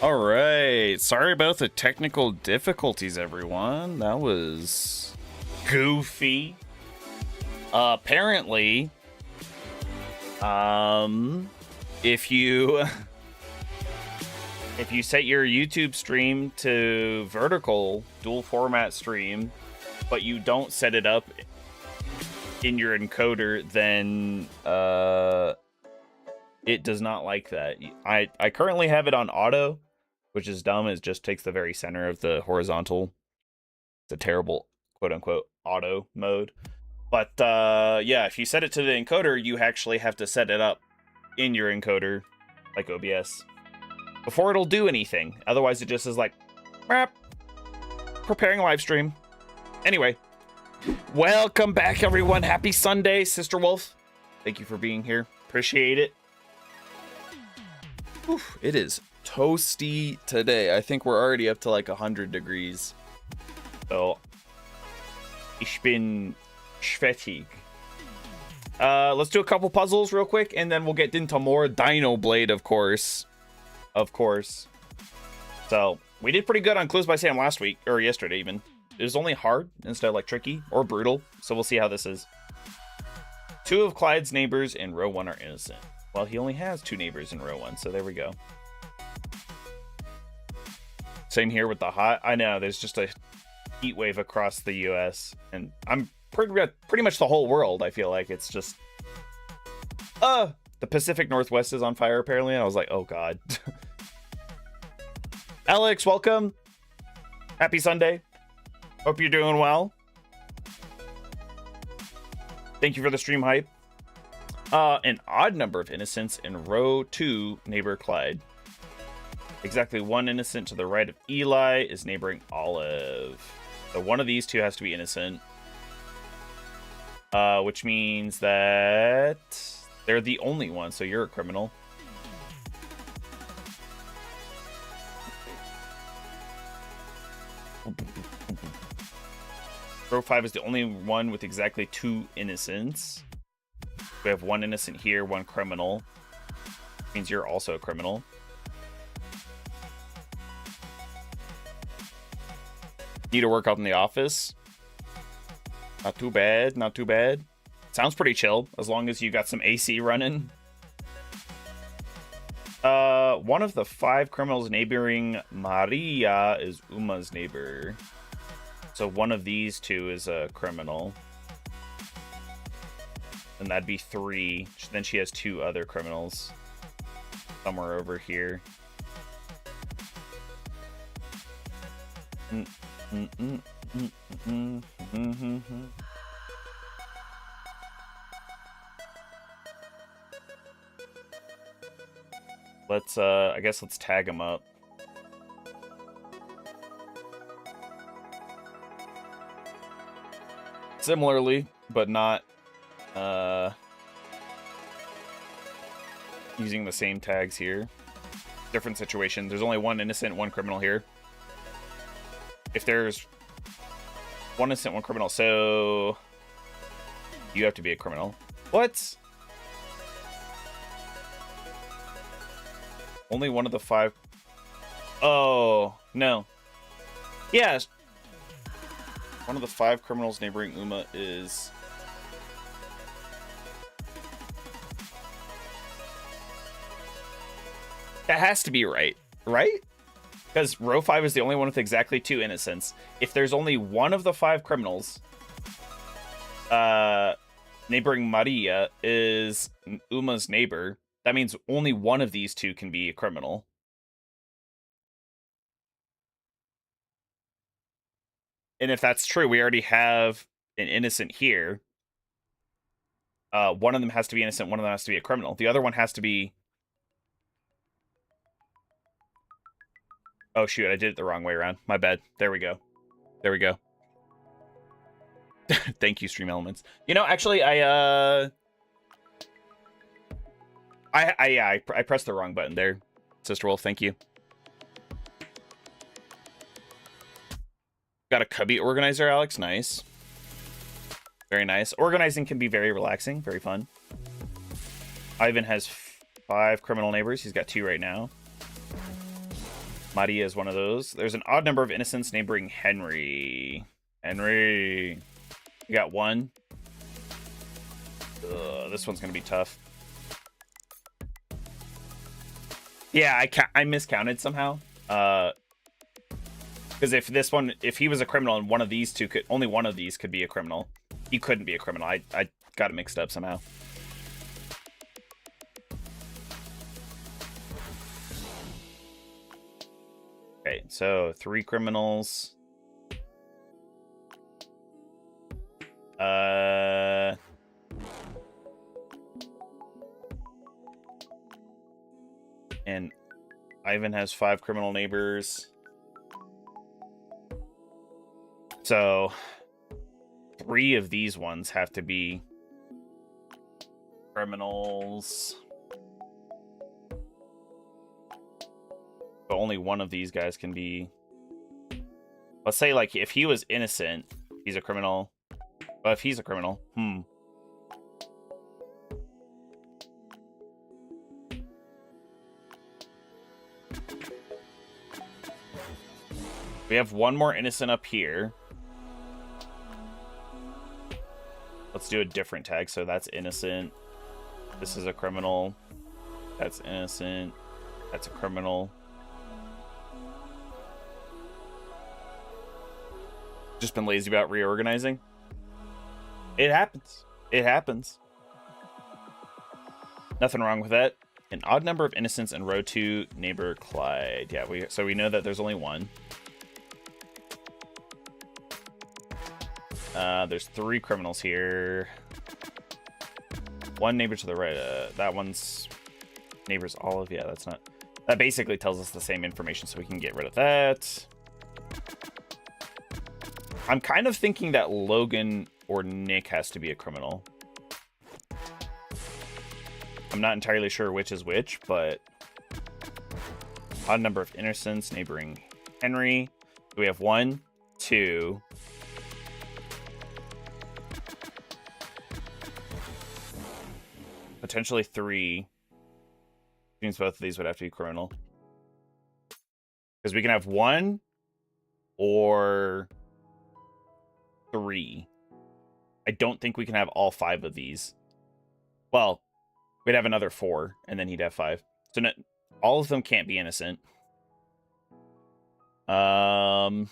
All right. Sorry about the technical difficulties, everyone. That was goofy. Apparently, if you set your YouTube stream to vertical dual format stream, but you don't set it up in your encoder, then it does not like that. I currently have it on auto, which is dumb. It just takes the very center of the horizontal. It's a terrible quote-unquote auto mode. But yeah, if you set it to the encoder, you actually have to set it up in your encoder, like OBS, before it'll do anything. Otherwise, it just is like, preparing a live stream. Anyway, welcome back, everyone. Happy Sunday, Sister Wolf. Thank you for being here. Appreciate it. Whew, it is toasty today. I think we're already up to like 100 degrees. So, ich bin schwettig. Let's do a couple puzzles real quick, and then we'll get into more Dino Blade, of course. So, we did pretty good on Clues by Sam last week, or yesterday even. It was only hard instead of like tricky or brutal, so we'll see how this is. 2 of Clyde's neighbors in row 1 are innocent. Well, he only has 2 neighbors in row 1, so there we go. Same here with the hot. I know, there's just a heat wave across the US, and I'm pretty much the whole world. I feel like it's just the Pacific Northwest is on fire apparently, and I was like, oh god. Alex, welcome. Happy Sunday. Hope you're doing well. Thank you for the stream hype. An odd number of innocents in row 2, neighbor Clyde. Exactly 1 innocent to the right of Eli is neighboring Olive. So one of these 2 has to be innocent. Which means that they're the only one, so you're a criminal. Row 5 is the only one with exactly 2 innocents. We have 1 innocent here, 1 criminal. Means you're also a criminal. Need to work out in the office. Not too bad, not too bad. Sounds pretty chill, as long as you got some AC running. 1 of the 5 criminals neighboring Maria is Uma's neighbor. So 1 of these 2 is a criminal. And that'd be 3. Then she has 2 other criminals. Somewhere over here. Let's, I guess let's tag them up. Similarly, but not using the same tags here. Different situation. There's only 1 innocent, 1 criminal here. If there's 1 innocent, 1 criminal, so you have to be a criminal. What? Only 1 of the 5. Oh, no. Yes. 1 of the 5 criminals neighboring Uma is... That has to be right, right? Because row 5 is the only one with exactly 2 innocents. If there's only 1 of the 5 criminals, neighboring Maria is Uma's neighbor, that means only 1 of these 2 can be a criminal. And if that's true, we already have an innocent here. 1 of them has to be innocent, 1 of them has to be a criminal. The other one has to be... Oh, shoot, I did it the wrong way around. My bad. There we go. There we go. Thank you, Stream Elements. You know, actually, I pressed the wrong button there. Sister Wolf, thank you. Got a cubby organizer, Alex. Nice. Very nice. Organizing can be very relaxing, very fun. Ivan has 5 criminal neighbors. He's got 2 right now. Maria is one of those. There's an odd number of innocents neighboring Henry. Henry. We got one. This one's going to be tough. Yeah, I miscounted somehow. Because if he was a criminal and one of these two only one of these could be a criminal. He couldn't be a criminal. I got it mixed up somehow. Okay, so 3 criminals. And Ivan has 5 criminal neighbors. So 3 of these ones have to be criminals. But only one of these guys can be... Let's say, like, if he was innocent, he's a criminal. But if he's a criminal, We have one more innocent up here. Let's do a different tag. So that's innocent. This is a criminal. That's innocent. That's a criminal. Just been lazy about reorganizing. It happens. It happens. Nothing wrong with that. An odd number of innocents in row 2 neighbor Clyde. Yeah, so we know that there's only one. There's 3 criminals here. One neighbor to the right. That one's neighbors Olive. Yeah, that's not... That basically tells us the same information, so we can get rid of that. I'm kind of thinking that Logan or Nick has to be a criminal. I'm not entirely sure which is which, but... Odd number of innocents neighboring Henry. We have 1, 2... Potentially 3. Means both of these would have to be criminal. Because we can have 1 or 3. I don't think we can have all 5 of these. Well, we'd have another 4, and then he'd have 5. So no, all of them can't be innocent. But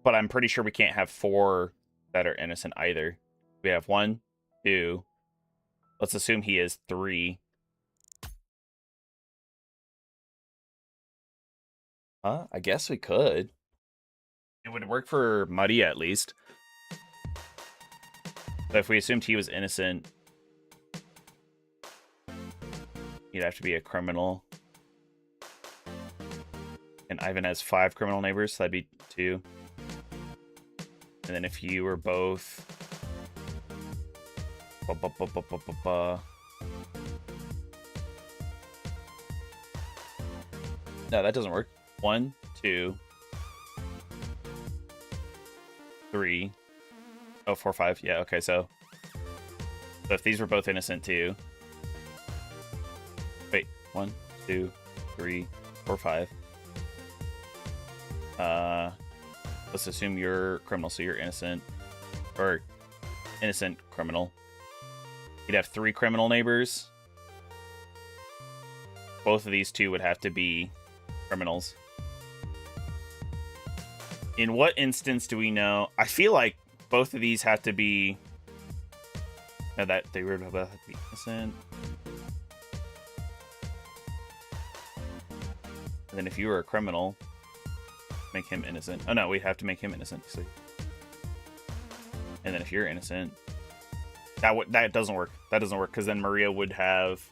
I'm pretty sure we can't have 4 that are innocent either. We have 1, 2. Let's assume he is 3. I guess we could. It would work for Muddy at least. But if we assumed he was innocent, he'd have to be a criminal. And Ivan has 5 criminal neighbors, so that'd be 2. And then if you were both... No, that doesn't work. 1, 2, 3. Oh, 4, 5. Yeah, okay, so if these were both innocent too. Wait, 1, 2, 3, 4, 5. Let's assume you're criminal, so you're innocent. Or innocent criminal. You'd have 3 criminal neighbors. Both of these 2 would have to be criminals. In what instance do we know? I feel like both of these have to be... No, that they would have to be innocent. And then if you were a criminal, make him innocent. Oh no, we'd have to make him innocent. See? And then if you're innocent... That doesn't work. That doesn't work, because then Maria would have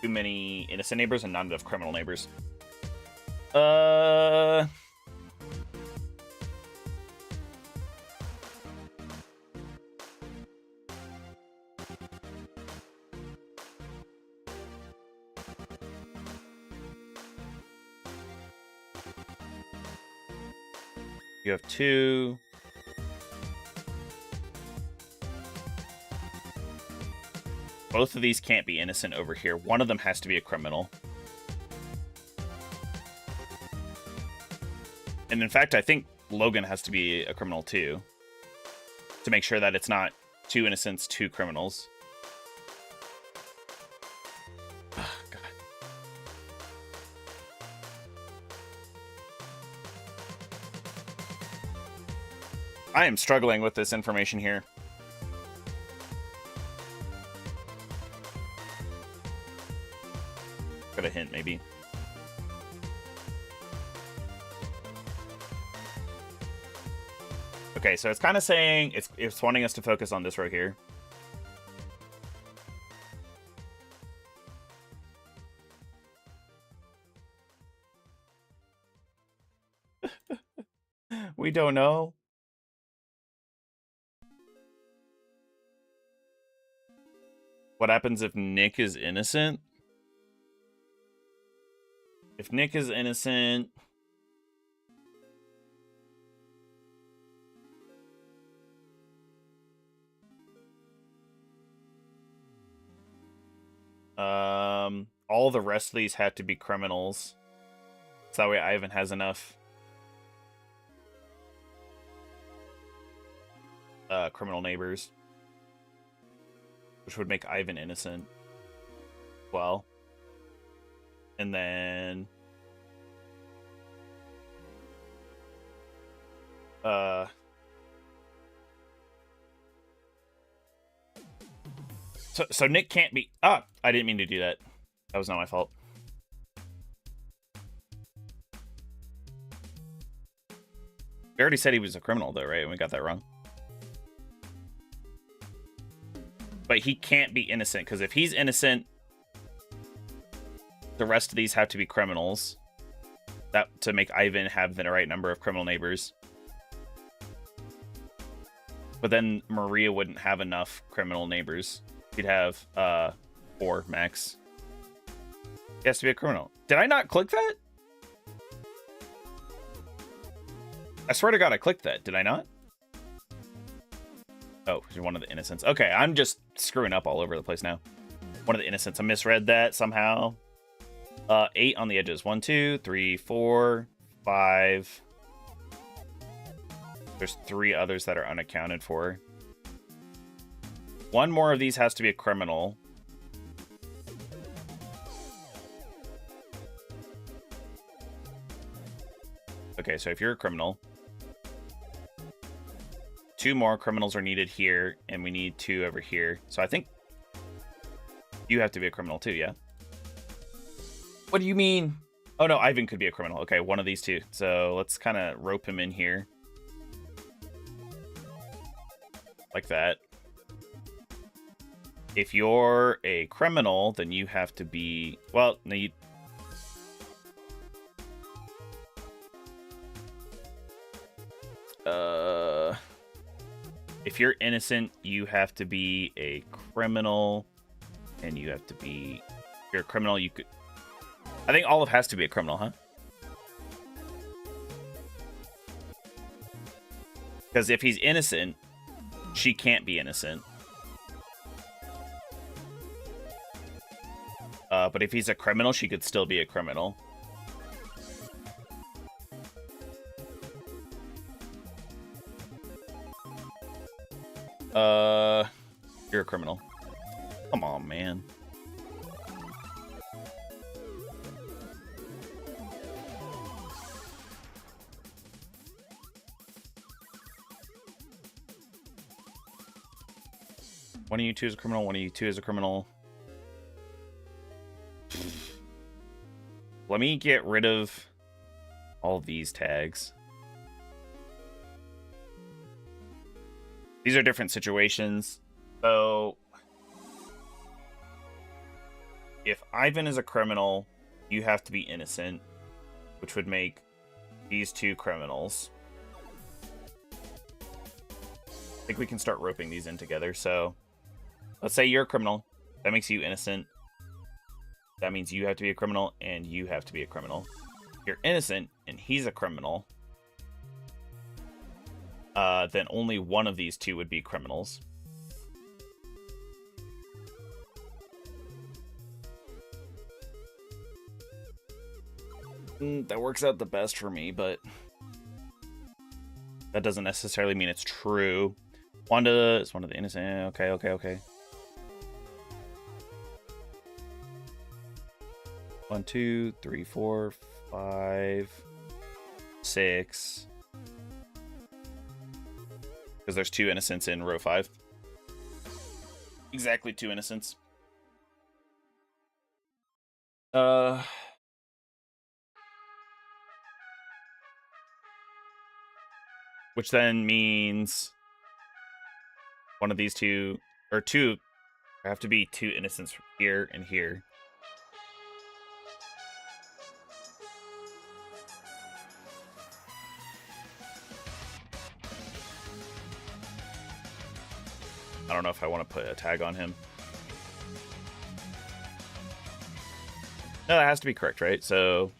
too many innocent neighbors and not enough criminal neighbors. You have 2... both of these can't be innocent over here. One of them has to be a criminal. And in fact, I think Logan has to be a criminal too, to make sure that it's not 2 innocents, 2 criminals. Oh, God. I am struggling with this information here. Got a hint, maybe. Okay, so it's kind of saying it's wanting us to focus on this right here. We don't know. What happens if Nick is innocent? If Nick is innocent... all the rest of these have to be criminals. So that way Ivan has enough criminal neighbors, which would make Ivan innocent. Well, and then so Nick can't be... I didn't mean to do that. That was not my fault. We already said he was a criminal, though, right? And we got that wrong. But he can't be innocent, because if he's innocent, the rest of these have to be criminals. That to make Ivan have the right number of criminal neighbors. But then Maria wouldn't have enough criminal neighbors. He'd have 4 max. He has to be a criminal. Did I not click that? I swear to God, I clicked that. Did I not? Oh, you're one of the innocents. Okay, I'm just screwing up all over the place now. One of the innocents. I misread that somehow. 8 on the edges. 1, 2, 3, 4, 5. There's 3 others that are unaccounted for. 1 more of these has to be a criminal. Okay, so if you're a criminal, 2 more criminals are needed here, and we need 2 over here. So I think you have to be a criminal too, yeah? What do you mean? Oh no, Ivan could be a criminal. Okay, one of these 2. So let's kind of rope him in here. Like that. If you're a criminal, then you have to be... Well, no, you... If you're innocent, you have to be a criminal, and you have to be... If you're a criminal, you could... I think Olive has to be a criminal, huh? Because if he's innocent, she can't be innocent. But if he's a criminal, she could still be a criminal. You're a criminal. Come on, man. One of you 2 is a criminal, one of you 2 is a criminal. Let me get rid of all these tags. These are different situations. So, if Ivan is a criminal, you have to be innocent, which would make these 2 criminals. I think we can start roping these in together. So, let's say you're a criminal. That makes you innocent. That means you have to be a criminal, and you have to be a criminal. You're innocent, and he's a criminal. Then only one of these 2 would be criminals. That works out the best for me, but that doesn't necessarily mean it's true. Wanda is one of the innocent. Okay. 1, 2, 3, 4, 5, 6. Because there's 2 innocents in row 5. Exactly 2 innocents. Which then means one of these two, or two, there have to be 2 innocents from here and here. I don't know if I want to put a tag on him. No, that has to be correct, right? So,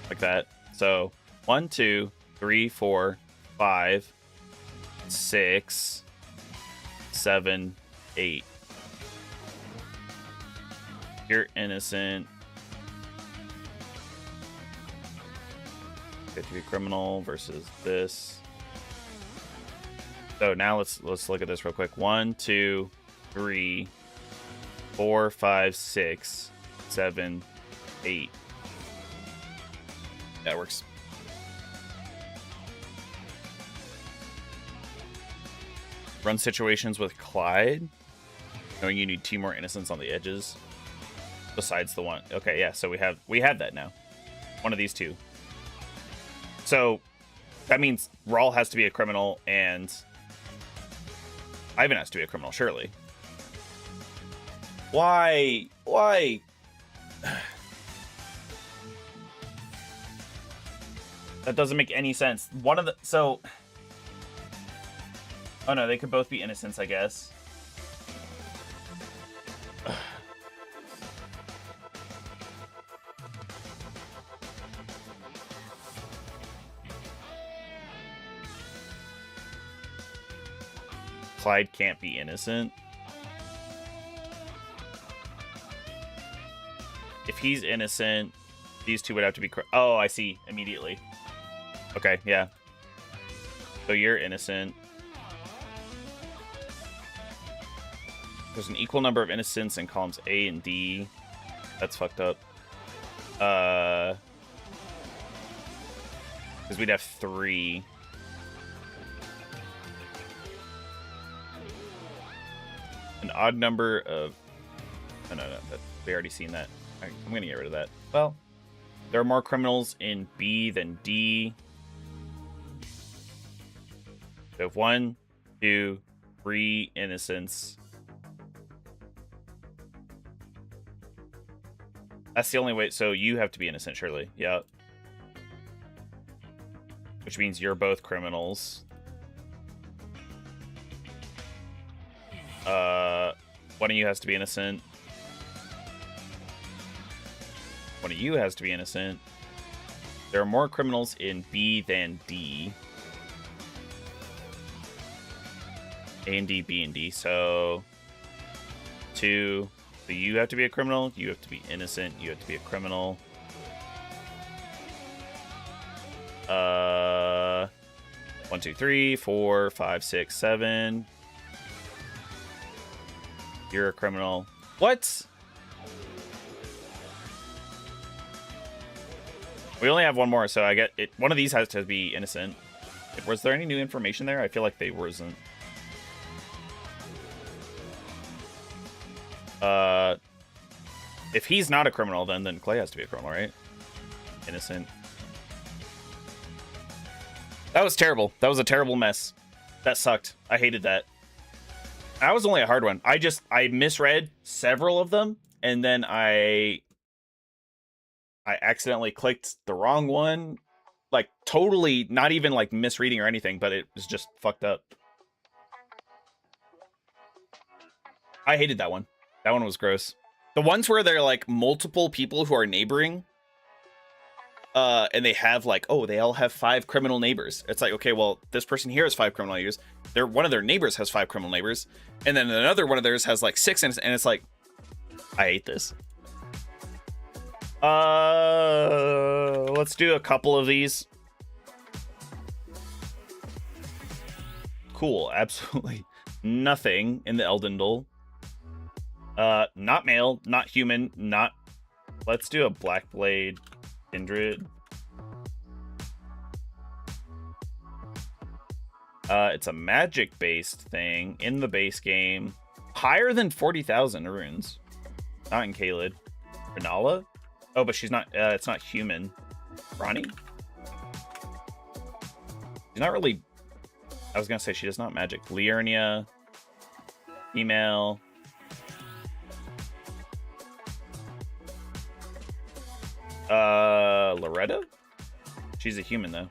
like that. So, 1, 2, 3, 4, 5, 6, 7, 8. You're innocent. Get to be criminal versus this. So now let's look at this real quick. 1, 2, 3, 4, 5, 6, 7, 8. That works. Run situations with Clyde, knowing you need 2 more innocents on the edges, besides the one. Okay, yeah. So we have that now. One of these 2. So that means Rawl has to be a criminal and Ivan has to be a criminal, surely. Why? That doesn't make any sense. One of the... So... Oh no, they could both be innocents, I guess. Clyde can't be innocent. If he's innocent, these 2 would have to be... Oh, I see. Immediately. Okay, yeah. So you're innocent. There's an equal number of innocents in columns A and D. That's fucked up. Because we'd have 3. An odd number of... No. We already seen that. I'm going to get rid of that. Well, there are more criminals in B than D. So 1, 2, 3 innocents. That's the only way. So you have to be innocent, surely. Yeah. Which means you're both criminals. One of you has to be innocent. One of you has to be innocent. There are more criminals in B than D. A and D, B and D. So 2. So you have to be a criminal. You have to be innocent. You have to be a criminal. 1, 2, 3, 4, 5, 6, 7. You're a criminal. What? We only have one more, so I get it. One of these has to be innocent. Was there any new information there? I feel like there wasn't. If he's not a criminal, then Clay has to be a criminal, right? Innocent. That was terrible. That was a terrible mess. That sucked. I hated that. That was only a hard one. I misread several of them, and then I accidentally clicked the wrong one. Like, totally, not even like misreading or anything, but it was just fucked up. I hated that one. That one was gross. The ones where they're like multiple people who are neighboring, and they have like, oh, they all have 5 criminal neighbors. It's like, okay, well, this person here has 5 criminal neighbors. One of their neighbors has 5 criminal neighbors, and then another one of theirs has like 6, and it's like, I hate this. Let's do a couple of these. Cool, absolutely nothing in the Eldendal. Not male, not human, not... Let's do a Blackblade Kindred. It's a magic-based thing in the base game. Higher than 40,000 runes. Not in Kaled. Renala? Oh, but she's not, it's not human. Ronnie? She's not really... I was gonna say she does not magic. Liurnia. Female. Loretta? She's a human, though.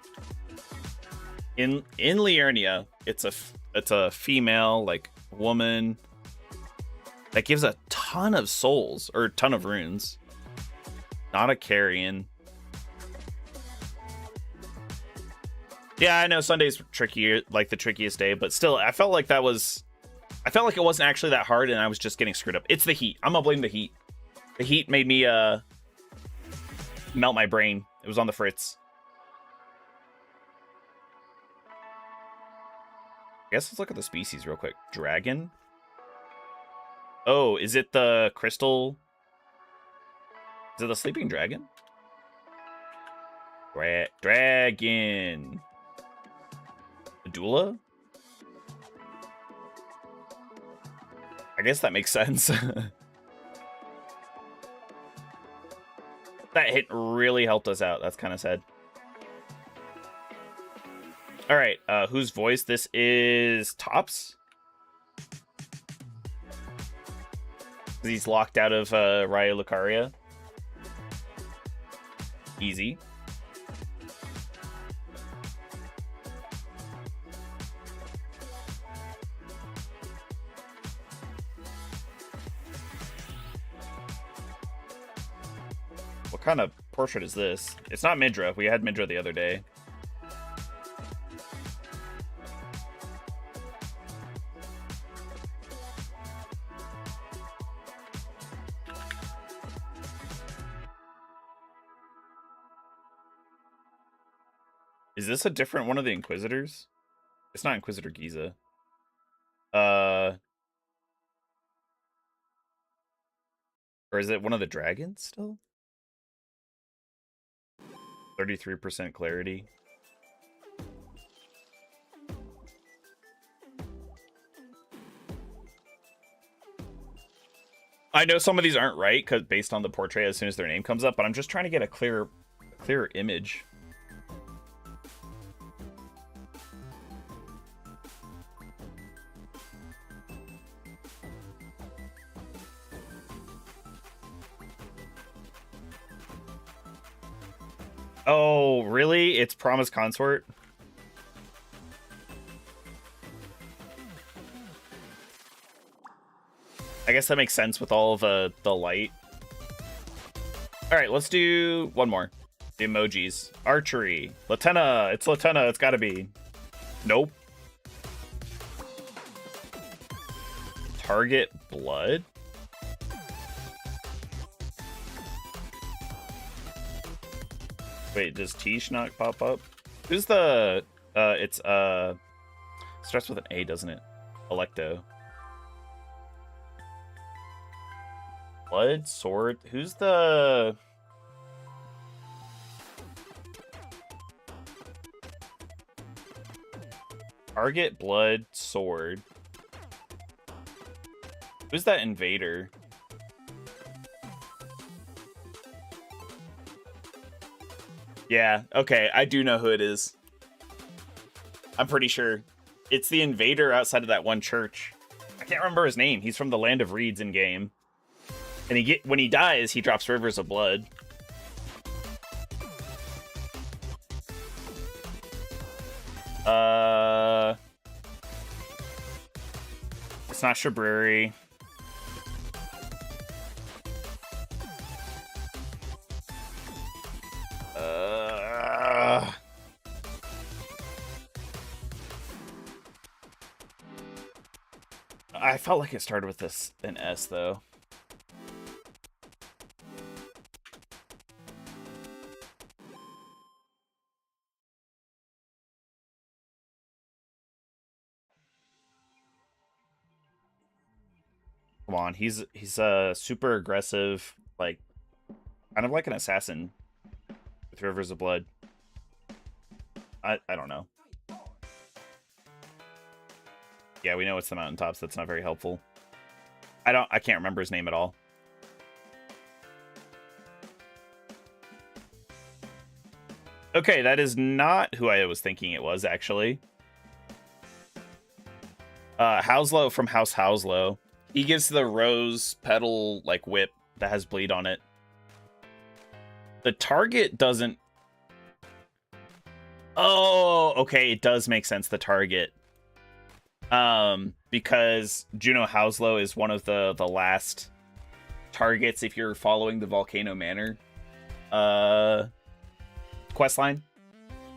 In Liurnia, it's a female, like, woman that gives a ton of souls, or a ton of runes. Not a carrion. Yeah, I know Sunday's trickier, like the trickiest day, but still, I felt like it wasn't actually that hard, and I was just getting screwed up. It's the heat. I'm gonna blame the heat. The heat made me melt my brain. It was on the fritz. I guess let's look at the species real quick. Dragon. Oh, is it the crystal? Is it the sleeping dragon? Dragon. Adula? I guess that makes sense. That hit really helped us out. That's kind of sad. All right, whose voice? This is Tops. He's locked out of Raya Lucaria. Easy. What kind of portrait is this? It's not Midra. We had Midra the other day. Is this a different one of the Inquisitors? It's not Inquisitor Giza. Or is it one of the dragons still? 33% clarity. I know some of these aren't right because based on the portrait as soon as their name comes up, but I'm just trying to get a clearer image. Oh, really? It's Promise Consort? I guess that makes sense with all of the light. All right, let's do one more. The emojis. Archery. Latenna. It's Latenna. It's got to be. Nope. Target blood? Wait, does Tish not pop up? Who's the... it's, starts with an A, doesn't it? Electo. Blood? Sword? Who's the... Target, blood, sword. Who's that invader? Yeah, okay, I do know who it is. I'm pretty sure. It's the invader outside of that one church. I can't remember his name. He's from the Land of Reeds in game. And when he dies, he drops rivers of blood. It's not Shabriri. I felt like it started with an S, though. Come on, he's super aggressive, like kind of like an assassin with Rivers of Blood. I don't know. Yeah, we know it's the mountaintops. That's not very helpful. I can't remember his name at all. Okay, that is not who I was thinking it was, actually. Houslow from House Houslow. He gives the rose petal, like, whip that has bleed on it. The target doesn't... Oh, okay, it does make sense, the target. Because Juno Houslow is one of the last targets if you're following the Volcano Manor questline.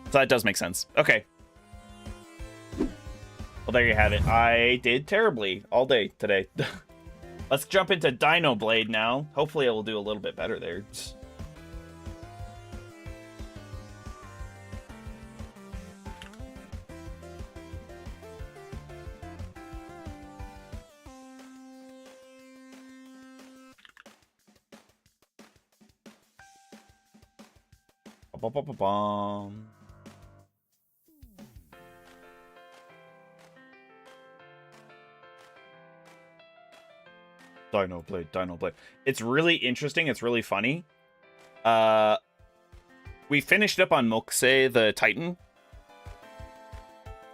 So that does make sense. Okay. Well, there you have it. I did terribly all day today. Let's jump into Dino Blade now. Hopefully I will do a little bit better there. Ba-ba-ba-bum. Dino Blade, Dino Blade. It's really interesting. It's really funny. We finished up on Mokusei, the Titan.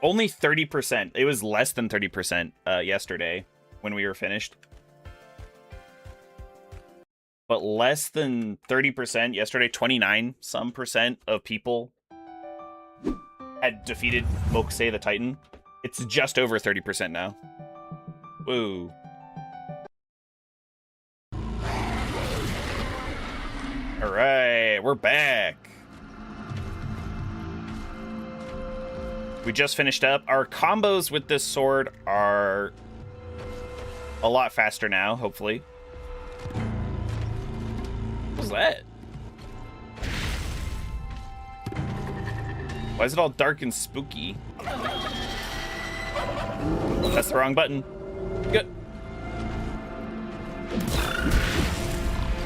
Only 30%. It was less than 30% yesterday when we were finished. But less than 30% yesterday. 29 some percent of people had defeated Mokusei, the Titan. It's just over 30% now. Woo. All right, we're back. We just finished up. Our combos with this sword are a lot faster now, hopefully. What was that? Why is it all dark and spooky? That's the wrong button. Good.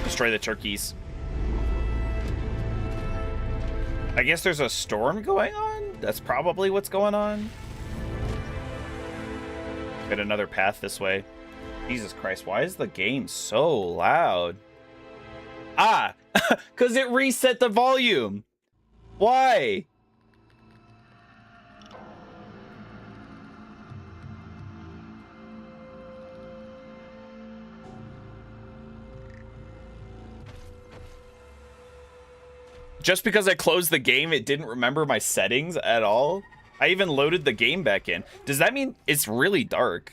Destroy the turkeys. I guess there's a storm going on? That's probably what's going on. Got another path this way. Jesus Christ, why is the game so loud? Ah, because it reset the volume. Why? Just because I closed the game, it didn't remember my settings at all. I even loaded the game back in. Does that mean it's really dark?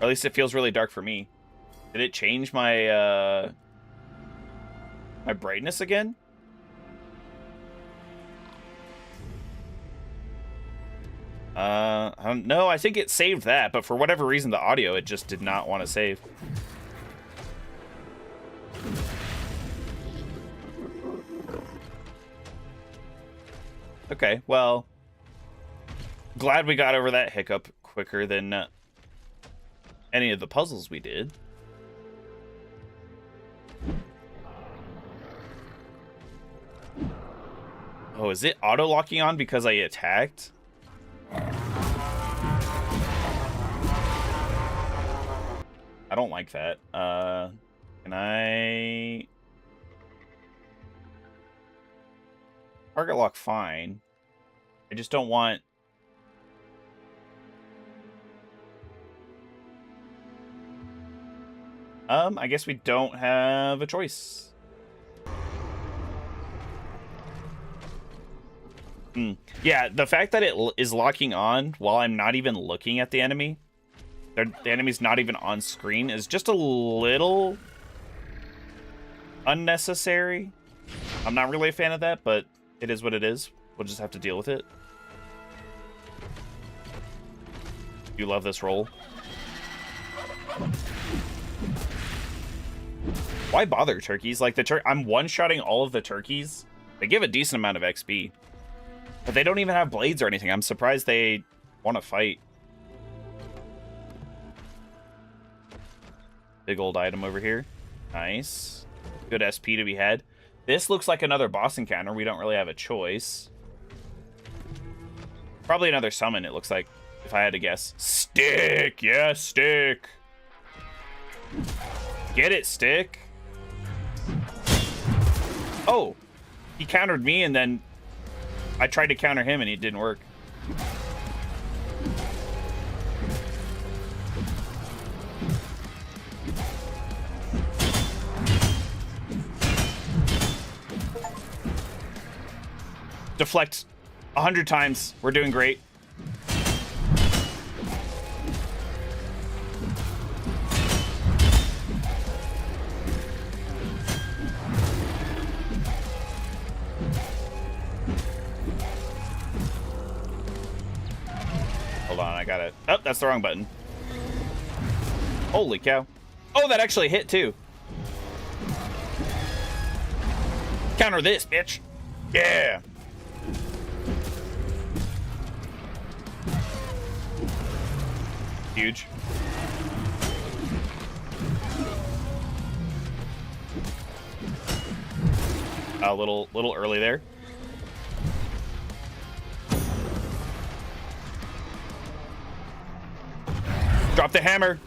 Or at least it feels really dark for me. Did it change my my brightness again? I don't know. I think it saved that, but for whatever reason, the audio, it just did not want to save. Okay, well, glad we got over that hiccup quicker than any of the puzzles we did. Oh, is it auto-locking on because I attacked? I don't like that. Can I... Target lock, fine. I just don't want... I guess we don't have a choice. Yeah, the fact that it is locking on while I'm not even looking at the enemy, the enemy's not even on screen, is just a little unnecessary. I'm not really a fan of that, but it is what it is. We'll just have to deal with it. You love this roll. Why bother turkeys? Like I'm one-shotting all of the turkeys. They give a decent amount of XP. But they don't even have blades or anything. I'm surprised they want to fight. Big old item over here. Nice. Good SP to be had. This looks like another boss encounter. We don't really have a choice. Probably another summon, it looks like, if I had to guess. Stick! Yeah, stick! Get it, stick! Oh! He countered me, and then I tried to counter him, and it didn't work. Deflect 100 times. We're doing great. Hold on, I got it. Oh, that's the wrong button. Holy cow. Oh, that actually hit too. Counter this, bitch. Yeah. Huge. A little early there. Drop the hammer.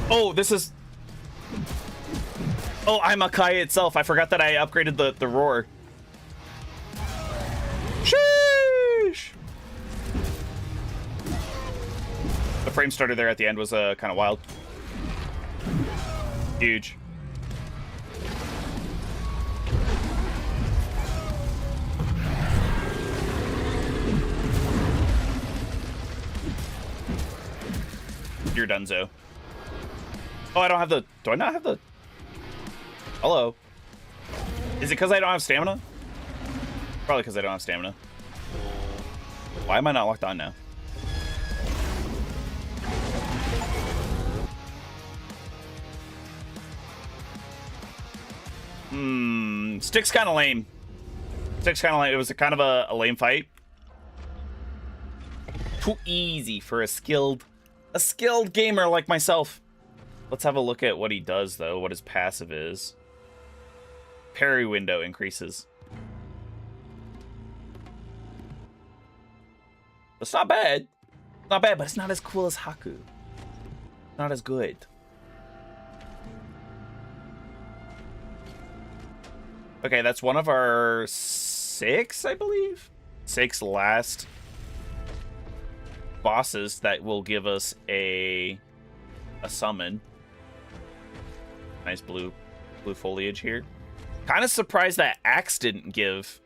Oh, this is... Oh, I'm Akai itself. I forgot that I upgraded the roar. Sheesh! The frame starter there at the end was kind of wild. Huge. You're donezo. Oh, I don't have the... Do I not have the... Hello. Is it because I don't have stamina? Probably because I don't have stamina. Why am I not locked on now? Stick's kind of lame. Stick's kind of lame. It was kind of a lame fight. Too easy for a skilled gamer like myself. Let's have a look at what he does, though. What his passive is. Parry window increases. It's not bad. Not bad, but it's not as cool as Haku. Not as good. Okay, that's one of our 6, I believe. 6 last bosses that will give us a summon. Nice blue foliage here. Kind of surprised that Axe didn't give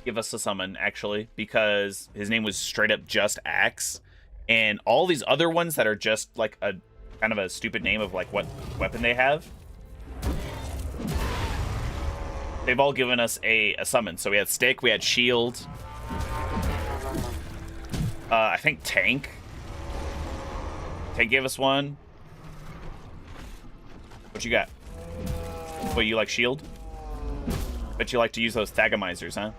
us a summon, actually, because his name was straight up just Axe, and all these other ones that are just like a kind of a stupid name of like what weapon they have, they've all given us a summon. So we had Stick, we had Shield, I think Tank gave us one. What you got? What, you like Shield? Bet you like to use those Thagamizers, huh?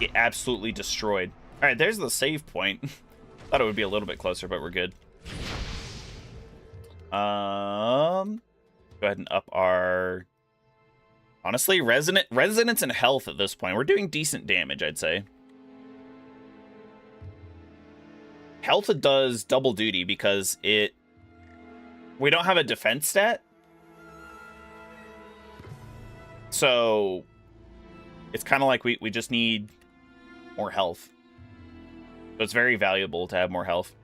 Get absolutely destroyed. Alright, there's the save point. Thought it would be a little bit closer, but we're good. Go ahead and up our... Honestly, resonance and health at this point. We're doing decent damage, I'd say. Health does double duty because we don't have a defense stat. So it's kind of like we just need more health. So it's very valuable to have more health.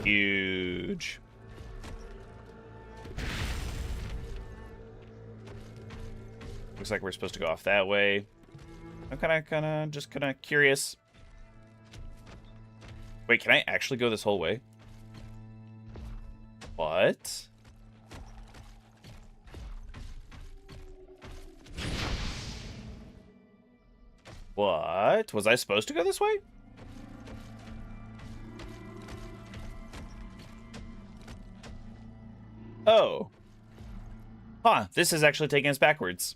Huge. Looks like we're supposed to go off that way. I'm just kind of curious. Wait, can I actually go this whole way? What? What? Was I supposed to go this way? Oh. Huh, this is actually taking us backwards.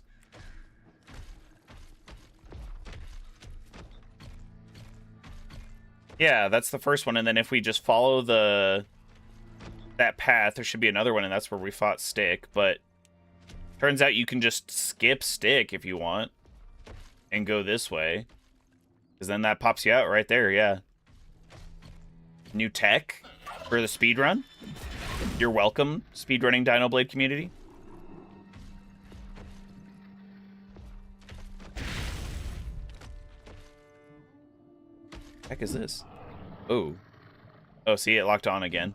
Yeah, that's the first one, and then if we just follow that path, there should be another one, and that's where we fought Stick, but turns out you can just skip Stick if you want and go this way, because then that pops you out right there. Yeah, new tech for the speedrun. You're welcome, speedrunning Dino Blade community. Heck is this? Oh, see, it locked on again.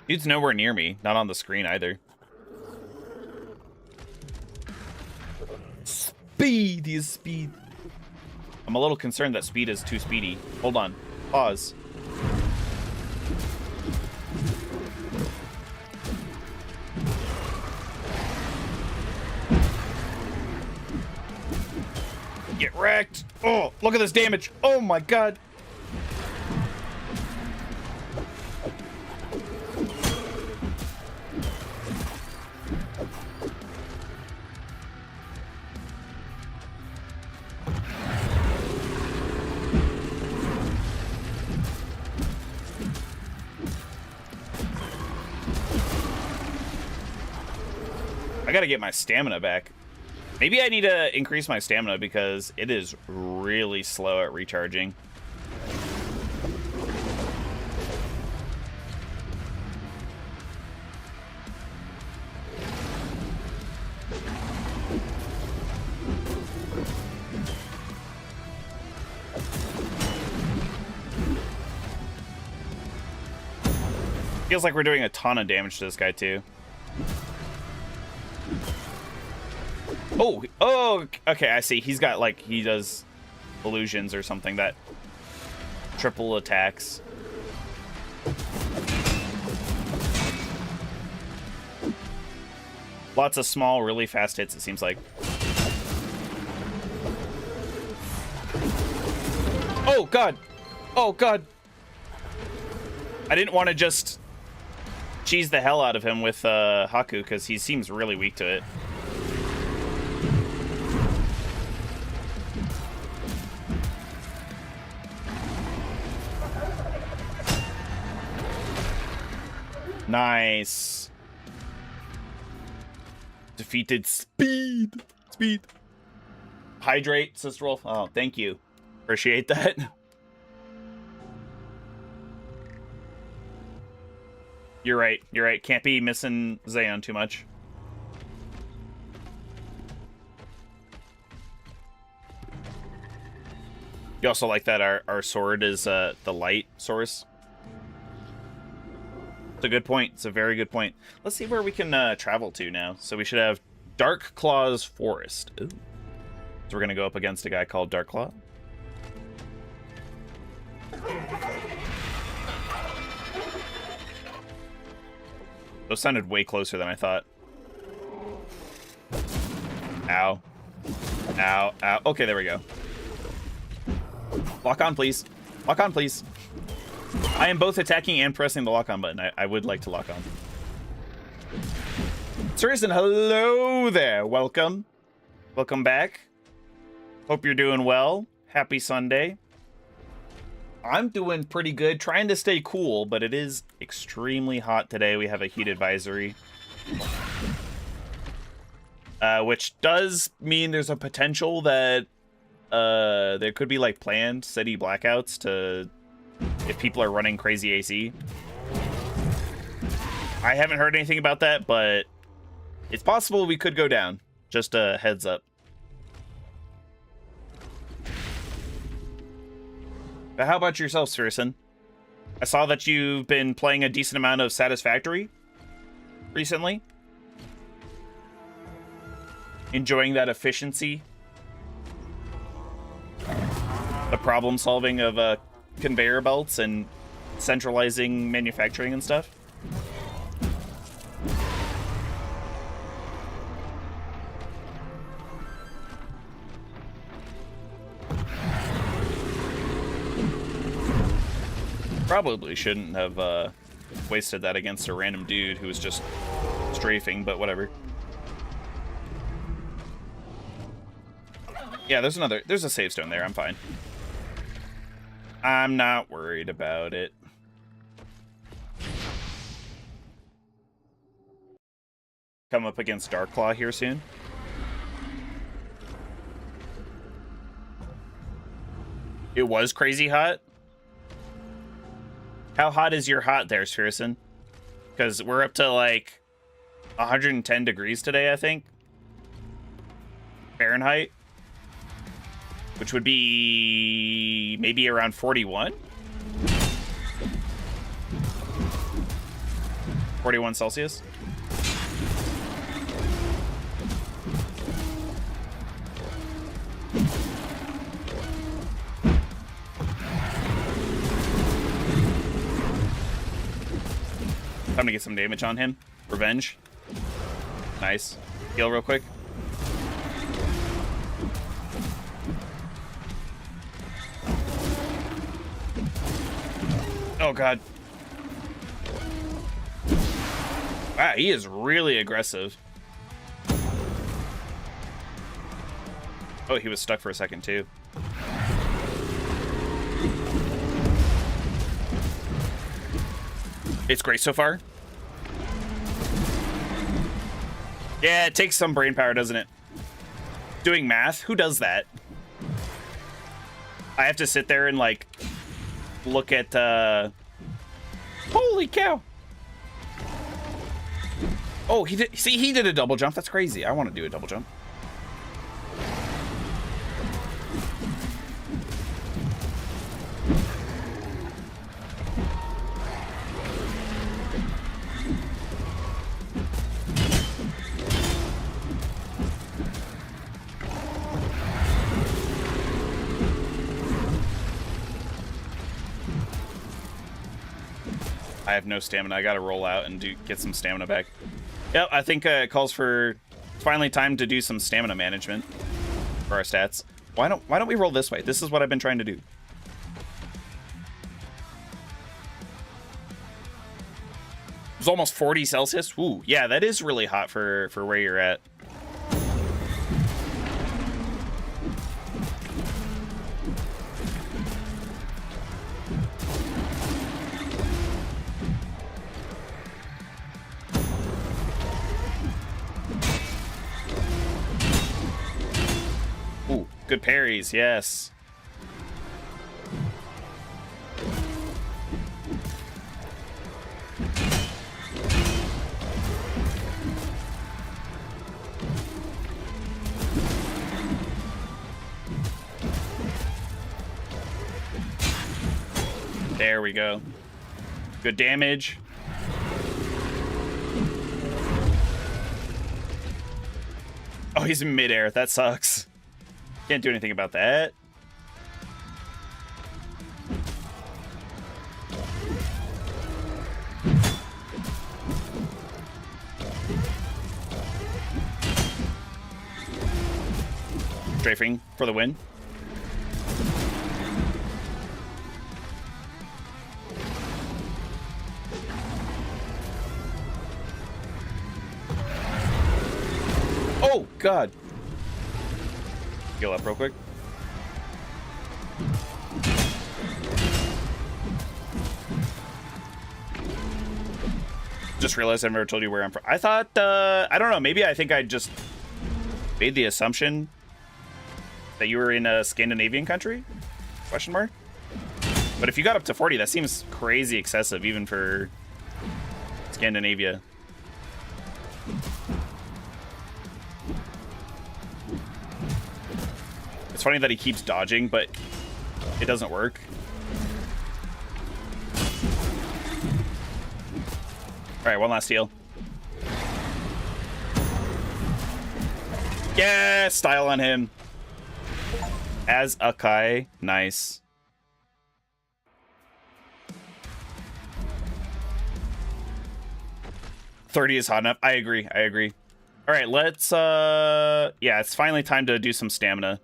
Dude's nowhere near me, not on the screen either. Speed is speed. I'm a little concerned that speed is too speedy. Hold on, pause. Get wrecked. Oh, look at this damage. Oh my god. I gotta get my stamina back. Maybe I need to increase my stamina because it is really slow at recharging. Feels like we're doing a ton of damage to this guy too. Oh, okay, I see. He's got, like, he does illusions or something that triple attacks. Lots of small, really fast hits, it seems like. Oh, God. Oh, God. I didn't want to just cheese the hell out of him with Haku, because he seems really weak to it. Nice. Defeated speed. Speed. Hydrate, Sister Wolf. Oh, thank you. Appreciate that. You're right. You're right. Can't be missing Xeon too much. You also like that our sword is the light source. It's a good point. It's a very good point. Let's see where we can travel to now. So we should have Dark Claw's Forest. Ooh. So we're going to go up against a guy called Dark Claw. Those sounded way closer than I thought. Ow. Ow. Ow. Okay, there we go. Lock on, please. Lock on, please. I am both attacking and pressing the lock-on button. I would like to lock on. Seriously, hello there. Welcome. Welcome back. Hope you're doing well. Happy Sunday. I'm doing pretty good. Trying to stay cool, but it is extremely hot today. We have a heat advisory. Which does mean there's a potential that there could be like planned city blackouts to if people are running crazy AC. I haven't heard anything about that, but it's possible we could go down. Just a heads up. But how about yourself, Sirison? I saw that you've been playing a decent amount of Satisfactory recently. Enjoying that efficiency. The problem solving of conveyor belts and centralizing manufacturing and stuff. Probably shouldn't have wasted that against a random dude who was just strafing, but whatever. Yeah, there's a save stone there. I'm fine. I'm not worried about it. Come up against Darklaw here soon. It was crazy hot. How hot is your hot there, Spherison? Because we're up to like 110 degrees today, I think. Fahrenheit. Which would be maybe around 41? 41 Celsius. Time to get some damage on him. Revenge. Nice. Heal real quick. Oh, God. Wow, he is really aggressive. Oh, he was stuck for a second, too. It's great so far. Yeah, it takes some brain power, doesn't it? Doing math? Who does that? I have to sit there and, like, look at, holy cow! Oh, he did. See, he did a double jump. That's crazy. I want to do a double jump. I have no stamina. I gotta roll out and get some stamina back. Yep, I think it calls for finally time to do some stamina management for our stats. Why don't we roll this way? This is what I've been trying to do. It's almost 40 Celsius. Ooh, yeah, that is really hot for where you're at. Good parries, yes. There we go. Good damage. Oh, he's in midair. That sucks. Can't do anything about that. Strafing for the win. Oh, God. Heal up real quick. Just realized I've never told you where I'm from. I thought, I don't know, maybe I think I just made the assumption that you were in a Scandinavian country? Question mark? But if you got up to 40, that seems crazy excessive, even for Scandinavia. It's funny that he keeps dodging, but it doesn't work. All right, one last heal. Yeah, style on him. As Akai, nice. $30 is hot enough. I agree. I agree. All right, let's yeah, it's finally time to do some stamina.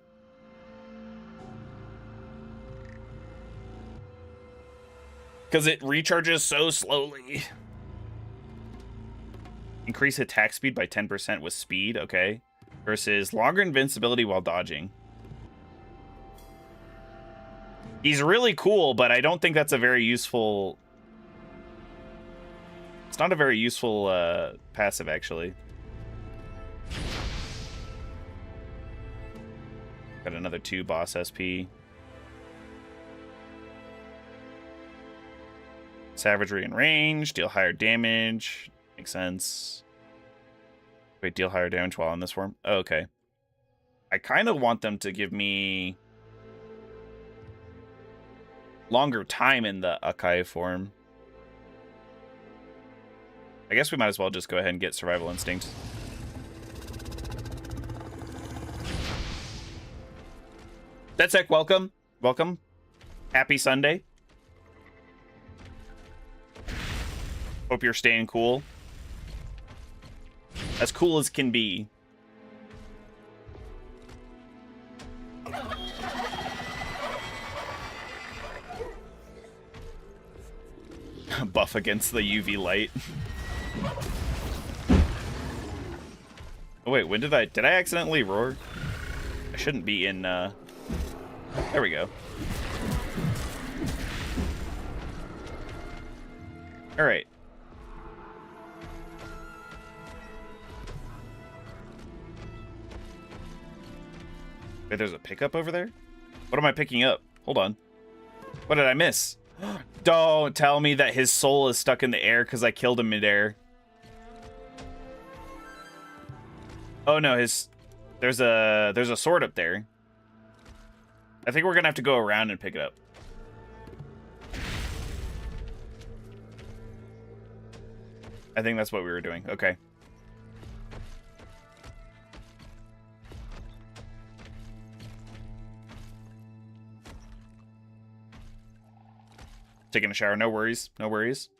Because it recharges so slowly. Increase attack speed by 10% with speed, okay. Versus longer invincibility while dodging. He's really cool, but I don't think that's a very useful... It's not a very useful passive, actually. Got another 2 boss SP. Savagery and range, deal higher damage. Makes sense. Wait, deal higher damage while in this form? Oh, okay. I kind of want them to give me longer time in the Akai form. I guess we might as well just go ahead and get Survival Instinct. Detsec, welcome. Welcome. Happy Sunday. Hope you're staying cool. As cool as can be. Buff against the UV light. Oh wait, when did I accidentally roar? I shouldn't be in, there we go. Alright. Wait, there's a pickup over there? What am I picking up? Hold on. What did I miss? Don't tell me that his soul is stuck in the air because I killed him midair. Oh no, there's a sword up there. I think we're gonna have to go around and pick it up. I think that's what we were doing. Okay. Taking a shower, no worries, no worries.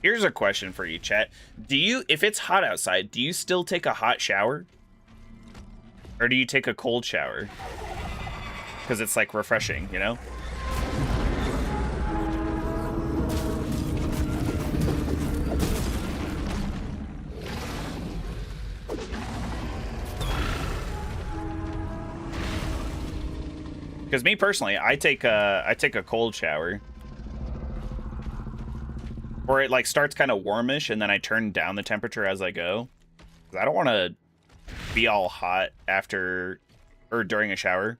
Here's a question for you, chat. Do you, if it's hot outside, do you still take a hot shower? Or do you take a cold shower? Because it's like refreshing, you know? Because me personally, I take a cold shower, or it like starts kind of warmish, and then I turn down the temperature as I go. 'Cause I don't want to be all hot after or during a shower.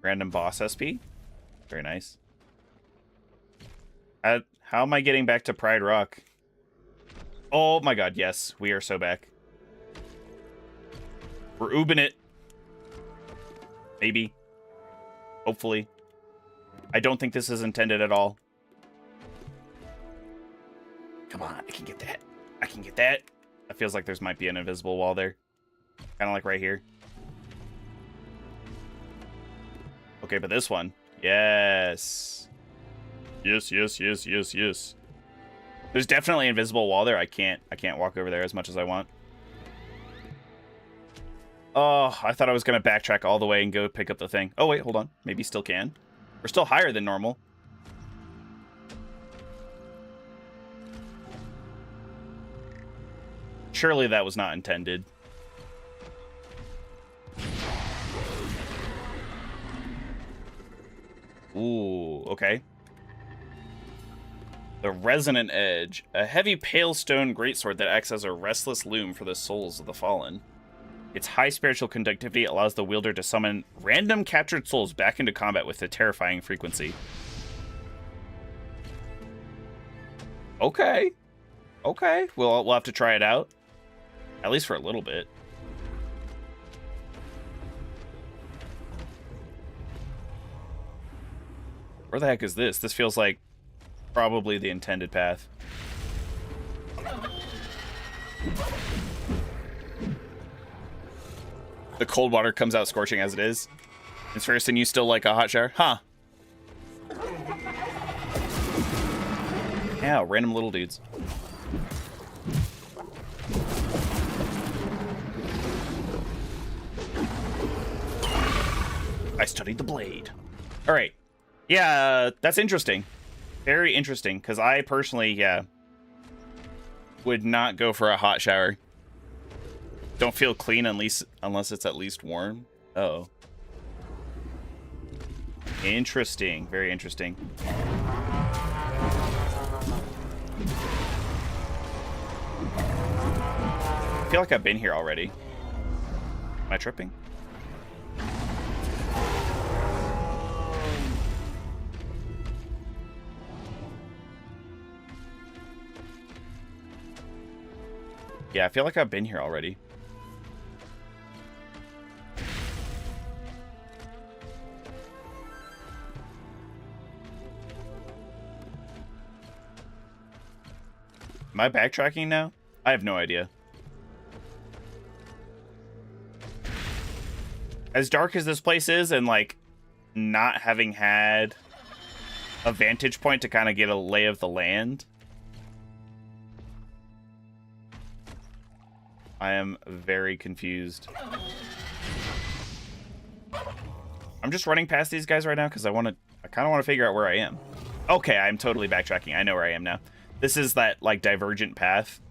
Random boss SP, very nice. How am I getting back to Pride Rock? Oh my god, yes. We are so back. We're oobing it. Maybe. Hopefully. I don't think this is intended at all. Come on, I can get that. I can get that. It feels like there's might be an invisible wall there. Kind of like right here. Okay, but this one. Yes. Yes, yes, yes, yes, yes. There's definitely an invisible wall there. I can't walk over there as much as I want. Oh, I thought I was going to backtrack all the way and go pick up the thing. Oh, wait, hold on. Maybe still can. We're still higher than normal. Surely that was not intended. Ooh, okay. The Resonant Edge. A heavy pale stone greatsword that acts as a restless loom for the souls of the fallen. Its high spiritual conductivity allows the wielder to summon random captured souls back into combat with a terrifying frequency. Okay. Okay. We'll have to try it out. At least for a little bit. Where the heck is this? This feels like probably the intended path. The cold water comes out scorching as it is. It's first, and you still like a hot shower? Huh. Yeah, random little dudes. I studied the blade. All right. Yeah, that's interesting. Very interesting, because I personally, yeah, would not go for a hot shower. Don't feel clean unless it's at least warm. Uh-oh. Interesting. Very interesting. I feel like I've been here already. Am I tripping? Yeah, I feel like I've been here already. Am I backtracking now? I have no idea. As dark as this place is, and like not having had a vantage point to kind of get a lay of the land, I am very confused. I'm just running past these guys right now because I kind of want to figure out where I am. Okay, I'm totally backtracking. I know where I am now. This is that like divergent path.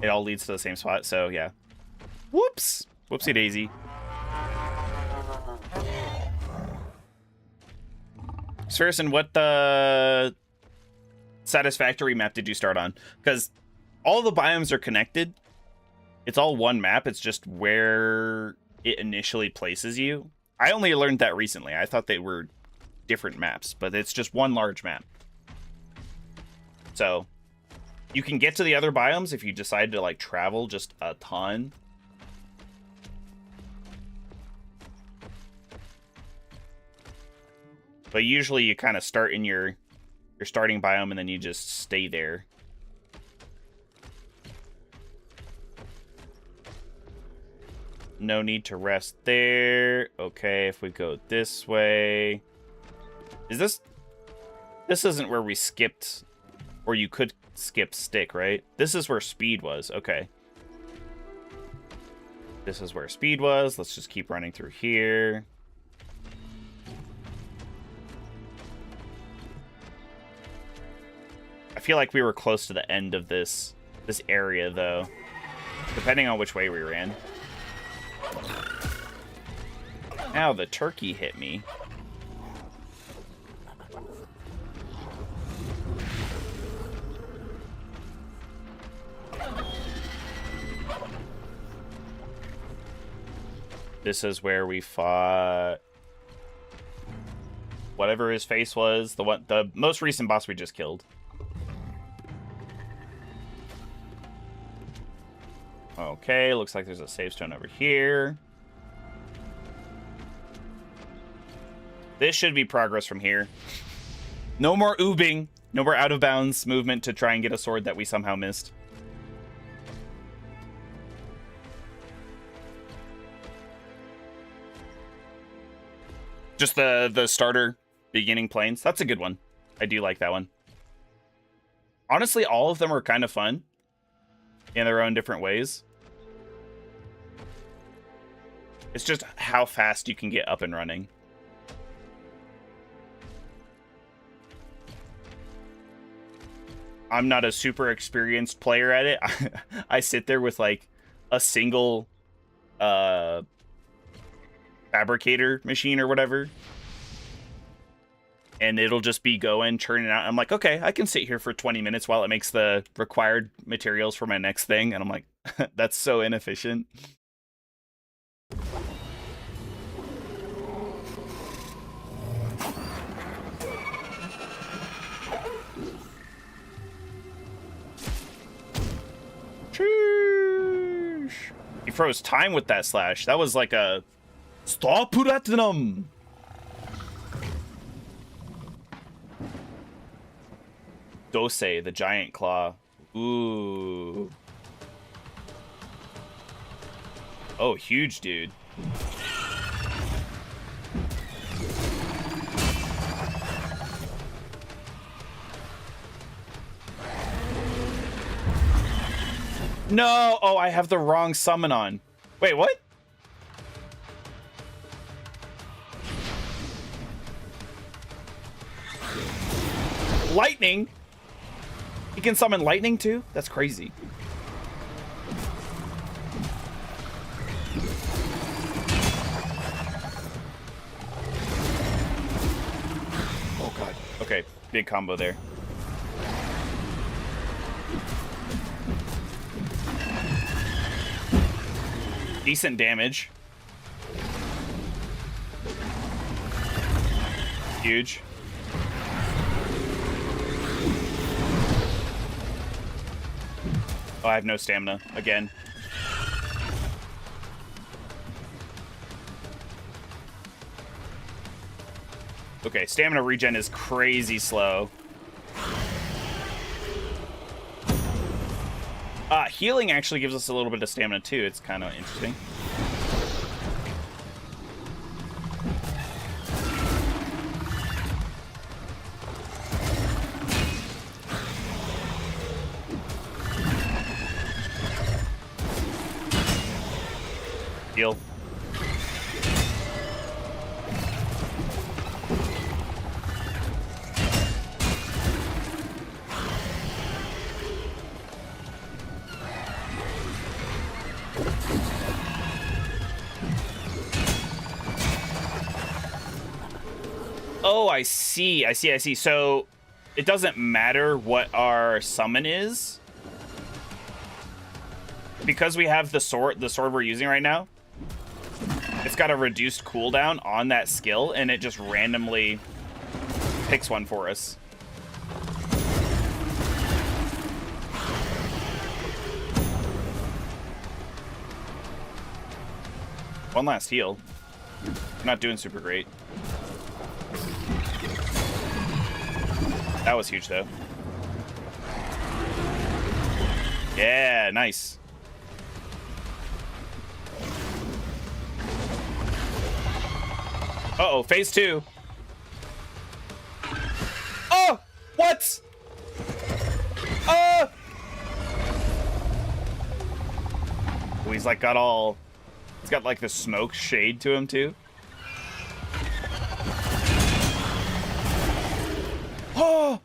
It all leads to the same spot, so yeah. Whoops. Whoopsie daisy. Saracen, what satisfactory map did you start on? Because all the biomes are connected. It's all one map. It's just where it initially places you. I only learned that recently. I thought they were different maps, but it's just one large map. So you can get to the other biomes if you decide to like travel just a ton. But usually you kind of start in your starting biome and then you just stay there. No need to rest there. Okay, if we go this way. Is this... This isn't where we skipped... Or you could skip stick, right? This is where speed was. Okay. This is where speed was. Let's just keep running through here. I feel like we were close to the end of this area, though. Depending on which way we ran. Ow, the turkey hit me. This is where we fought whatever his face was, the most recent boss we just killed. Okay, looks like there's a save stone over here. This should be progress from here. No more oobing. No more out of bounds movement to try and get a sword that we somehow missed. Just the starter beginning planes. That's a good one. I do like that one. Honestly, all of them are kind of fun in their own different ways. It's just how fast you can get up and running. I'm not a super experienced player at it. I sit there with like a single fabricator machine or whatever, and it'll just be going, churning out. I'm like, okay, I can sit here for 20 minutes while it makes the required materials for my next thing. And I'm like, that's so inefficient. He froze time with that slash. That was like a stop platinum. Dose, the giant claw. Ooh. Oh, huge dude. No! Oh, I have the wrong summon on. Wait, what? Lightning? He can summon lightning too? That's crazy. Oh god. Okay, big combo there. Decent damage. Huge. Oh, I have no stamina again. Okay, stamina regen is crazy slow. Healing actually gives us a little bit of stamina too. It's kind of interesting. Heal. Oh, I see. So it doesn't matter what our summon is. Because we have the sword we're using right now, it's got a reduced cooldown on that skill, and it just randomly picks one for us. One last heal. Not doing super great. That was huge, though. Yeah, nice. Uh-oh, phase 2. Oh! What? Oh, he's like got all... He's got like the smoke shade to him, too. Oh!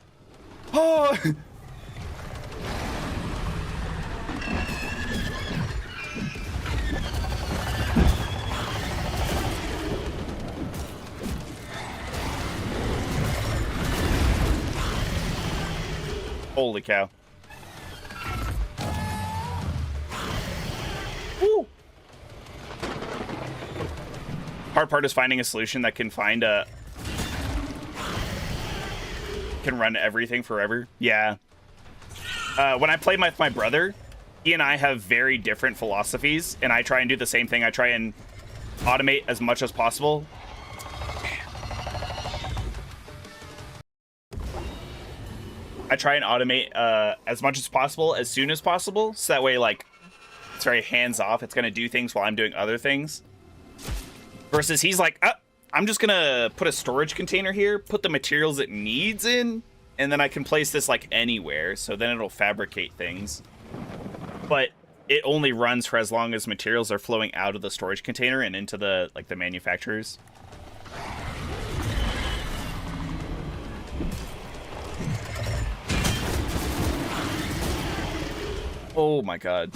Oh! Holy cow. Woo! Hard part is finding a solution that can find a... can run everything forever. Yeah. When I play with my brother, he and I have very different philosophies, and I try and do the same thing. I try and automate as much as possible. I try and automate as much as possible, as soon as possible, so that way, like, it's very hands-off. It's gonna do things while I'm doing other things. Versus he's like, I'm just gonna put a storage container here, put the materials it needs in, and then I can place this, like, anywhere, so then it'll fabricate things. But it only runs for as long as materials are flowing out of the storage container and into the, like, the manufacturers. Oh my god.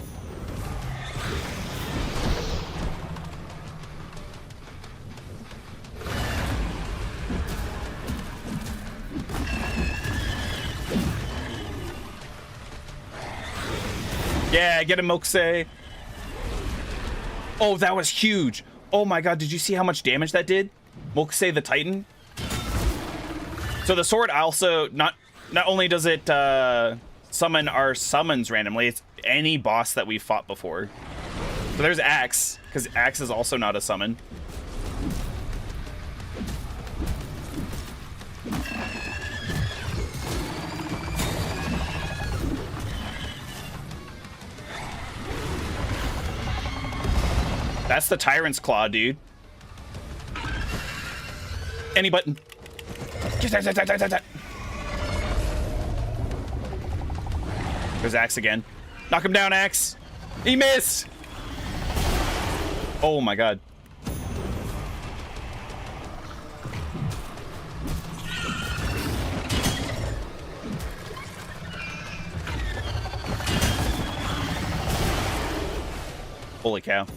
Yeah, get a Mokusei. Oh, that was huge. Oh my god, did you see how much damage that did? Mokusei the Titan. So the sword also, not only does it summon our summons randomly, it's any boss that we've fought before. So there's Axe, because Axe is also not a summon. That's the Tyrant's Claw, dude. Any button. There's Axe again. Knock him down, Axe. He missed. Oh my god. Holy cow.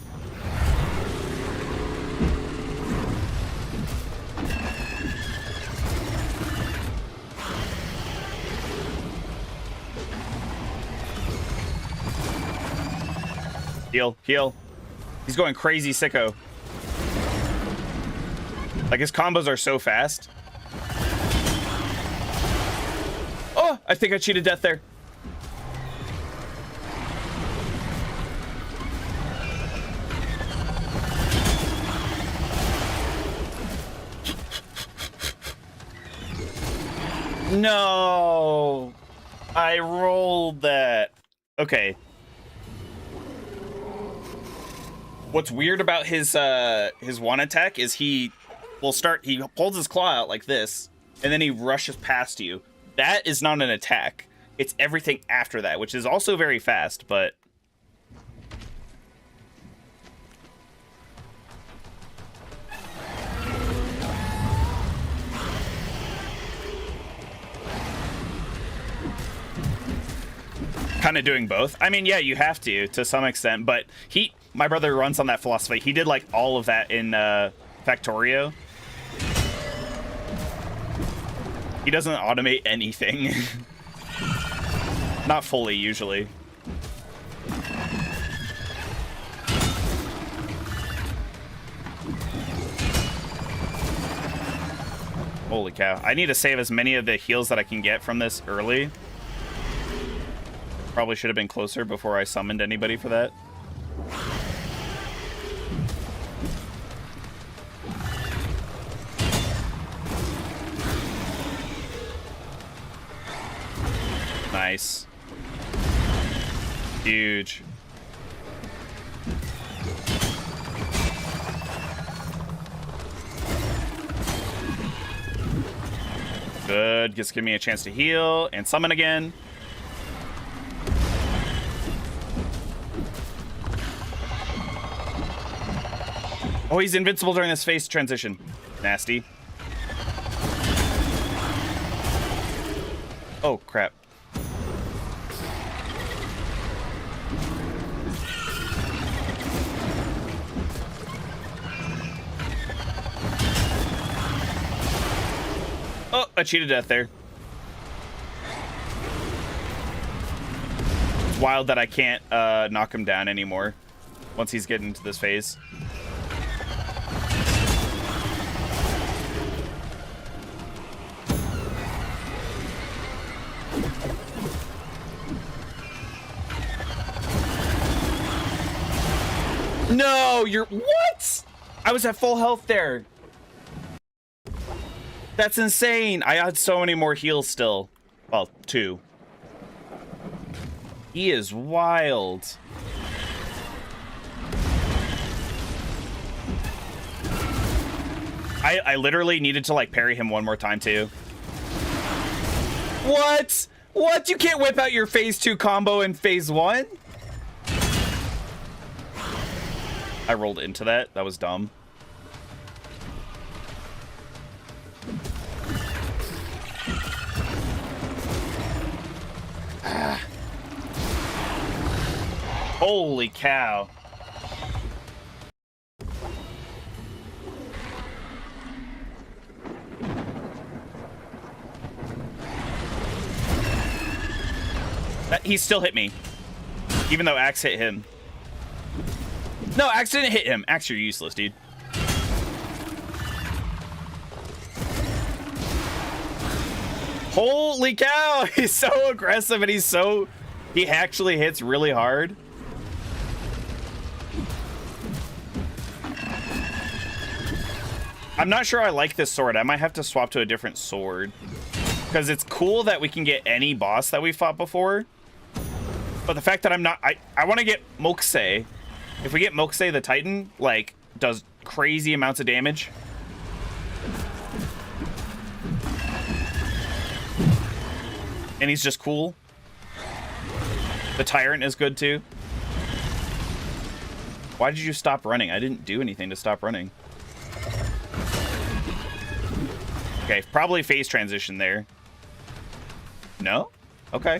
Heal, heal. He's going crazy sicko. Like, his combos are so fast. Oh, I think I cheated death there. No, I rolled that. Okay. What's weird about his one attack is he holds his claw out like this, and then he rushes past you. That is not an attack. It's everything after that, which is also very fast, but kind of doing both. I mean, yeah, you have to some extent, but my brother runs on that philosophy. He did like all of that in Factorio. He doesn't automate anything. Not fully, usually. Holy cow. I need to save as many of the heals that I can get from this early. Probably should have been closer before I summoned anybody for that. Nice. Huge. Good. Just give me a chance to heal and summon again. Oh, he's invincible during this phase transition. Nasty. Oh, crap. Oh, I cheated death there. It's wild that I can't knock him down anymore once he's getting into this phase. No, you're... What? I was at full health there. That's insane. I had so many more heals still. Well, 2. He is wild. I literally needed to, like, parry him one more time, too. What? What? You can't whip out your phase 2 combo in phase 1? I rolled into that. That was dumb. Holy cow. He still hit me. Even though Axe hit him. No, Axe didn't hit him. Axe, you're useless, dude. Holy cow! He's so aggressive and he actually hits really hard. I'm not sure I like this sword. I might have to swap to a different sword. Because it's cool that we can get any boss that we fought before. But the fact that I'm not... I want to get Mokusei. If we get Mokusei the Titan, like, does crazy amounts of damage. And he's just cool. The Tyrant is good too. Why did you stop running? I didn't do anything to stop running. Okay, probably phase transition there. No? Okay.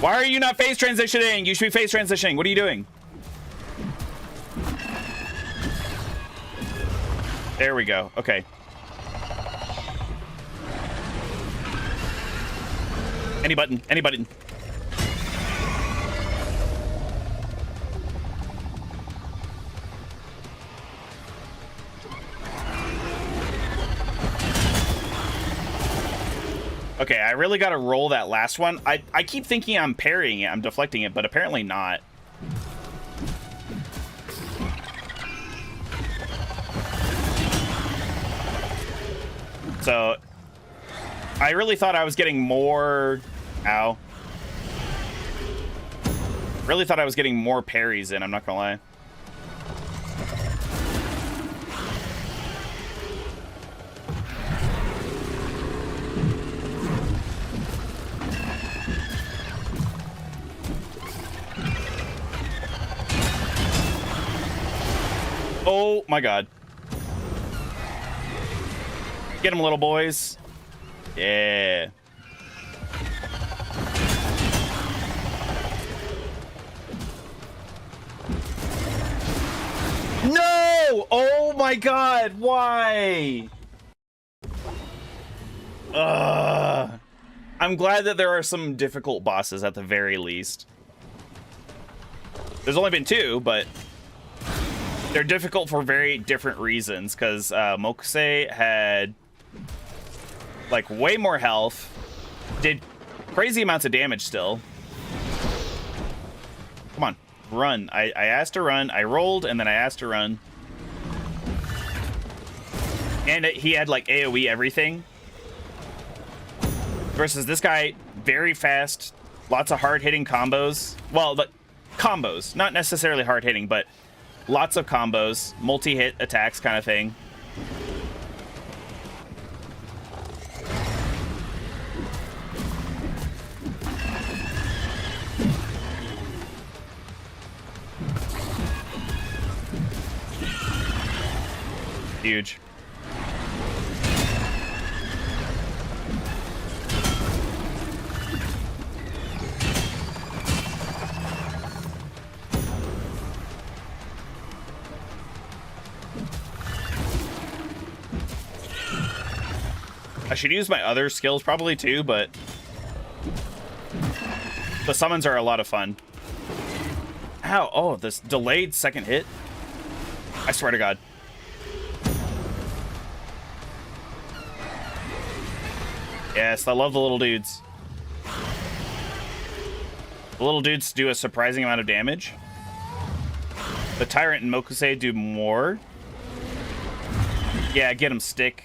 Why are you not phase transitioning? You should be phase transitioning. What are you doing? There we go. Okay. Any button. Any button. Okay, I really got to roll that last one. I keep thinking I'm parrying it, I'm deflecting it, but apparently not. So, I really thought I was getting more... Ow. Really thought I was getting more parries in, I'm not gonna lie. Oh my god. Get him, little boys. Yeah. No! Oh my god, why? I'm glad that there are some difficult bosses at the very least. There's only been 2, but they're difficult for very different reasons, because Mokuse had like way more health, did crazy amounts of damage still. Come on, run. I asked to run, I rolled, and then I asked to run. And he had like AoE everything. Versus this guy, very fast, lots of hard-hitting combos. Well, but combos, not necessarily hard-hitting, but lots of combos, multi-hit attacks kind of thing. Huge. I should use my other skills probably too, but the summons are a lot of fun. Ow, oh, this delayed second hit. I swear to God. Yes, I love the little dudes. The little dudes do a surprising amount of damage. The Tyrant and Mokuse do more. Yeah, get him, stick.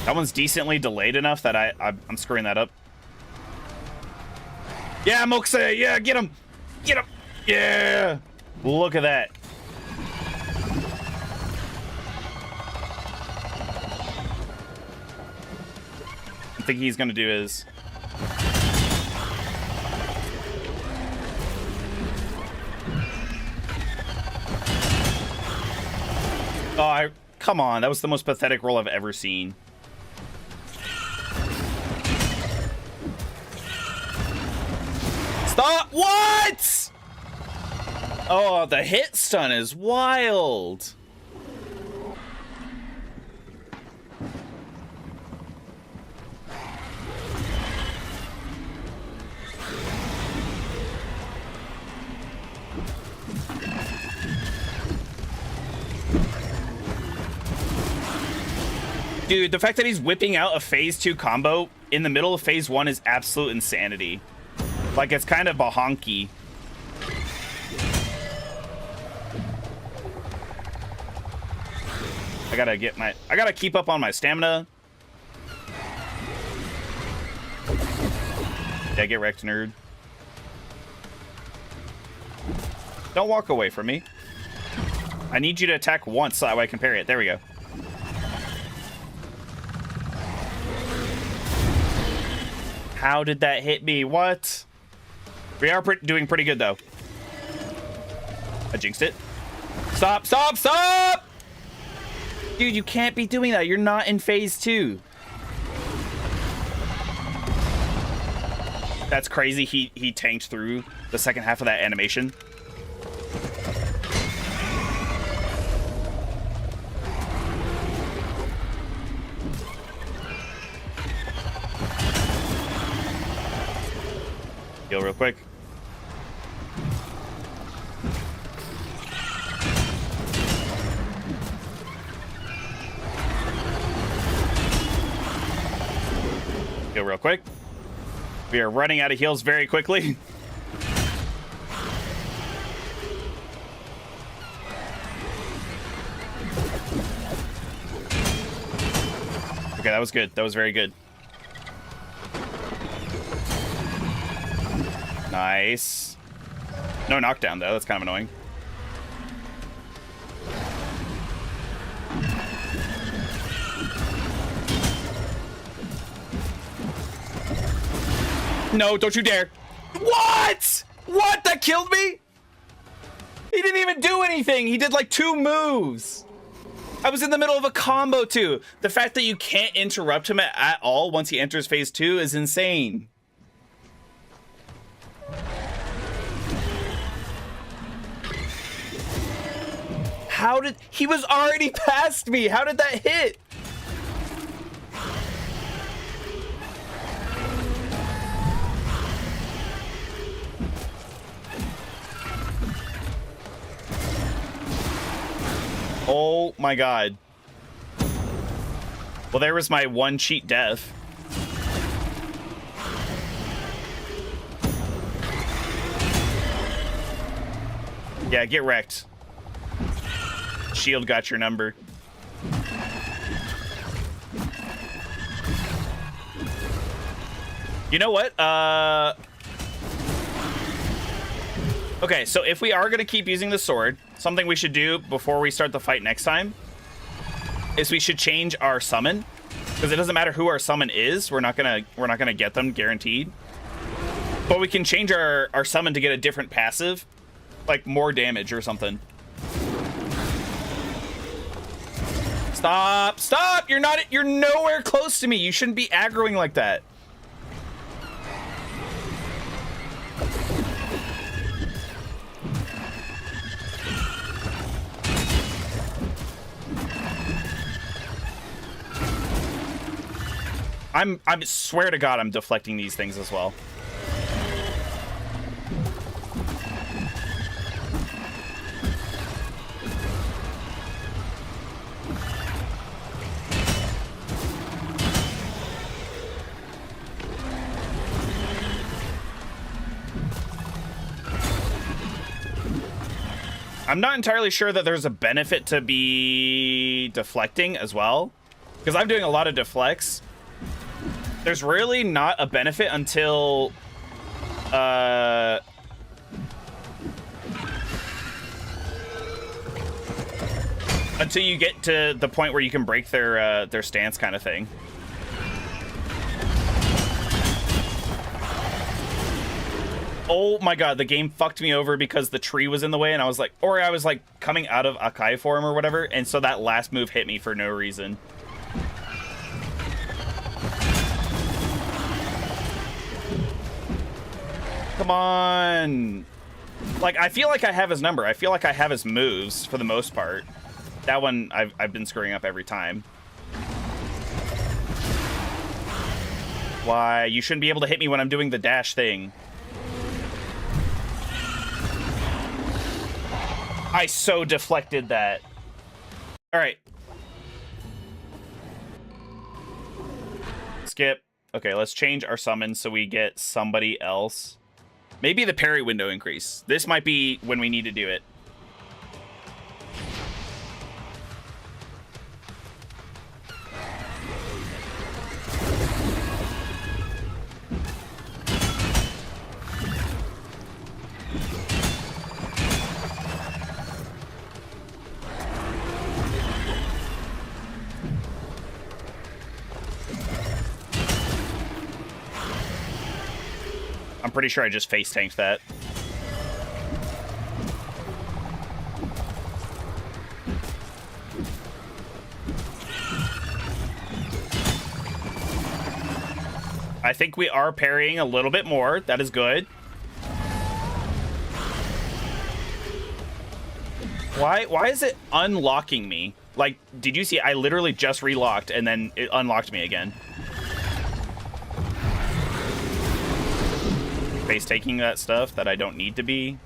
That one's decently delayed enough that I'm screwing that up. Yeah, Mokuse, yeah, get him! Get him! Yeah! Look at that. I think he's gonna do his... Oh, come on, that was the most pathetic roll I've ever seen. Stop! What? Oh, the hit stun is wild. Dude, the fact that he's whipping out a phase 2 combo in the middle of phase 1 is absolute insanity. Like, it's kind of bahonky. I gotta keep up on my stamina. Yeah, get wrecked, nerd. Don't walk away from me. I need you to attack once so that way I can parry it. There we go. How did that hit me? What? We are doing pretty good, though. I jinxed it. Stop, stop, stop! Dude, you can't be doing that. You're not in phase 2. That's crazy. He tanked through the second half of that animation. Heal real quick. Heal real quick. We are running out of heals very quickly. Okay, that was good. That was very good. Nice. No knockdown, though. That's kind of annoying. No, don't you dare. What? What? That killed me? He didn't even do anything. He did like 2 moves. I was in the middle of a combo, too. The fact that you can't interrupt him at all once he enters phase 2 is insane. How did... He was already past me. How did that hit? Oh my god. Well, there was my 1 cheat death. Yeah, get wrecked. Shield got your number. You know what? Okay, so if we are going to keep using the sword, something we should do before we start the fight next time is we should change our summon, because it doesn't matter who our summon is. We're not gonna get them guaranteed, but we can change our summon to get a different passive, like more damage or something. Stop! You're nowhere close to me. You shouldn't be aggroing like that. I swear to God, I'm deflecting these things as well. I'm not entirely sure that there's a benefit to be deflecting as well, because I'm doing a lot of deflects. There's really not a benefit until you get to the point where you can break their stance kind of thing. Oh my god, the game fucked me over because the tree was in the way, and I was like coming out of Akai form or whatever, and so that last move hit me for no reason. Come on. Like, I feel like I have his number. I feel like I have his moves for the most part. That one I've been screwing up every time. Why? You shouldn't be able to hit me when I'm doing the dash thing. I so deflected that. All right. Skip. Okay, let's change our summon so we get somebody else. Maybe the parry window increase. This might be when we need to do it. I'm pretty sure I just face tanked that. I think we are parrying a little bit more. That is good. Why is it unlocking me? Like, did you see? I literally just relocked and then it unlocked me again. Face taking that stuff that I don't need to be.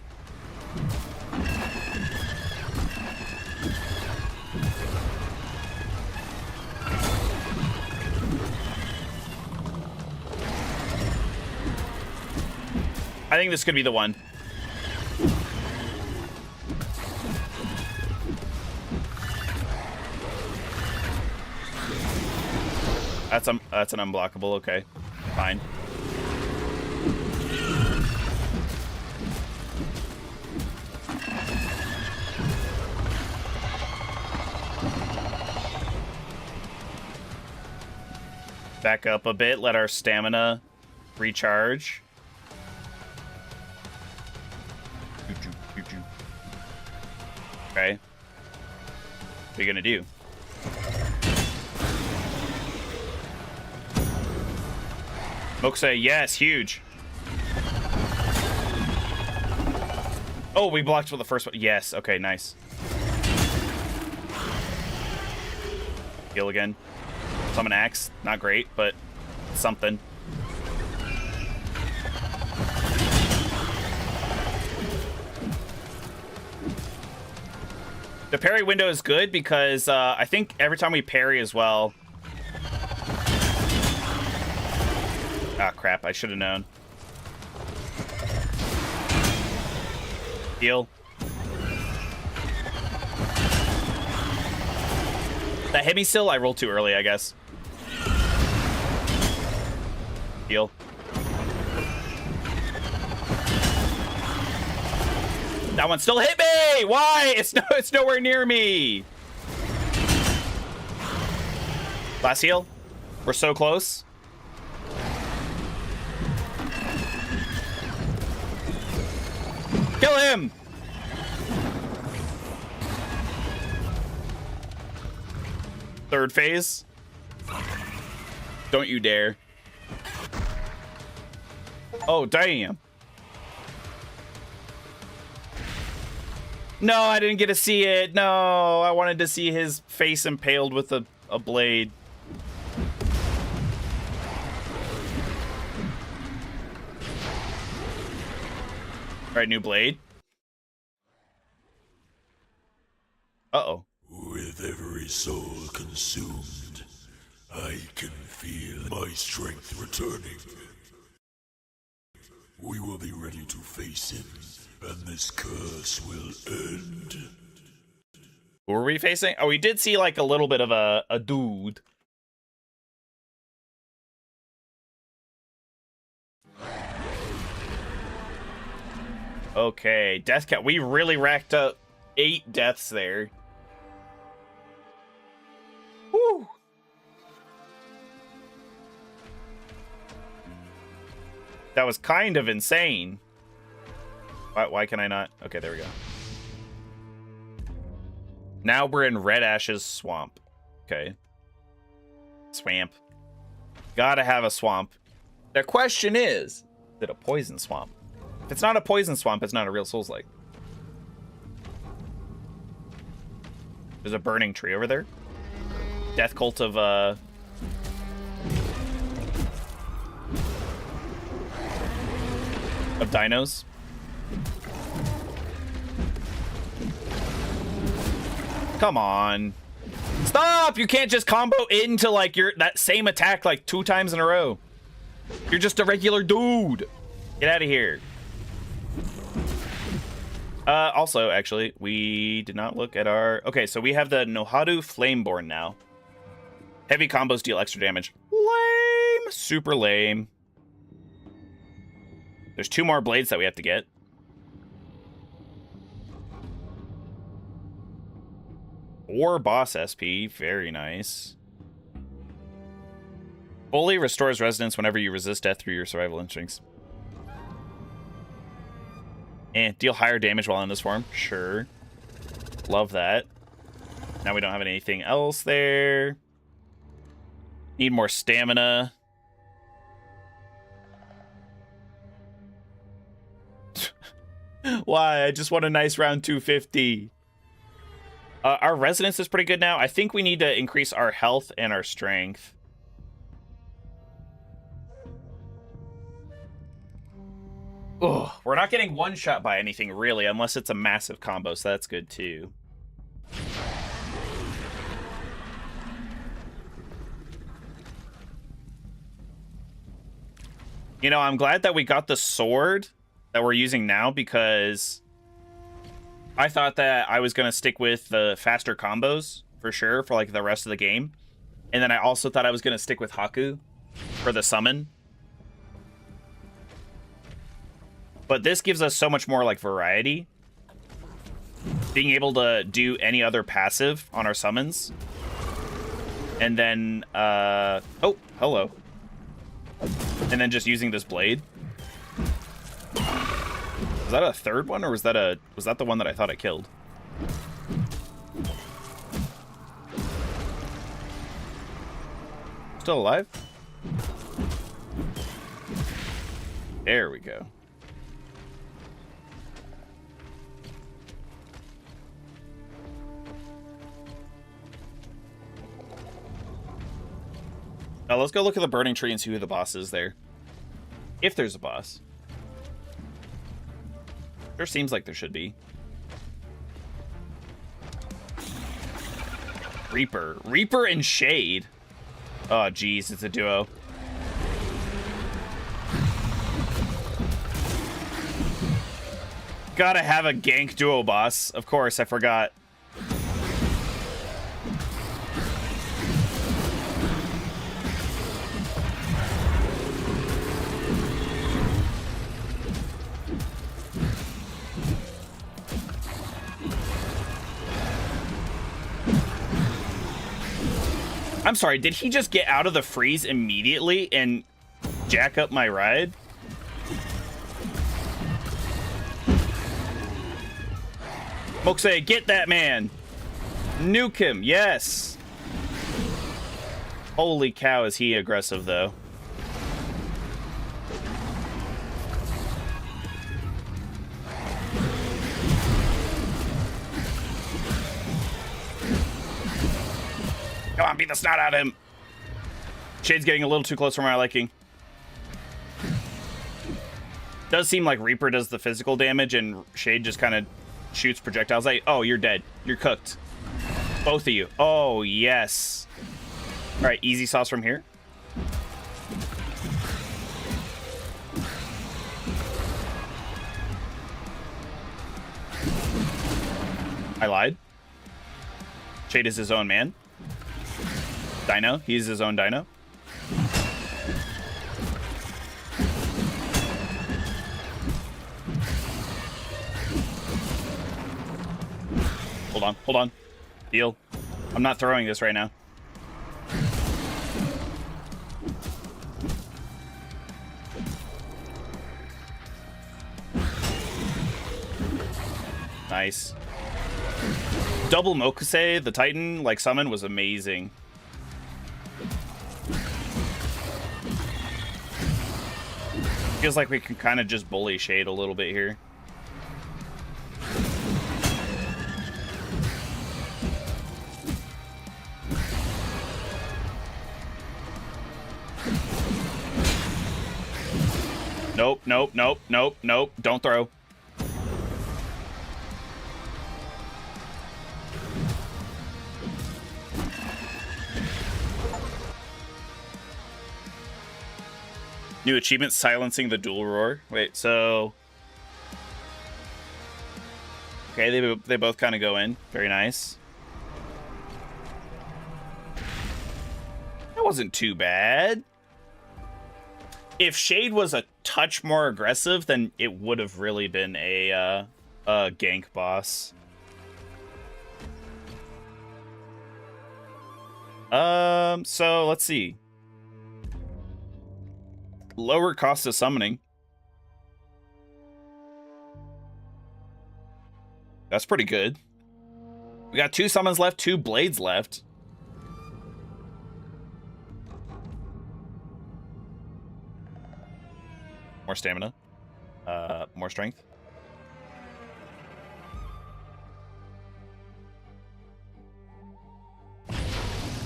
I think this could be the one. That's an unblockable. Okay, fine. Back up a bit. Let our stamina recharge. Okay. What are you gonna do? Mokusei, yes, huge. Oh, we blocked for the first one. Yes, okay, nice. Heal again. Summon axe, not great, but something. The parry window is good because I think every time we parry as well. Ah, crap, I should have known. Heal. That hit me still? I rolled too early, I guess. Heal. That one still hit me! Why? It's nowhere near me! Last heal. We're so close. Kill him! Third phase. Don't you dare. Oh, damn. No, I didn't get to see it. No, I wanted to see his face impaled with a blade. All right, new blade. Uh-oh. With every soul consumed, I can feel my strength returning. We will be ready to face him, and this curse will end. Who were we facing? Oh, we did see like a little bit of a dude. Okay, death count. We really racked up 8 deaths there. Woo! That was kind of insane. Why can I not? Okay, there we go. Now we're in Red Ash's swamp. Okay. Swamp. Gotta have a swamp. The question is it a poison swamp? If it's not a poison swamp, it's not a real Soulslike. There's a burning tree over there. Death cult of dinos. Come on. Stop! You can't just combo into like that same attack like 2 times in a row. You're just a regular dude. Get out of here. Also, actually, we did not look at our... Okay, so we have the Nohadu Flameborn now. Heavy combos deal extra damage. Lame. Super lame. There's 2 more blades that we have to get. Or boss SP. Very nice. Fully restores resonance whenever you resist death through your survival instincts. And deal higher damage while in this form. Sure. Love that. Now we don't have anything else there. Need more stamina. Why? I just want a nice round 250. Our resonance is pretty good now. I think we need to increase our health and our strength. Oh, we're not getting one shot by anything really, unless it's a massive combo, so that's good too. You know, I'm glad that we got the sword that we're using now, because I thought that I was going to stick with the faster combos for sure for like the rest of the game. And then I also thought I was going to stick with Haku for the summon. But this gives us so much more like variety. Being able to do any other passive on our summons. And then, oh, hello. And then just using this blade. Was that a third one, or was that the one that I thought I killed? Still alive? There we go. Now let's go look at the burning tree and see who the boss is there. If there's a boss. Sure seems like there should be. Reaper. Reaper and Shade. Oh, geez, it's a duo. Gotta have a gank duo boss. Of course, I forgot. I'm sorry, did he just get out of the freeze immediately and jack up my ride? Moxie, get that man! Nuke him, yes! Holy cow, is he aggressive, though. Come on, beat the snot out of him. Shade's getting a little too close for my liking. Does seem like Reaper does the physical damage and Shade just kind of shoots projectiles. Like, oh, you're dead. You're cooked. Both of you. Oh, yes. All right, easy sauce from here. I lied. Shade is his own man. Dino. He's his own dino. Hold on. Hold on. Deal. I'm not throwing this right now. Nice. Double Mokuse, the Titan, like summon, was amazing. Feels like we can kind of just bully Shade a little bit here. Nope, nope, nope, nope, nope. Don't throw. New achievement, silencing the dual roar. Wait, so... Okay, they both kind of go in. Very nice. That wasn't too bad. If Shade was a touch more aggressive, then it would have really been a gank boss. So let's see. Lower cost of summoning. That's pretty good. We got 2 summons left, 2 blades left. More stamina. More strength.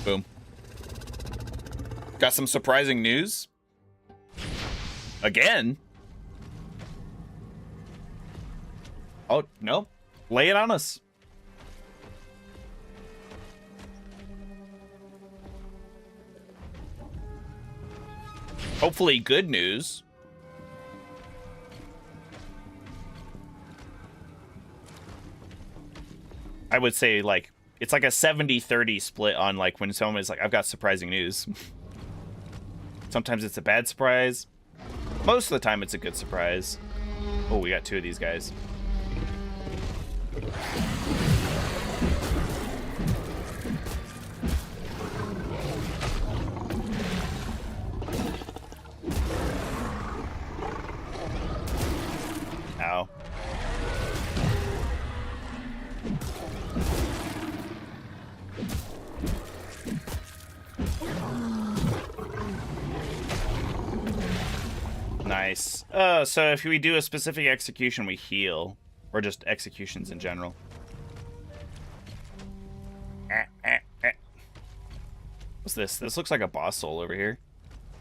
Boom. Got some surprising news. Again? Oh, no. Lay it on us. Hopefully good news. I would say, like, it's like a 70-30 split on, like, when someone is like, I've got surprising news. Sometimes it's a bad surprise. Most of the time, it's a good surprise. Oh, we got 2 of these guys. Ow. Nice. So if we do a specific execution, we heal. Or just executions in general. What's this? This looks like a boss soul over here.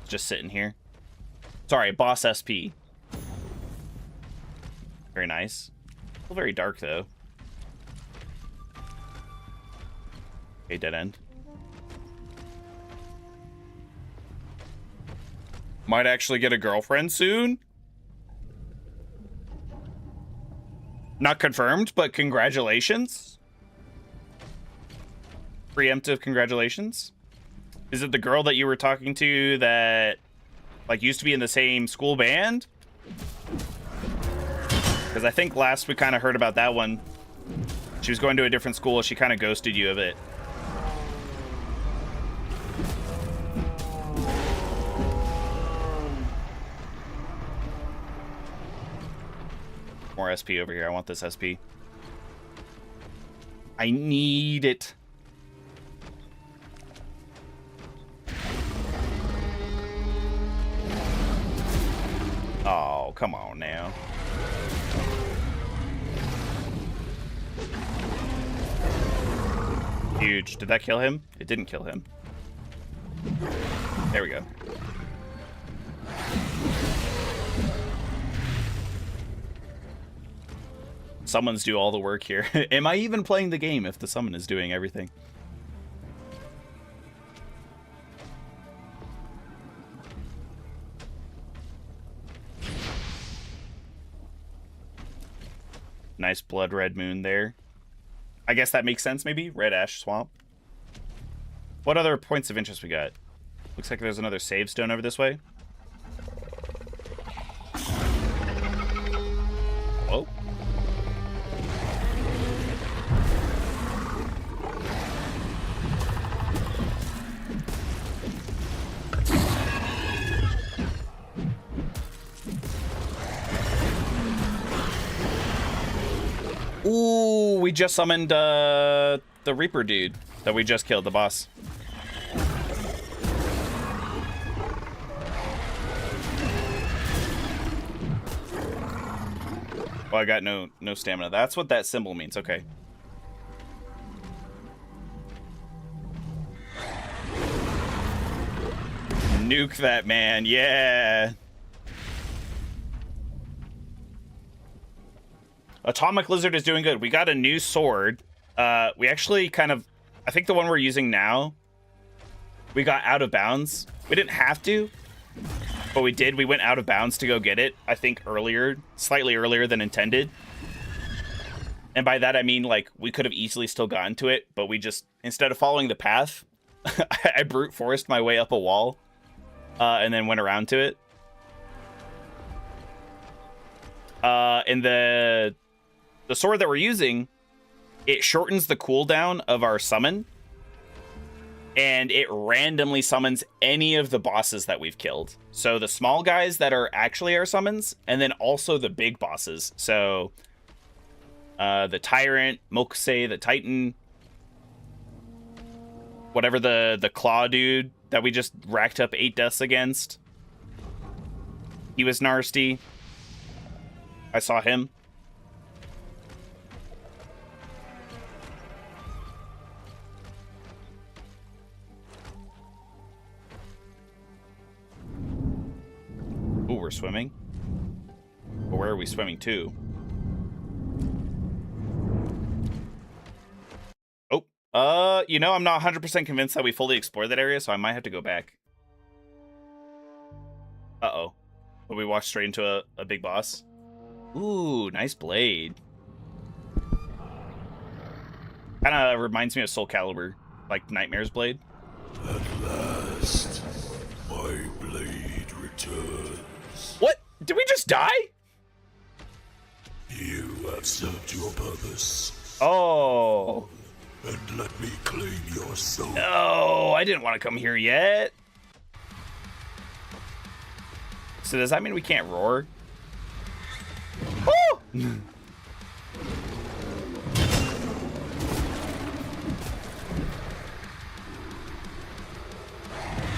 Just sitting here. Sorry, boss SP. Very nice. Still very dark, though. Okay, dead end. Might actually get a girlfriend soon. Not confirmed, but congratulations. Preemptive congratulations. Is it the girl that you were talking to that, like, used to be in the same school band? Because I think last we kind of heard about that one. She was going to a different school. She kind of ghosted you a bit. More SP over here. I want this SP. I need it. Oh, come on now. Huge. Did that kill him? It didn't kill him. There we go. Summons do all the work here. Am I even playing the game if the summon is doing everything? Nice blood red moon there. I guess that makes sense, maybe? Red ash swamp. What other points of interest we got? Looks like there's another save stone over this way. Whoa. Ooh, we just summoned the Reaper dude that we just killed, the boss. Well, I got no stamina. That's what that symbol means. Okay. Nuke that man. Yeah. Atomic Lizard is doing good. We got a new sword. We actually kind of... I think the one we're using now, we got out of bounds. We didn't have to, but we did. We went out of bounds to go get it, I think earlier, slightly earlier than intended. And by that, I mean, like, we could have easily still gotten to it, but we just, instead of following the path, I brute forced my way up a wall and then went around to it. And the sword that we're using, it shortens the cooldown of our summon, and it randomly summons any of the bosses that we've killed. So the small guys that are actually our summons, and then also the big bosses. So the Tyrant, Mokusei, the Titan, whatever the claw dude that we just racked up 8 deaths against. He was nasty. I saw him. we're swimming. But where are we swimming to? Oh, you know, I'm not 100% convinced that we fully explored that area, so I might have to go back. Uh-oh. But we walked straight into a big boss. Ooh, nice blade. Kind of reminds me of Soul Calibur, like Nightmare's blade. At last, my blade returns. What? Did we just die? You have served your purpose. Oh. And let me claim your soul. No, I didn't want to come here yet. So does that mean we can't roar? Woo!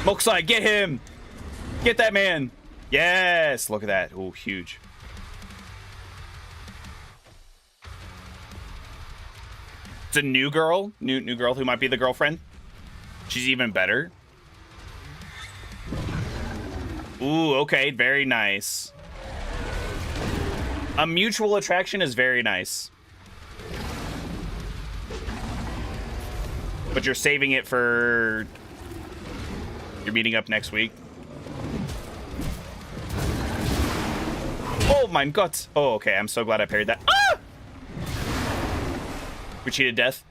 Mokusai, get him! Get that man! Yes! Look at that. Oh, huge. It's a new girl. New girl who might be the girlfriend. She's even better. Ooh, okay. Very nice. A mutual attraction is very nice. But you're saving it for... You're meeting up next week. Oh my god. Oh, okay. I'm so glad I parried that. Ah! We cheated death.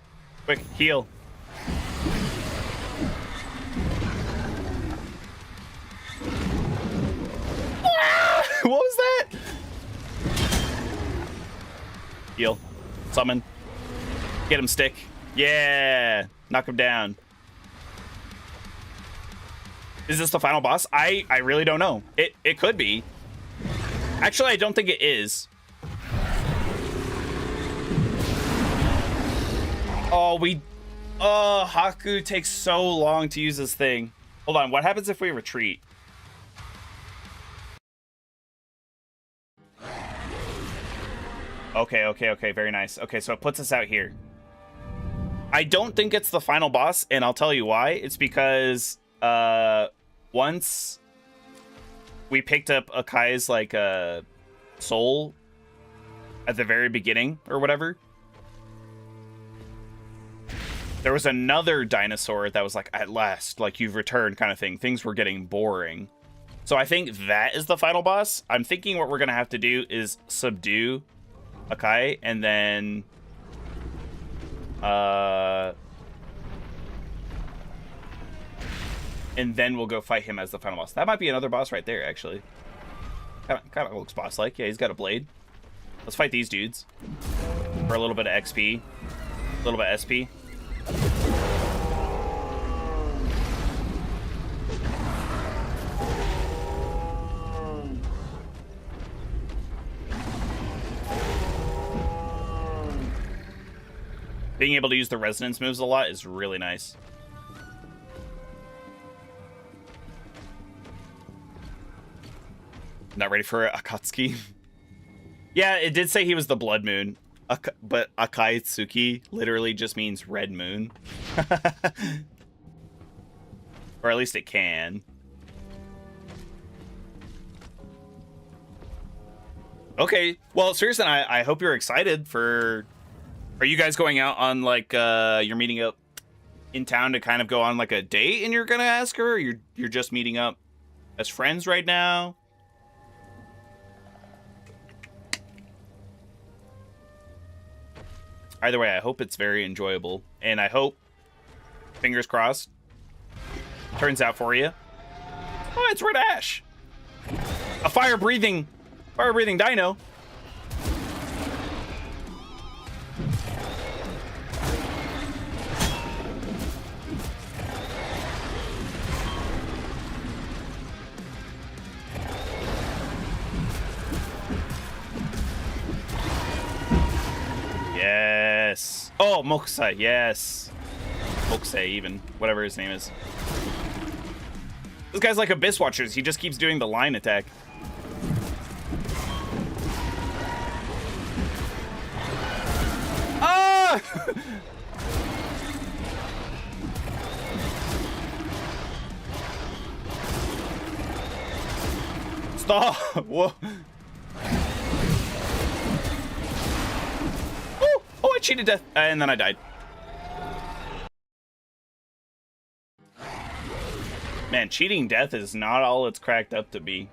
Quick, heal. Ah! What was that? Heal. Summon. Get him, stick. Yeah. Knock him down. Is this the final boss? I really don't know. It could be. Actually, I don't think it is. Oh, Haku takes so long to use this thing. Hold on, what happens if we retreat? Okay, very nice. Okay, so it puts us out here. I don't think it's the final boss, and I'll tell you why. It's because once we picked up Akai's like soul at the very beginning or whatever, there was another dinosaur that was like, at last, like, you've returned kind of thing. Things were getting boring. So I think that is the final boss. I'm thinking what we're gonna have to do is subdue Akai, and then we'll go fight him as the final boss. That might be another boss right there, actually. Kind of looks boss-like. Yeah, he's got a blade. Let's fight these dudes for a little bit of XP, a little bit of SP. Being able to use the resonance moves a lot is really nice. Not ready for Akatsuki. Yeah, it did say he was the Blood Moon. But Akaitsuki literally just means red moon. Or at least it can. Okay, well, seriously, I hope you're excited for... Are you guys going out on, like, you're meeting up in town to kind of go on, like, a date and you're gonna ask her? Or you're just meeting up as friends right now? Either way, I hope it's very enjoyable. And I hope, fingers crossed, turns out for you. Oh, it's Red Ash. A fire-breathing dino. Yes. Oh, Mokusai, yes. Mokusai, even. Whatever his name is. This guy's like Abyss Watchers. He just keeps doing the line attack. Ah! Oh, whoa. Oh, I cheated death, and then I died. Man, cheating death is not all it's cracked up to be.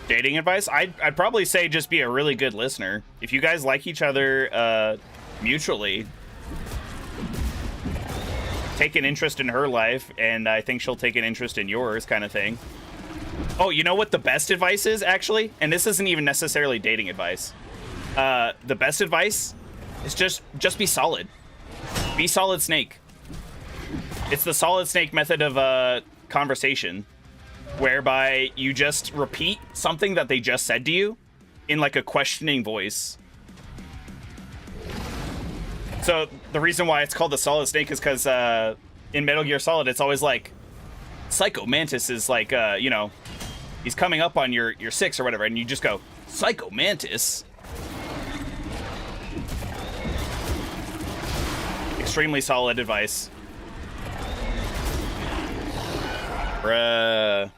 Dating advice? I'd probably say just be a really good listener. If you guys like each other mutually, take an interest in her life, and I think she'll take an interest in yours, kind of thing. Oh, you know what the best advice is, actually? And this isn't even necessarily dating advice. The best advice is just be solid. Be solid snake. It's the solid snake method of conversation, whereby you just repeat something that they just said to you in like a questioning voice. So the reason why it's called the solid snake is because in Metal Gear Solid, it's always like, Psycho Mantis is like, you know, he's coming up on your 6 or whatever, and you just go, Psycho Mantis? Extremely solid advice. Bruh.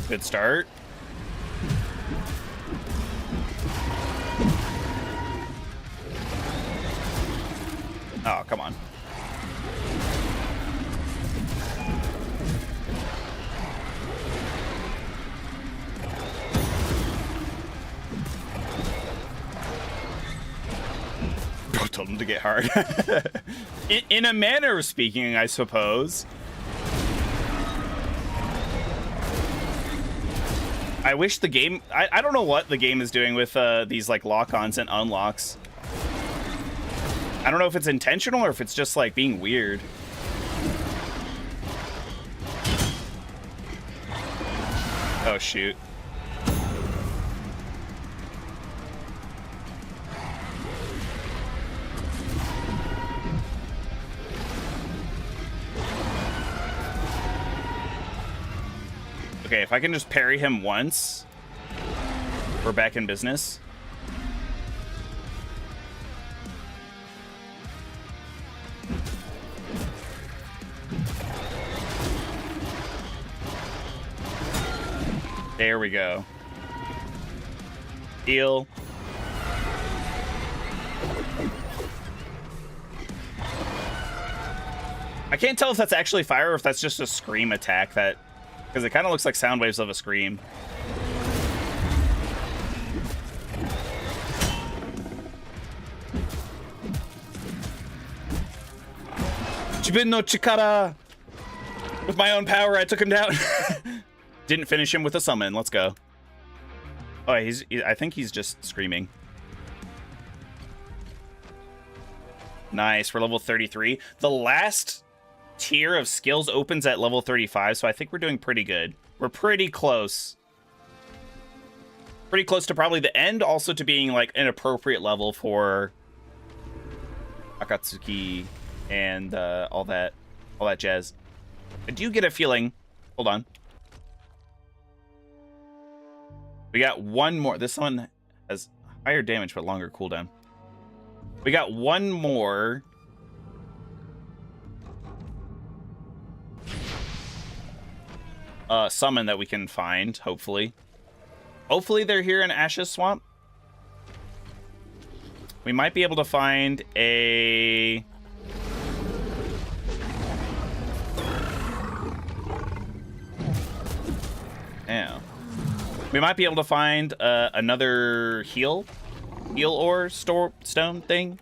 Good start. Oh, come on. I told him to get hard. in a manner of speaking, I suppose. I wish the game... I don't know what the game is doing with these like lock-ons and unlocks. I don't know if it's intentional or if it's just like being weird. Oh, shoot. Okay, if I can just parry him once, we're back in business. There we go. Deal. I can't tell if that's actually fire or if that's just a scream attack that... Because it kind of looks like sound waves of a scream. Jibin no Chikara! With my own power, I took him down. Didn't finish him with a summon. Let's go. Oh, I think he's just screaming. Nice. We're level 33. The last tier of skills opens at level 35, so I think we're doing pretty good. We're pretty close. Pretty close to probably the end, also to being like an appropriate level for Akatsuki and all that jazz. I do get a feeling. Hold on. We got one more. This one has higher damage but longer cooldown. We got one more. Summon that we can find, hopefully. Hopefully they're here in Ash's Swamp. We might be able to find a... Yeah. We might be able to find another heal ore stone thing,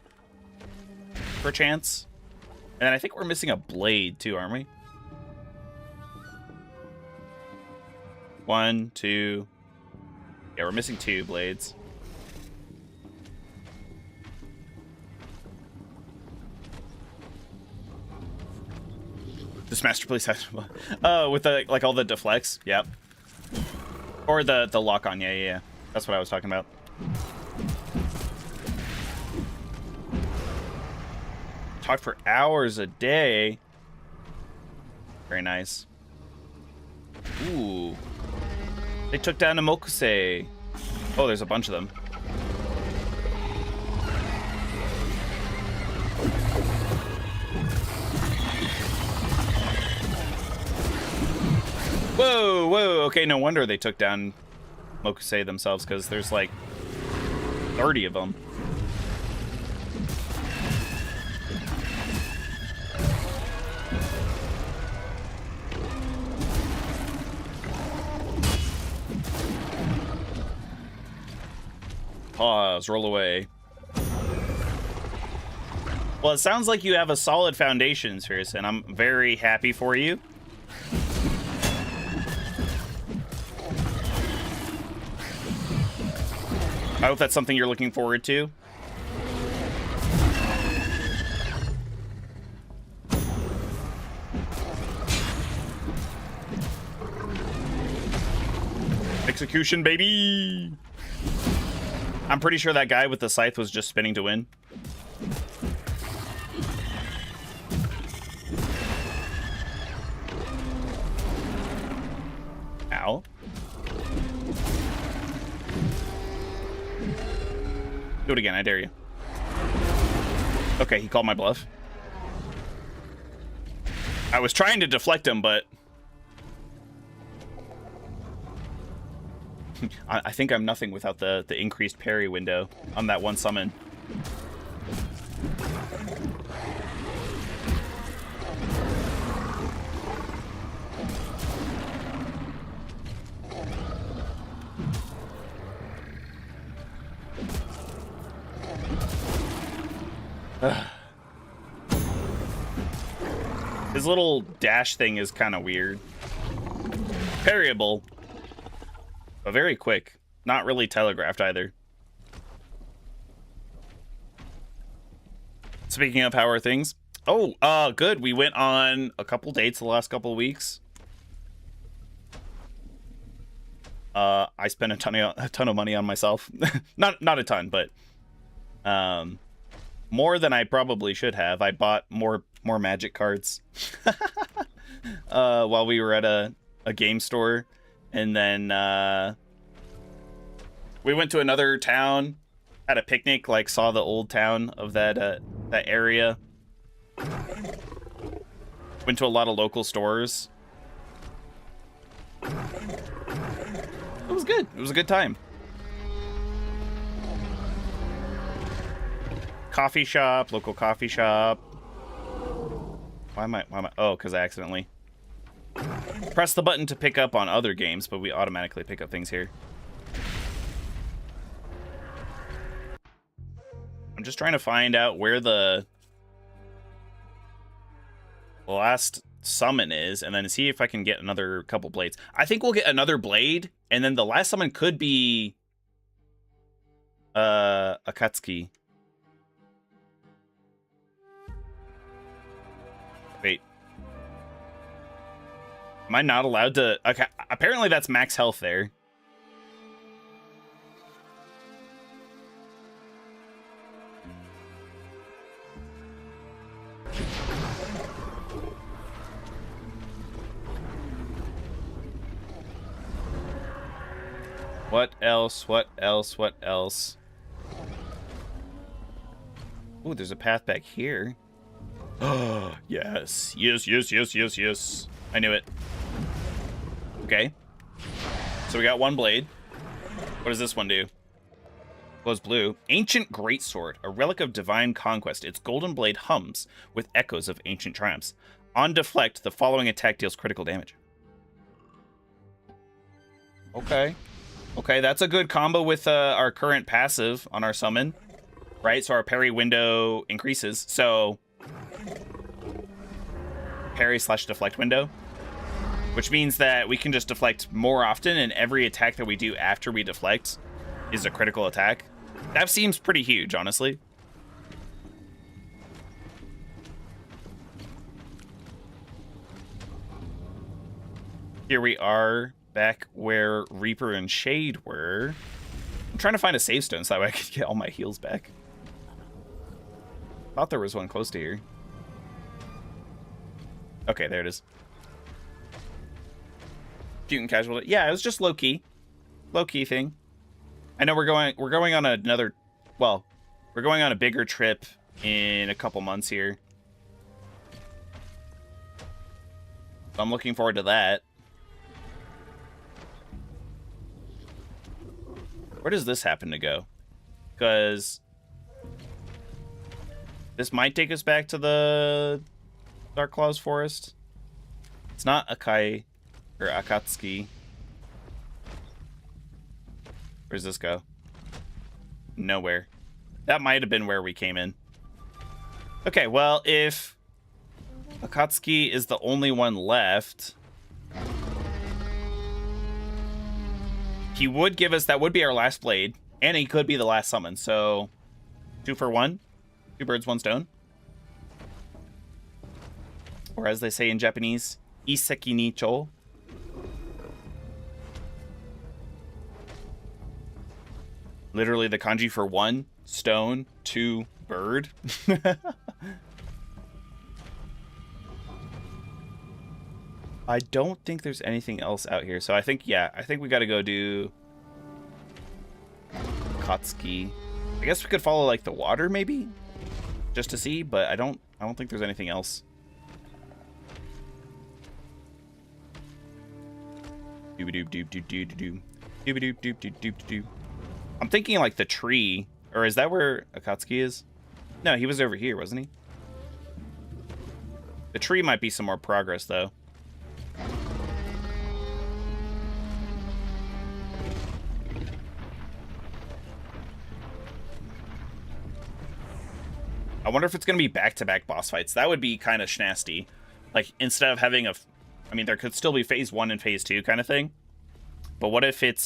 perchance. And then I think we're missing a blade too, aren't we? 1, 2. Yeah, we're missing 2 blades. This master police has with the, like all the deflects. Yep. Or the lock on, yeah. That's what I was talking about. Talk for hours a day. Very nice. Ooh. They took down a Mokusei. Oh, there's a bunch of them. Whoa. Okay, no wonder they took down Mokusei themselves, because there's like 30 of them. Pause, roll away. Well, it sounds like you have a solid foundation, Spheres, and I'm very happy for you. I hope that's something you're looking forward to. Execution, baby! I'm pretty sure that guy with the scythe was just spinning to win. Ow. Do it again, I dare you. Okay, he called my bluff. I was trying to deflect him, but... I think I'm nothing without the increased parry window on that one summon. His little dash thing is kind of weird. Parryable, but very quick. Not really telegraphed either. Speaking of, how are things? Oh, good. We went on a couple dates the last couple of weeks. I spent a ton of money on myself. not a ton, but more than I probably should have. I bought more Magic cards while we were at a game store, and then we went to another town, had a picnic, like saw the old town of that area. Went to a lot of local stores. It was good. It was a good time. Coffee shop, local coffee shop. Why am I? Oh, because I accidentally pressed the button to pick up on other games, but we automatically pick up things here. I'm just trying to find out where the last summon is, and then see if I can get another couple blades. I think we'll get another blade, and then the last summon could be Akatsuki. Wait. Am I not allowed to? Okay, apparently that's max health there. What else? What else? What else? Ooh, there's a path back here. Oh, yes. Yes. I knew it. Okay. So we got one blade. What does this one do? Glows blue. Ancient Greatsword, a relic of divine conquest. Its golden blade hums with echoes of ancient triumphs. On deflect, the following attack deals critical damage. Okay. Okay, that's a good combo with our current passive on our summon. Right, so our parry window increases. So parry / deflect window, which means that we can just deflect more often, and every attack that we do after we deflect is a critical attack. That seems pretty huge, honestly. Here we are back where Reaper and Shade were. I'm trying to find a save stone so that way I could get all my heals back. Thought there was one close to here. Okay, there it is. Cute and casual. Yeah, it was just low key thing. I know we're going on another. Well, we're going on a bigger trip in a couple months here. So I'm looking forward to that. Where does this happen to go? Because this might take us back to the Dark Claws Forest. It's not Akai or Akatsuki. Where does this go? Nowhere. That might have been where we came in. Okay, well, if Akatsuki is the only one left, he would give us, that would be our last blade, and he could be the last summon, so 2 for 1. 2 birds, 1 stone. Or as they say in Japanese, Iseki ni cho. Literally the kanji for 1 stone, 2 bird. I don't think there's anything else out here. So I think, yeah, I think we got to go do Katsuki. I guess we could follow like the water maybe just to see, but I don't think there's anything else. I'm thinking like the tree, or is that where Akatsuki is? No, he was over here, wasn't he? The tree might be some more progress though. I wonder if it's going to be back-to-back boss fights. That would be kind of schnasty. Like, instead of having a... I mean, there could still be phase 1 and phase 2 kind of thing. But what if it's,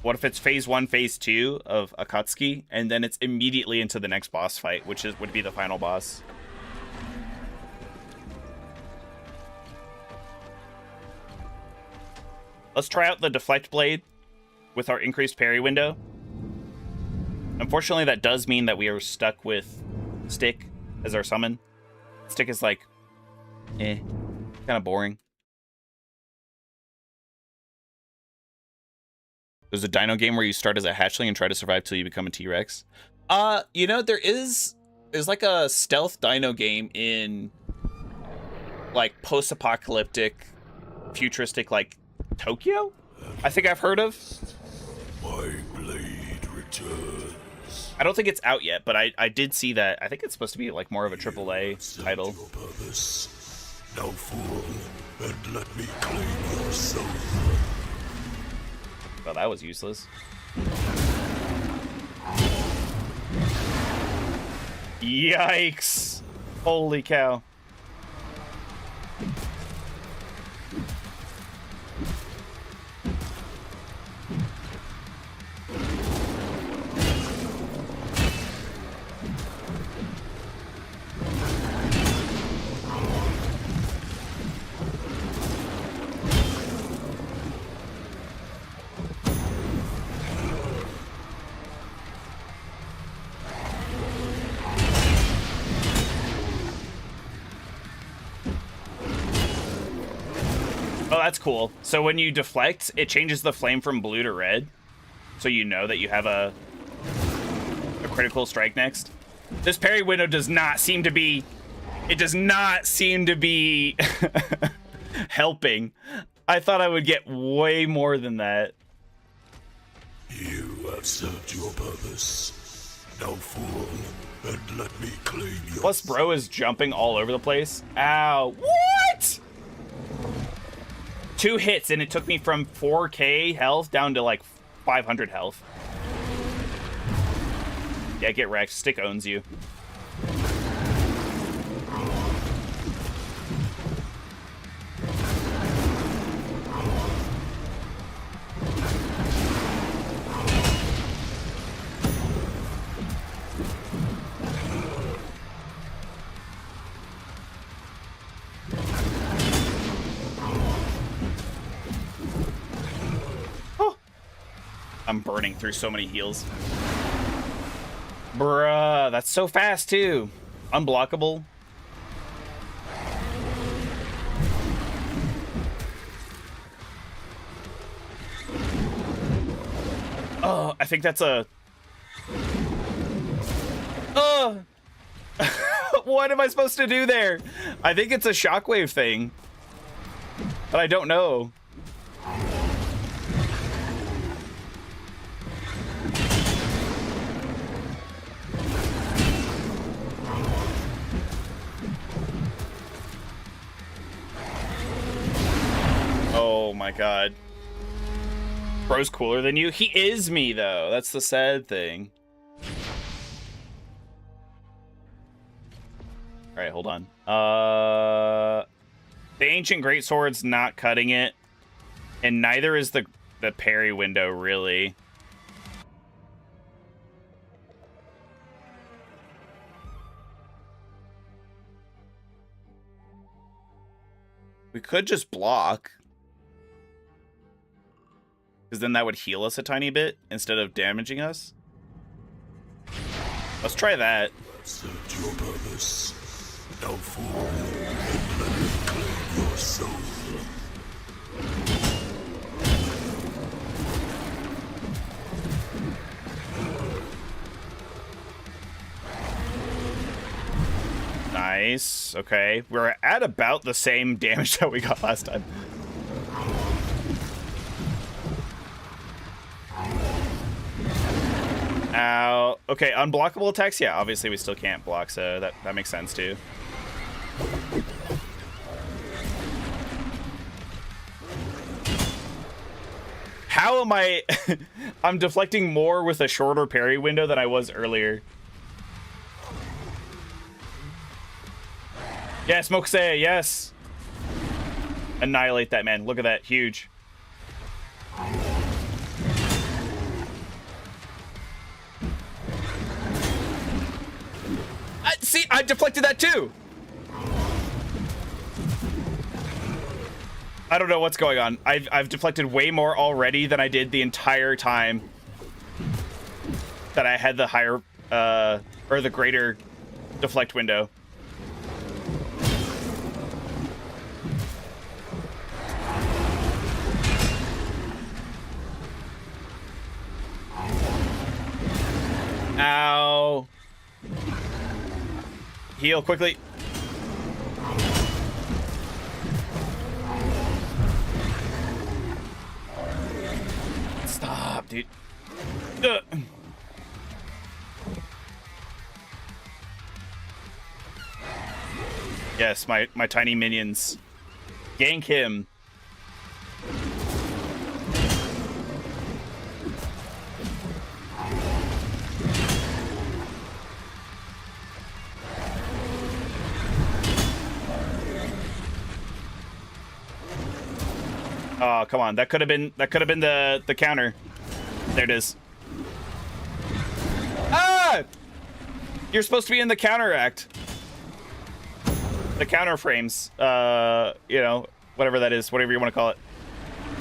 What if it's phase 1, phase 2 of Akatsuki, and then it's immediately into the next boss fight, which would be the final boss? Let's try out the Deflect Blade with our increased parry window. Unfortunately, that does mean that we are stuck with Stick as our summon. Stick is like, kind of boring. There's a dino game where you start as a hatchling and try to survive till you become a T-Rex. You know, there's like a stealth dino game in like post-apocalyptic, futuristic, like Tokyo, I think I've heard of. My blade returns. I don't think it's out yet, but I did see that. I think it's supposed to be like more of a AAA title. Your purpose. Now fall and let me claim your soul. Well, that was useless. Yikes! Holy cow. Oh, that's cool. So when you deflect, it changes the flame from blue to red. So you know that you have a critical strike next. This parry window does not seem to be... It does not seem to be helping. I thought I would get way more than that. You have served your purpose. Now fall and let me claim your... Plus, bro is jumping all over the place. Ow. What? 2 hits, and it took me from 4k health down to, like, 500 health. Yeah, get wrecked. Stick owns you. I'm burning through so many heals. Bruh, that's so fast too. Unblockable. Oh, I think that's a... Oh! What am I supposed to do there? I think it's a shockwave thing. But I don't know. Oh my god. Bro's cooler than you? He is me, though. That's the sad thing. Alright, hold on. The Ancient Greatsword's not cutting it. And neither is the parry window, really. We could just block. Because then that would heal us a tiny bit instead of damaging us. Let's try that. Serve your purpose. Now fall and let it claim your soul. Nice. Okay. We're at about the same damage that we got last time. Ow. Okay, unblockable attacks? Yeah, obviously we still can't block, so that makes sense too. How am I... I'm deflecting more with a shorter parry window than I was earlier. Yes, Mokusei, yes! Annihilate that, man. Look at that. Huge. See, I deflected that too! I don't know what's going on. I've deflected way more already than I did the entire time that I had the higher, or the greater deflect window. Ow. Heal quickly. Stop, dude. Yes, my tiny minions. Gank him. Oh, come on. That could have been the counter. There it is. Ah! You're supposed to be in the counteract. The counter frames. You know, whatever that is, whatever you want to call it.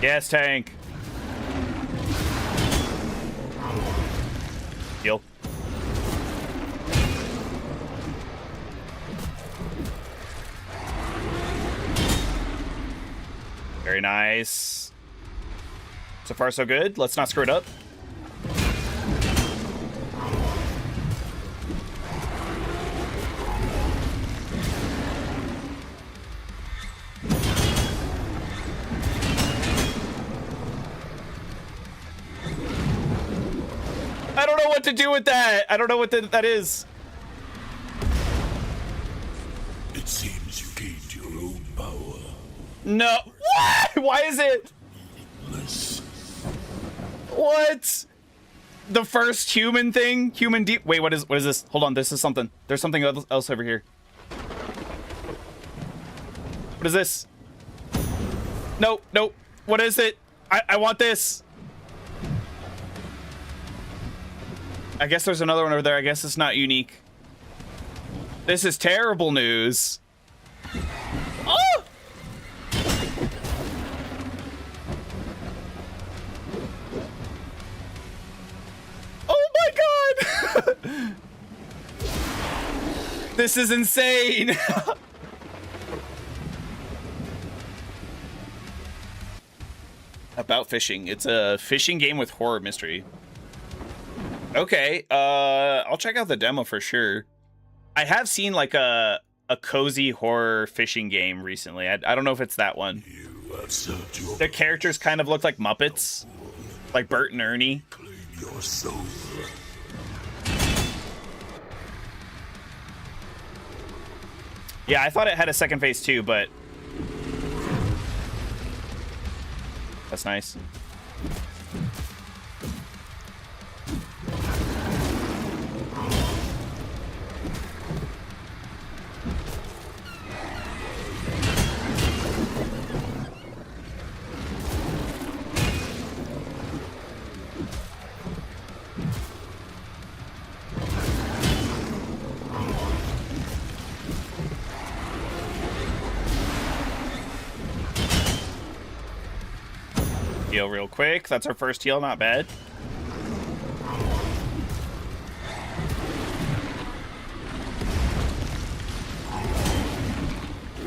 Yes, tank. Heal. Very nice. So far, so good. Let's not screw it up. I don't know what to do with that. I don't know what that is. It seems you gained your own power. No. What? Why is it? Less. What? The first human thing? Human deep. Wait, what is this? Hold on. This is something. There's something else over here. What is this? No, no. What is it? I want this. I guess there's another one over there. I guess it's not unique. This is terrible news. Oh! This is insane. About fishing. It's a fishing game with horror mystery. Okay, I'll check out the demo for sure. I have seen like a cozy horror fishing game recently. I don't know if it's that one. The characters kind of look like Muppets, like Bert and Ernie. Claim your soul. Yeah, I thought it had a second phase too, but that's nice. Heal real quick. That's our first heal, not bad.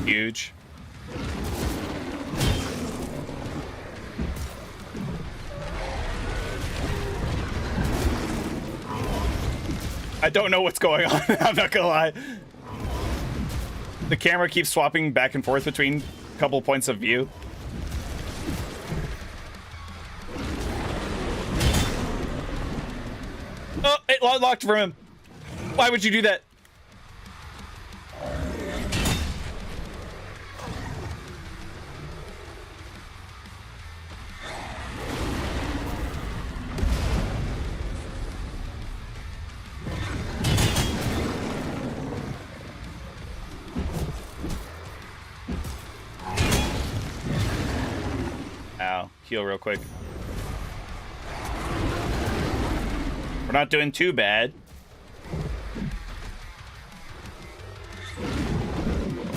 Huge. I don't know what's going on. I'm not gonna lie. The camera keeps swapping back and forth between a couple points of view. Oh, it locked from him. Why would you do that? Ow. Heal real quick. We're not doing too bad.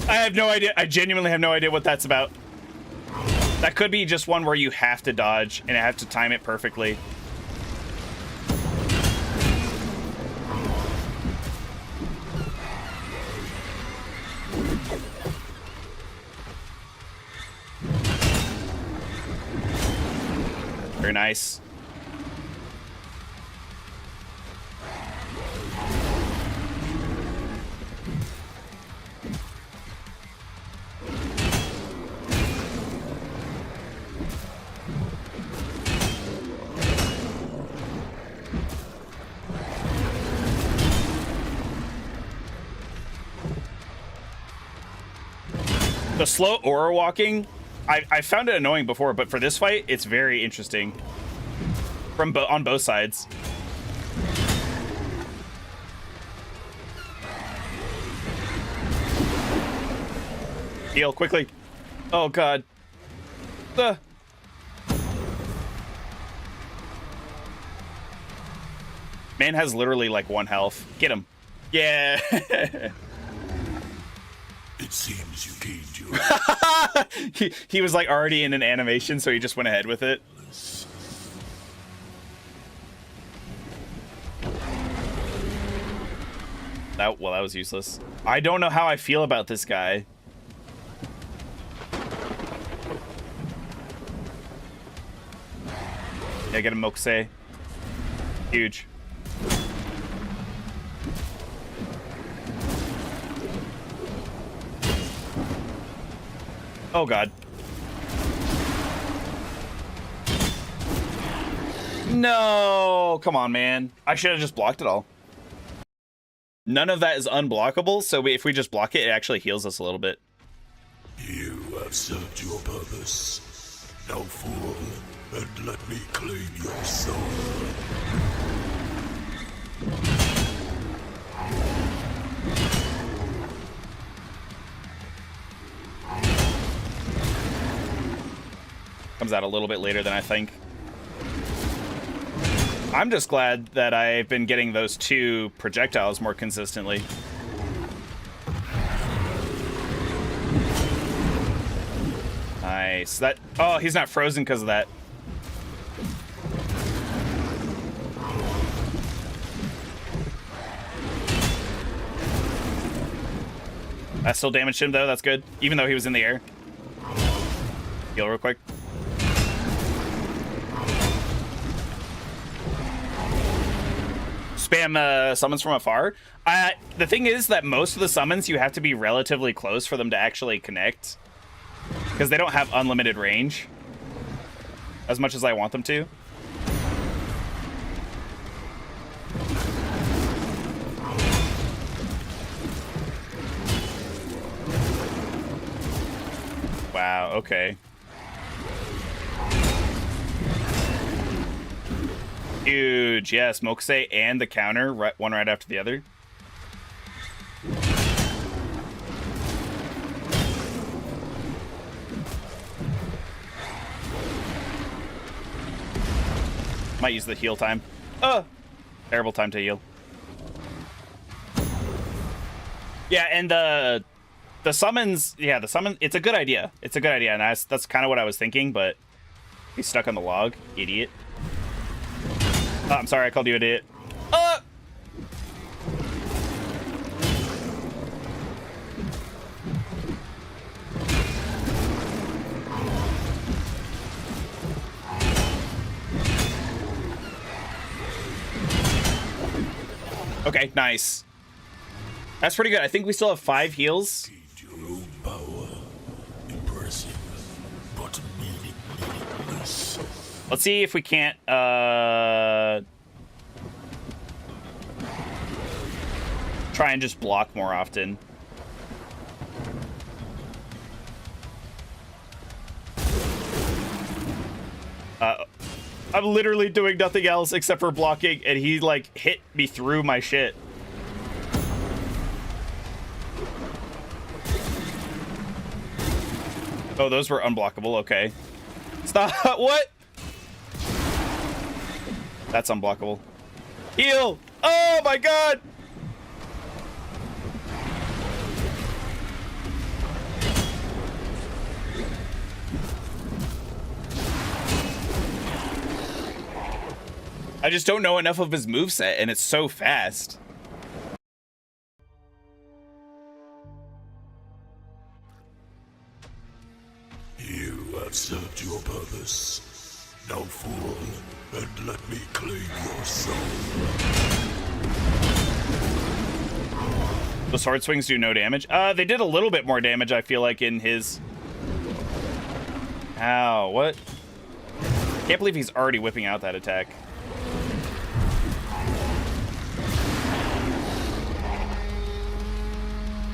I have no idea. I genuinely have no idea what that's about. That could be just one where you have to dodge and have to time it perfectly. Very nice. The slow aura walking, I found it annoying before, but for this fight, it's very interesting. From on both sides. Heal quickly. Oh god. Man has literally like 1 health. Get him. Yeah. It seems you gained your... he was like already in an animation, so he just went ahead with it. That was useless. I don't know how I feel about this guy. Yeah, get a Mokusei. Huge. Oh god. No! Come on, man. I should have just blocked it all. None of that is unblockable, so if we just block it, it actually heals us a little bit. You have served your purpose. Now fall, and let me claim your soul. Comes out a little bit later than I think. I'm just glad that I've been getting those 2 projectiles more consistently. Nice. That. Oh, he's not frozen because of that. I still damaged him though, that's good. Even though he was in the air. Heal real quick. Spam summons from afar. The thing is that most of the summons you have to be relatively close for them to actually connect. Because they don't have unlimited range. As much as I want them to. Wow, okay. Huge, yes, Mokuse and the counter, one right after the other. Might use the heal time. Oh, terrible time to heal. Yeah, and the summons, yeah, the summon, it's a good idea. It's a good idea, and that's kind of what I was thinking, but he's stuck on the log, idiot. Oh, I'm sorry, I called you an idiot. Okay, nice. That's pretty good. I think we still have 5 heals. Your own power. Impressive, but meaningless. Let's see if we can't try and just block more often. I'm literally doing nothing else except for blocking, and he like hit me through my shit. Oh, those were unblockable. Okay. Stop. What? That's unblockable. Heal. Oh my god. I just don't know enough of his moveset, and it's so fast. You have served your purpose. Now fall and let me claim your soul. The sword swings do no damage. They did a little bit more damage, I feel like, in his... Ow, what? Can't believe he's already whipping out that attack.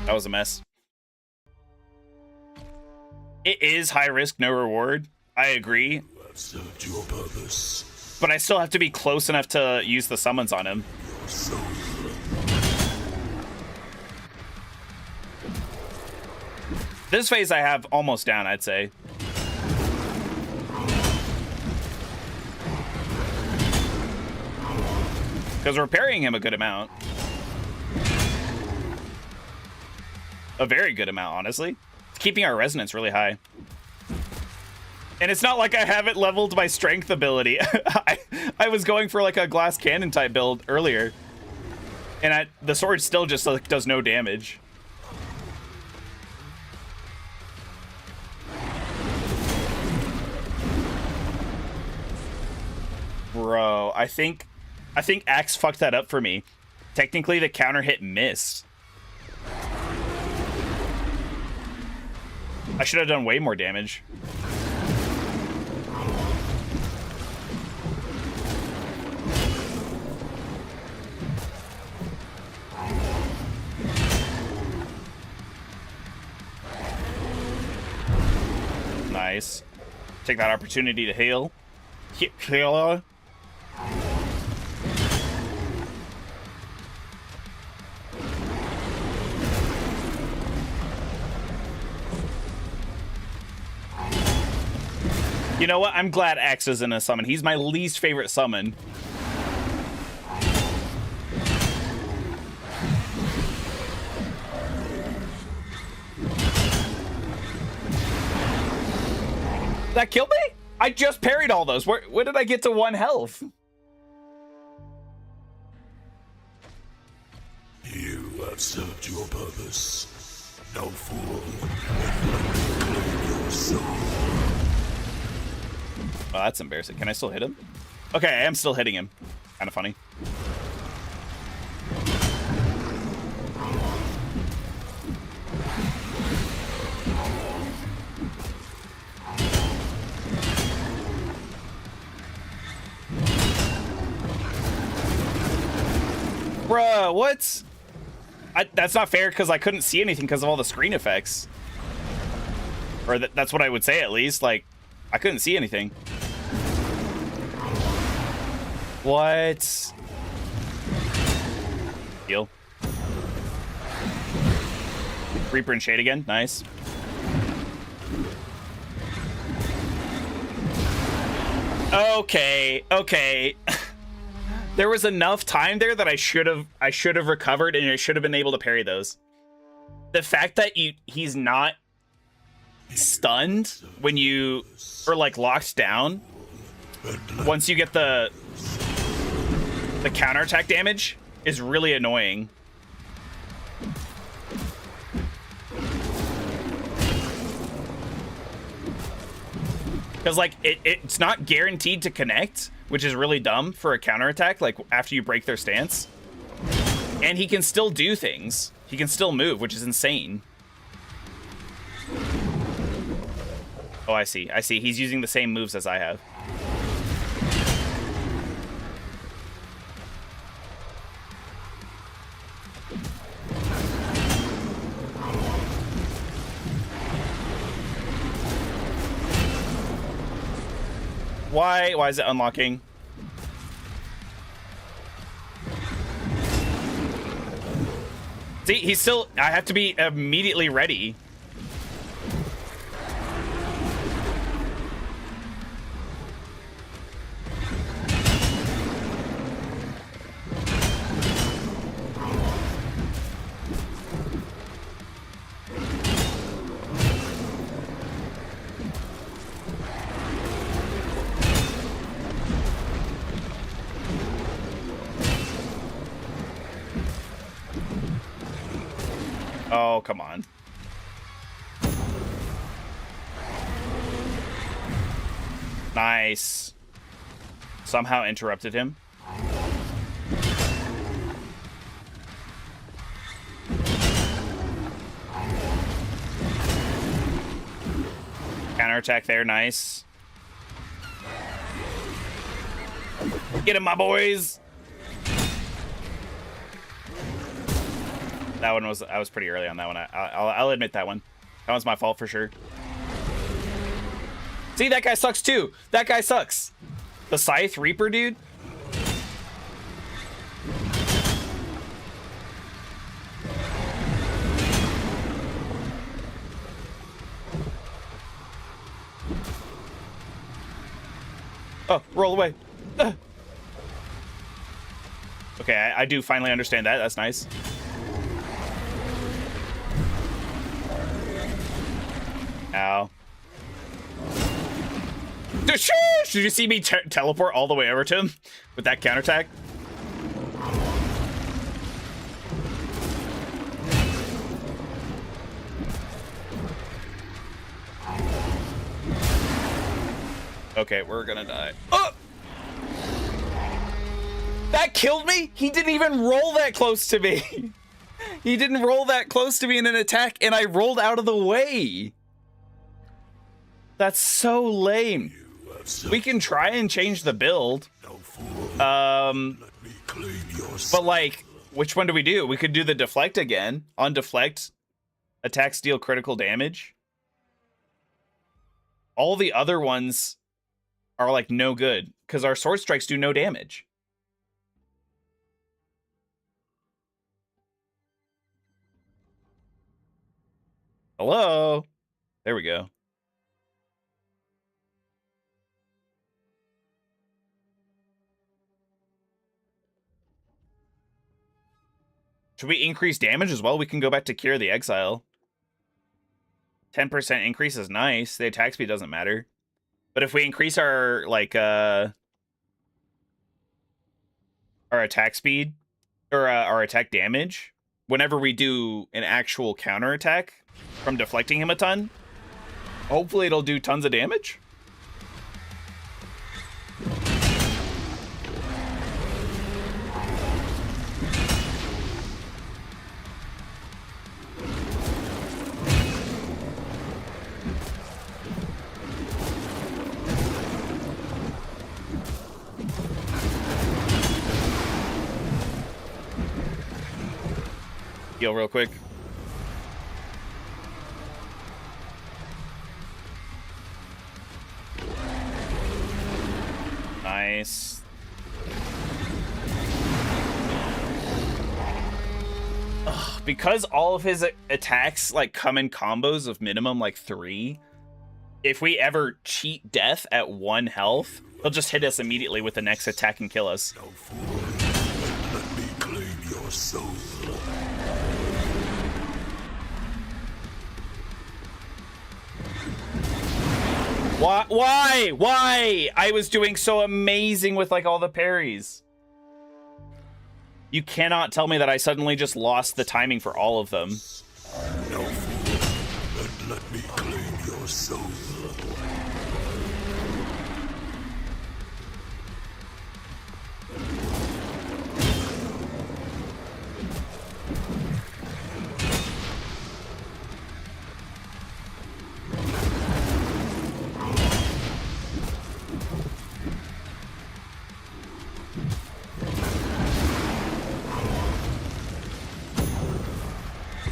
That was a mess. It is high risk, no reward. I agree. You have served your purpose. But I still have to be close enough to use the summons on him. Your soul. This phase I have almost down, I'd say. Because we're parrying him a good amount. A very good amount, honestly. It's keeping our resonance really high. And it's not like I haven't leveled my strength ability. I was going for like a glass cannon type build earlier. And the sword still just like does no damage. Bro, I think Axe fucked that up for me. Technically, the counter hit missed. I should have done way more damage. Nice. Take that opportunity to heal. Heal. You know what? I'm glad Axe isn't a summon. He's my least favorite summon. That killed me? I just parried all those. Where did I get to 1 health? You have served your purpose. No fool. Let me claim your soul. Oh, that's embarrassing. Can I still hit him? Okay, I am still hitting him. Kind of funny. Bruh, what? That's not fair because I couldn't see anything because of all the screen effects. Or that's what I would say at least. Like, I couldn't see anything. What? Heal. Reaper and Shade again. Nice. Okay. Okay. There was enough time there that I should have recovered and I should have been able to parry those. The fact that he's not stunned when you or like locked down once you get the counterattack damage is really annoying. Because like it's not guaranteed to connect, which is really dumb for a counterattack, like after you break their stance. And he can still do things. He can still move, which is insane. Oh, I see. I see. He's using the same moves as I have. Why? Why is it unlocking? See, he's still... I have to be immediately ready. Oh, come on. Nice. Somehow interrupted him. Counterattack there, nice. Get him, my boys! That one was... I was pretty early on that one. I'll admit that one. That one's my fault for sure. See, that guy sucks too. That guy sucks. The Scythe Reaper, dude. Oh, roll away. Okay, I do finally understand that. That's nice. Ow. Did you see me teleport all the way over to him with that counterattack? Okay, we're gonna die. Oh! That killed me? He didn't even roll that close to me. He didn't roll that close to me in an attack, and I rolled out of the way. That's so lame. We can try and change the build. But like, which one do we do? We could do the deflect again. On deflect, attacks deal critical damage. All the other ones are like no good because our sword strikes do no damage. Hello? There we go. Should we increase damage as well? We can go back to Cure the Exile. 10% increase is nice. The attack speed doesn't matter. But if we increase our, like, our attack speed, or our attack damage, whenever we do an actual counterattack from deflecting him a ton, hopefully it'll do tons of damage. Heal real quick. Nice. Ugh, because all of his attacks like come in combos of minimum like 3, if we ever cheat death at 1 health, he'll just hit us immediately with the next attack and kill us. No fool, let me claim your soul. Why? Why? I was doing so amazing with like all the parries. You cannot tell me that I suddenly just lost the timing for all of them. No fool, and let me claim your soul.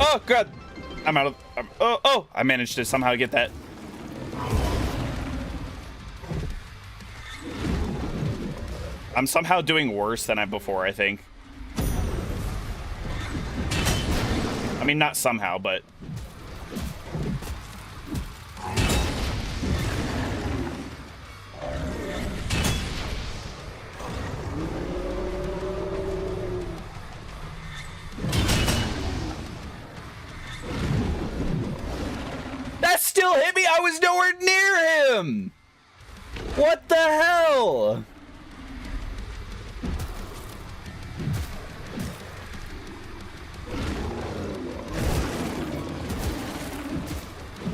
Oh god, I'm out of. Oh! I managed to somehow get that. I'm somehow doing worse than I before, I think. I mean, not somehow, but. That still hit me. I was nowhere near him. What the hell?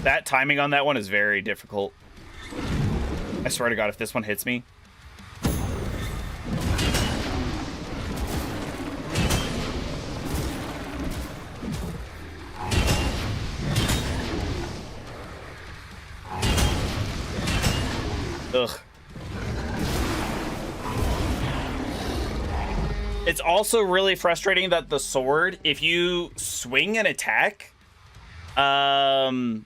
That timing on that one is very difficult. I swear to God, if this one hits me. Ugh. It's also really frustrating that the sword, if you swing an attack, so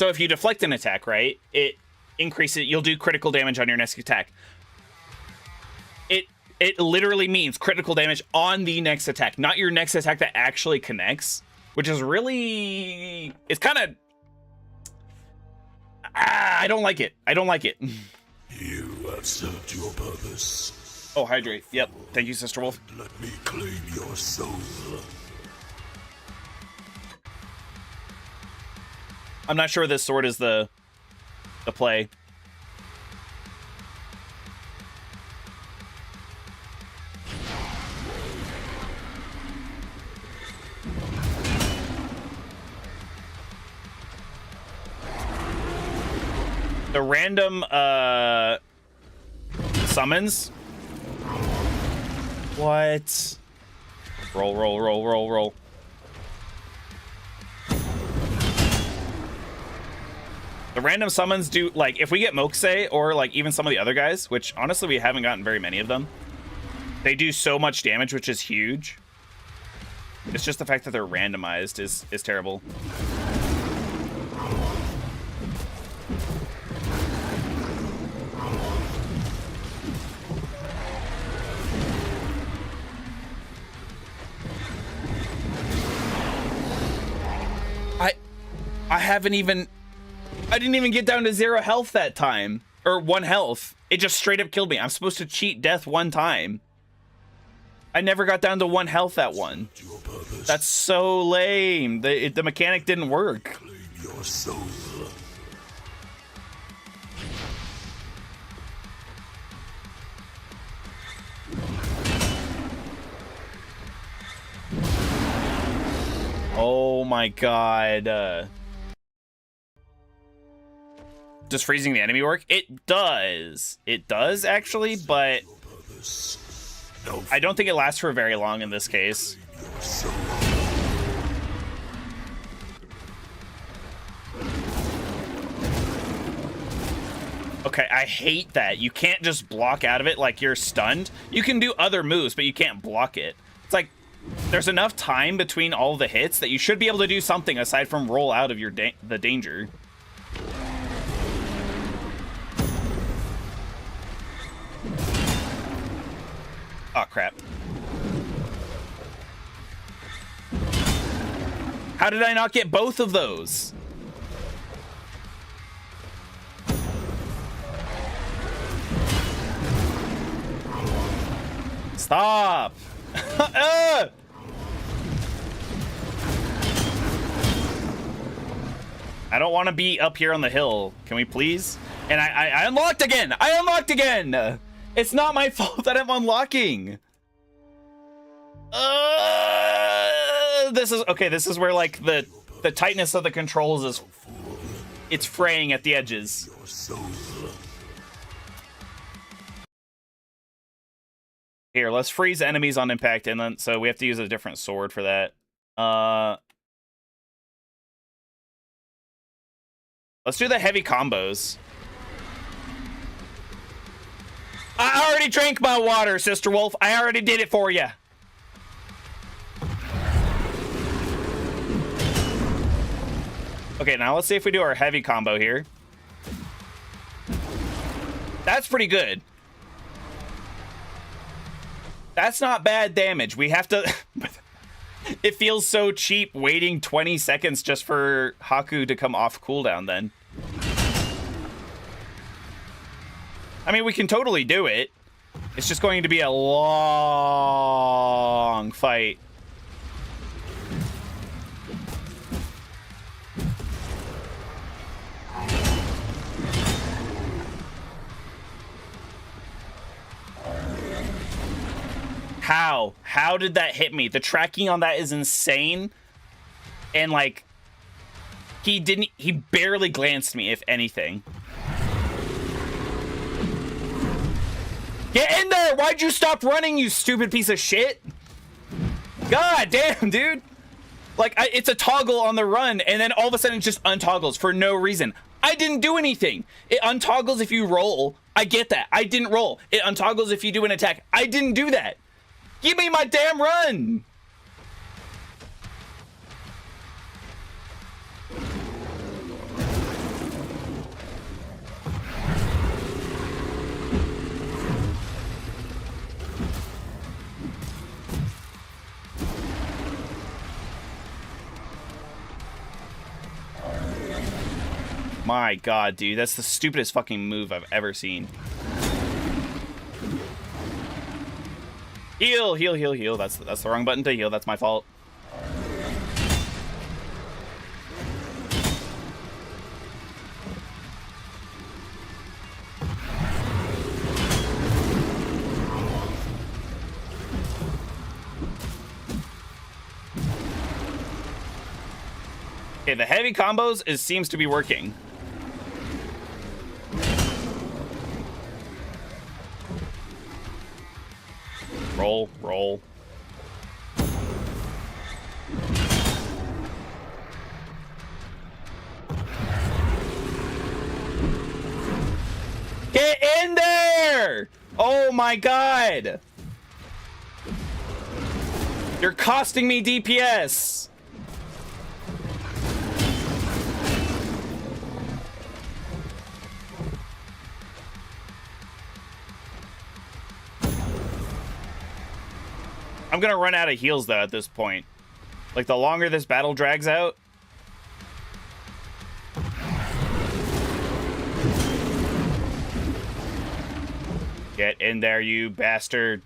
if you deflect an attack, right, it increases, you'll do critical damage on your next attack. It literally means critical damage on the next attack, not your next attack that actually connects, which is really, it's kind of, I don't like it. I don't like it. You have served your purpose. Oh, hydrate. Yep. Thank you, Sister Wolf. Let me claim your soul. I'm not sure this sword is the play. The random summons. What? Roll, roll, roll, roll, roll. The random summons do, like, if we get Mokusei or like even some of the other guys, which honestly we haven't gotten very many of them, they do so much damage, which is huge. It's just the fact that they're randomized is terrible. I didn't even get down to 0 health that time. Or 1 health. It just straight up killed me. I'm supposed to cheat death 1 time. I never got down to 1 health that one. That's so lame. The mechanic didn't work. Claim your soul. Oh my god. Does freezing the enemy work? It does. It does, actually, but I don't think it lasts for very long in this case. Okay, I hate that. You can't just block out of it like you're stunned. You can do other moves, but you can't block it. It's like there's enough time between all the hits that you should be able to do something aside from roll out of your the danger. Oh, crap. How did I not get both of those? Stop! I don't want to be up here on the hill. Can we please? And I unlocked again! I unlocked again! It's not my fault that I'm unlocking. This is okay. This is where like the tightness of the controls is it's fraying at the edges. Here, let's freeze enemies on impact, and then so we have to use a different sword for that. Let's do the heavy combos. I already drank my water, Sister Wolf. I already did it for you. Okay, now let's see if we do our heavy combo here. That's pretty good. That's not bad damage. We have to... It feels so cheap waiting 20 seconds just for Haku to come off cooldown then. I mean, we can totally do it. It's just going to be a long fight. How? How did that hit me? The tracking on that is insane. And like, he barely glanced me, if anything. Get in there! Why'd you stop running, you stupid piece of shit? God damn, dude. Like, it's a toggle on the run, and then all of a sudden it just untoggles for no reason. I didn't do anything. It untoggles if you roll. I get that. I didn't roll. It untoggles if you do an attack. I didn't do that. Give me my damn run! My god, dude, that's the stupidest fucking move I've ever seen. Heal, heal, heal, heal. That's the wrong button to heal. That's my fault. Okay, the heavy combos seems to be working. Roll, roll. Get in there! Oh my god! You're costing me DPS! I'm gonna run out of heals though at this point. Like, the longer this battle drags out. Get in there, you bastard.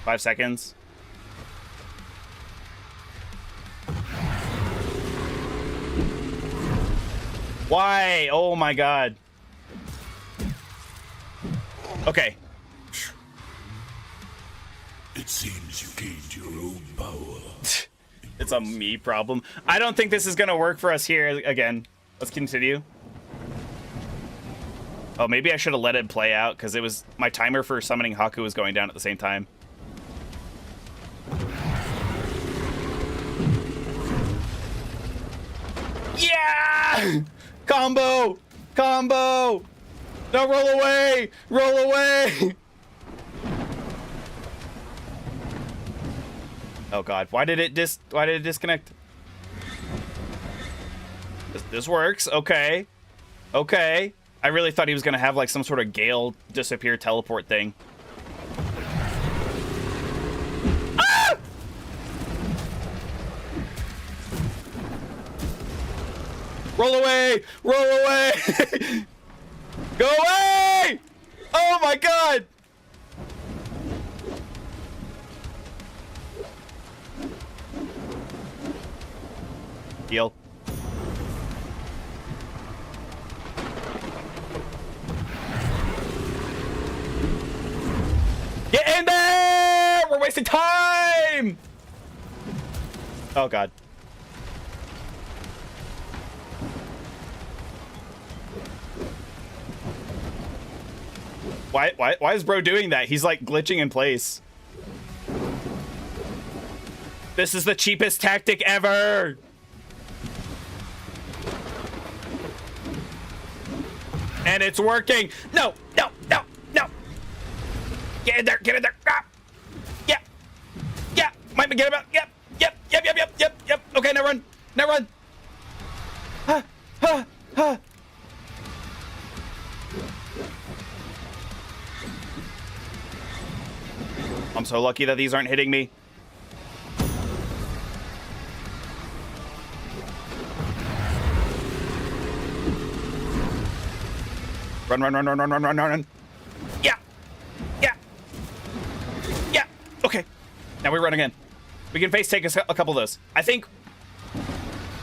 Five seconds. Why? Oh my god. Okay. It seems you gained your own power. It's a me problem. I don't think this is gonna work for us here again. Let's continue. Oh, maybe I should have let it play out because it was my timer for summoning Haku was going down at the same time. Yeah! Combo! Combo! No, roll away! Roll away! Oh god, why did it disconnect? This works. Okay. Okay. I really thought he was gonna have like some sort of Gale disappear teleport thing. Ah! Roll away! Roll away! Go away! Oh my god! Heal. Get in there! We're wasting time! Oh god. Why is bro doing that? He's like glitching in place. This is the cheapest tactic ever! And it's working! No! No! No! No! Get in there! Get in there! Ah! Yeah! Yeah! Might be get him out! Yep! Yep! Yep! Yep! Yep! Yep! Yep! Okay, now run! Now run! Ha! Ha! Ha! I'm so lucky that these aren't hitting me. Run, run, run, run, run, run, run, run. Yeah. Yeah. Yeah. Okay. Now we run again. We can face take a couple of those. I think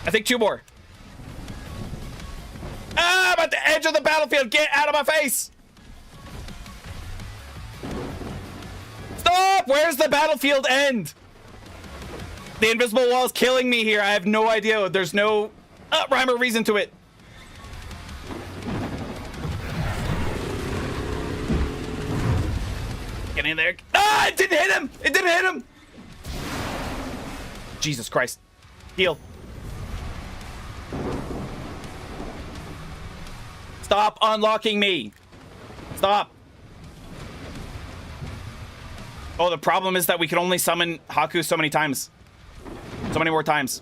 2 more. Ah, I'm at the edge of the battlefield. Get out of my face. Stop! Where's the battlefield end? The invisible wall is killing me here. I have no idea. There's no rhyme or reason to it. Get in there. Ah, it didn't hit him. It didn't hit him. Jesus Christ. Heal. Stop unlocking me. Stop. Oh, the problem is that we can only summon Haku so many times. So many more times.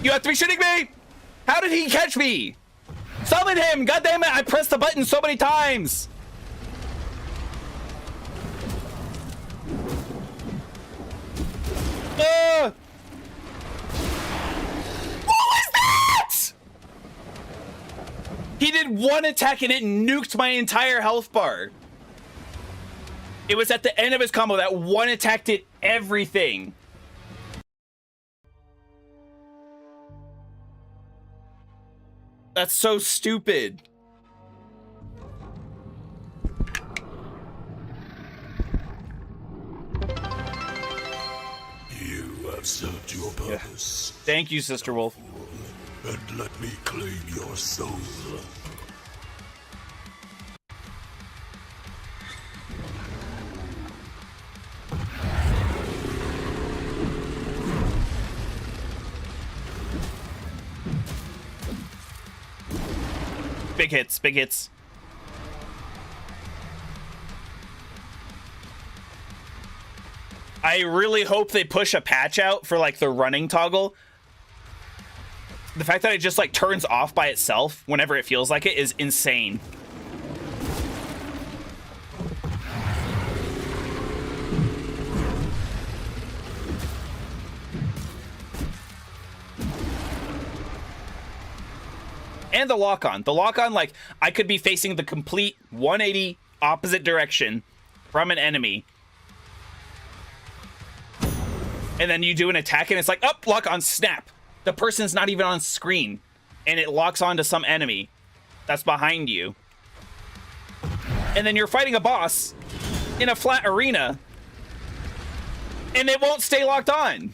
You have to be shitting me! How did he catch me? Summon him! God damn it! I pressed the button so many times! What was that? He did one attack and it nuked my entire health bar. It was at the end of his combo. That one attack did everything. That's so stupid. You have served your purpose. Yeah. Thank you, Sister Wolf. And let me claim your soul. Big hits, big hits. I really hope they push a patch out for like the running toggle. The fact that it just like turns off by itself whenever it feels like it is insane. And the lock-on. The lock-on, like, I could be facing the complete 180 opposite direction from an enemy. And then you do an attack and it's like, up, lock-on, snap. the person's not even on screen, and it locks onto some enemy that's behind you. And then you're fighting a boss in a flat arena, and it won't stay locked on.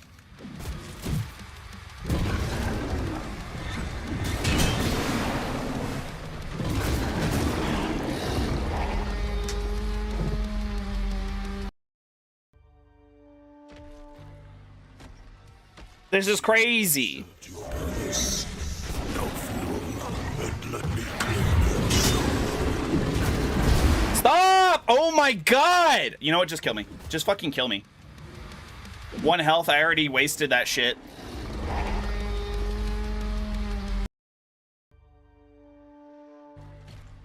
This is crazy. Stop! Oh my god! You know what? Just kill me. Just fucking kill me. 1 health. I already wasted that shit.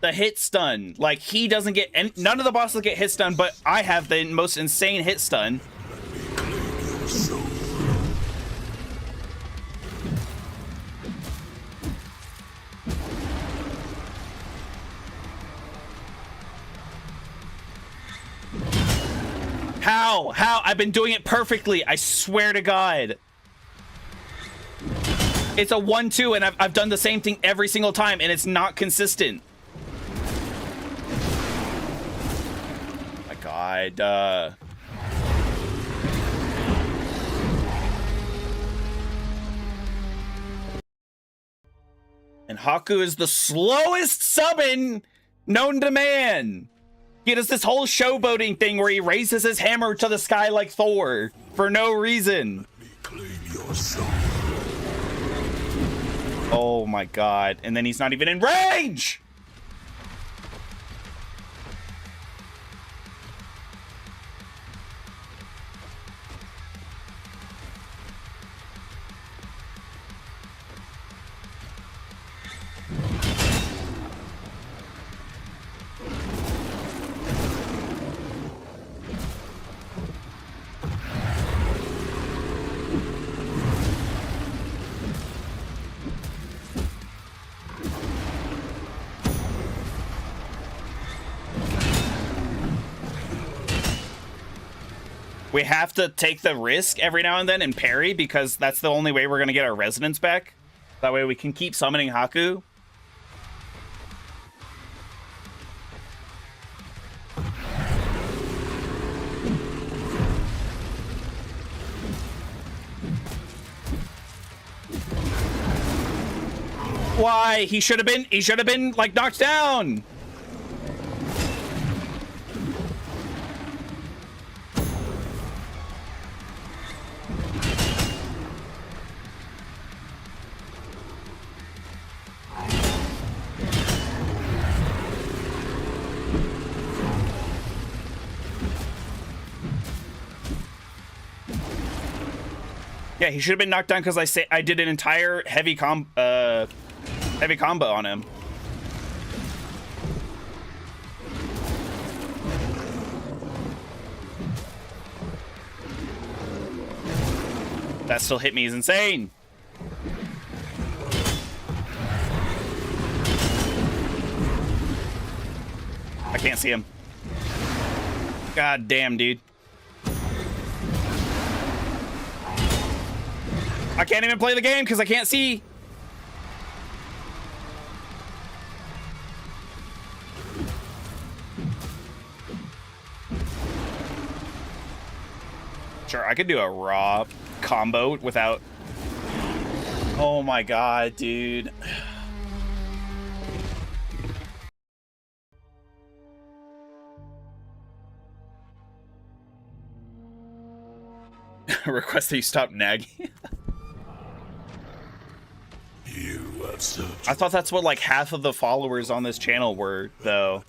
The hit stun. Like, he doesn't get... And none of the bosses get hit stun, but I have the most insane hit stun. How? How? I've been doing it perfectly. I swear to God. It's a 1-2, and I've done the same thing every single time, and it's not consistent. My God. And Haku is the slowest summon known to man. He does this whole showboating thing where he raises his hammer to the sky like Thor for no reason. Oh my God. And then he's not even in range! We have to take the risk every now and then and parry, because that's the only way we're going to get our resonance back. That way we can keep summoning Haku. Why? He should have been like knocked down. Yeah, he should have been knocked down because I did an entire heavy combo on him. That still hit me is insane. I can't see him. God damn, dude. I can't even play the game because I can't see. Sure, I could do a raw combo without... Oh my God, dude. Request that you stop nagging. I thought that's what like half of the followers on this channel were, though.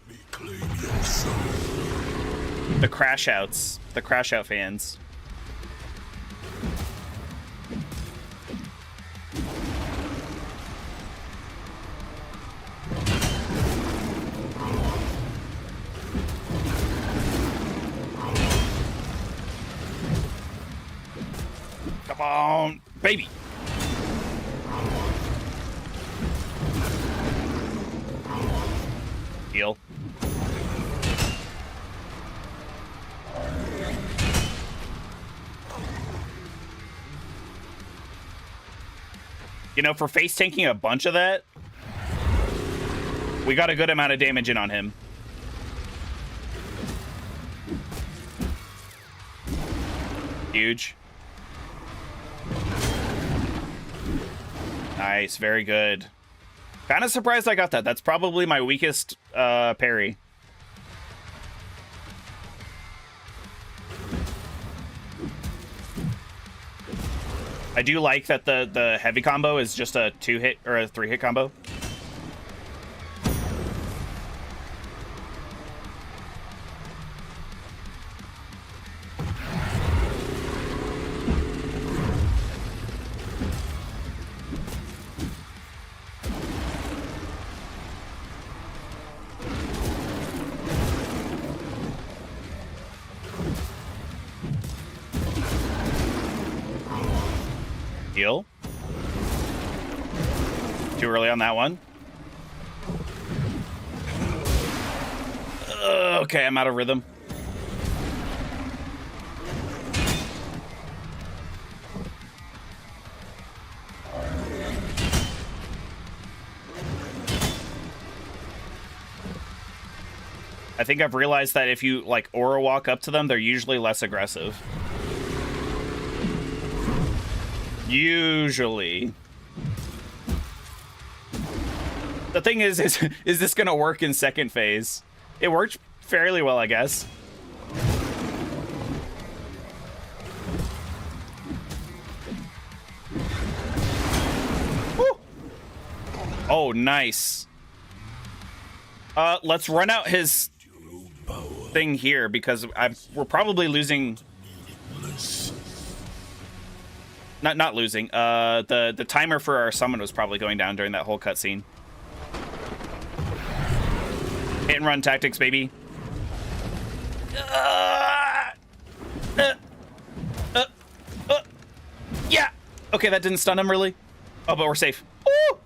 The crash outs, the crash out fans. Come on, baby. Heal. You know, for face tanking a bunch of that, we got a good amount of damage in on him. Huge. Nice, very good. Kind of surprised I got that. That's probably my weakest parry. I do like that the heavy combo is just a 2-hit or a 3-hit combo. Heal. Too early on that one. Okay, I'm out of rhythm. I think I've realized that if you like aura walk up to them, they're usually less aggressive. Usually. The thing is this gonna work in second phase? It worked fairly well, I guess. Woo! Oh, nice. Let's run out his thing here because we're probably losing. Not losing. The timer for our summon was probably going down during that whole cutscene. Hit and run tactics, baby. Yeah. Okay, that didn't stun him really. Oh, but we're safe. Ooh.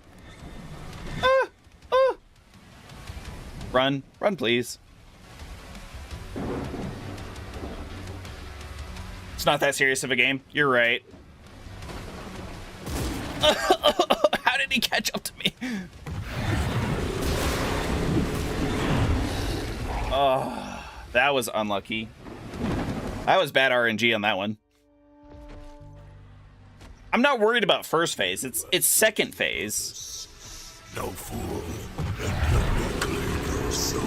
Run, please. It's not that serious of a game. You're right. How did he catch up to me? Oh, that was unlucky. That was bad RNG on that one. I'm not worried about first phase. It's second phase. No fool, and let me claim your soul.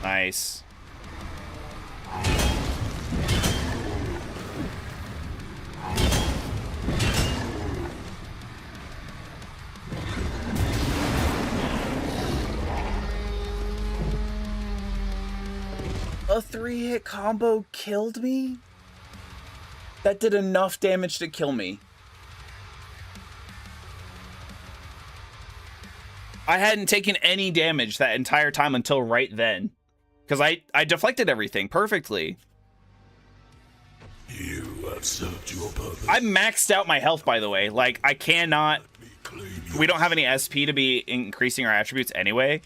Nice. A 3-hit combo killed me? That did enough damage to kill me. I hadn't taken any damage that entire time until right then. Because I deflected everything perfectly. You have served your purpose. I maxed out my health, by the way. Like, I cannot... We don't have any SP to be increasing our attributes anyway.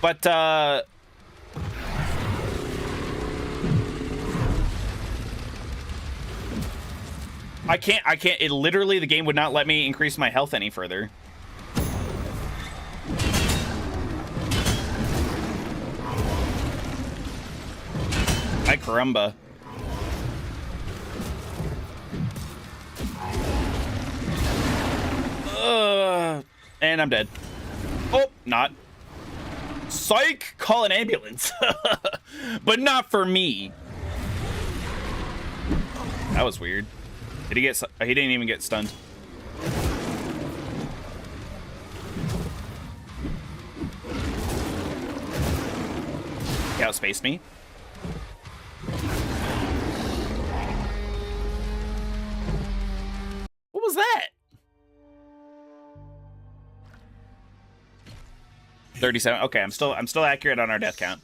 But, I can't, it literally, the game would not let me increase my health any further. Ay caramba. And I'm dead. Oh, not. Psych! Call an ambulance. But not for me. That was weird. Did he get... He didn't even get stunned. He outspaced me. What was that? 37. Okay, I'm still accurate on our death count.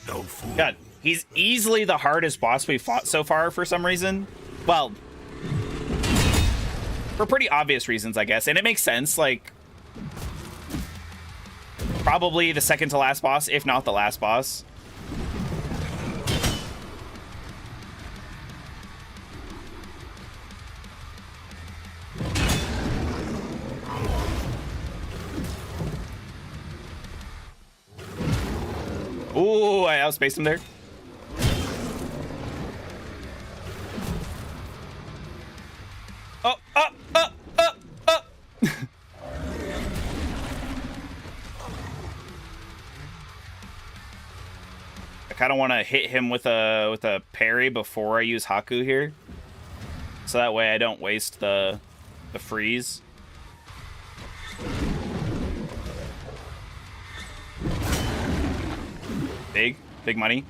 No fool. God, he's easily the hardest boss we've fought so far for some reason. Well, for pretty obvious reasons, I guess, and it makes sense. Like, Probably the second to last boss, if not the last boss. Ooh, I outspaced him there. Oh, up, up, up, up. I kind of want to hit him with a parry before I use Haku here, so that way I don't waste the freeze. Big money.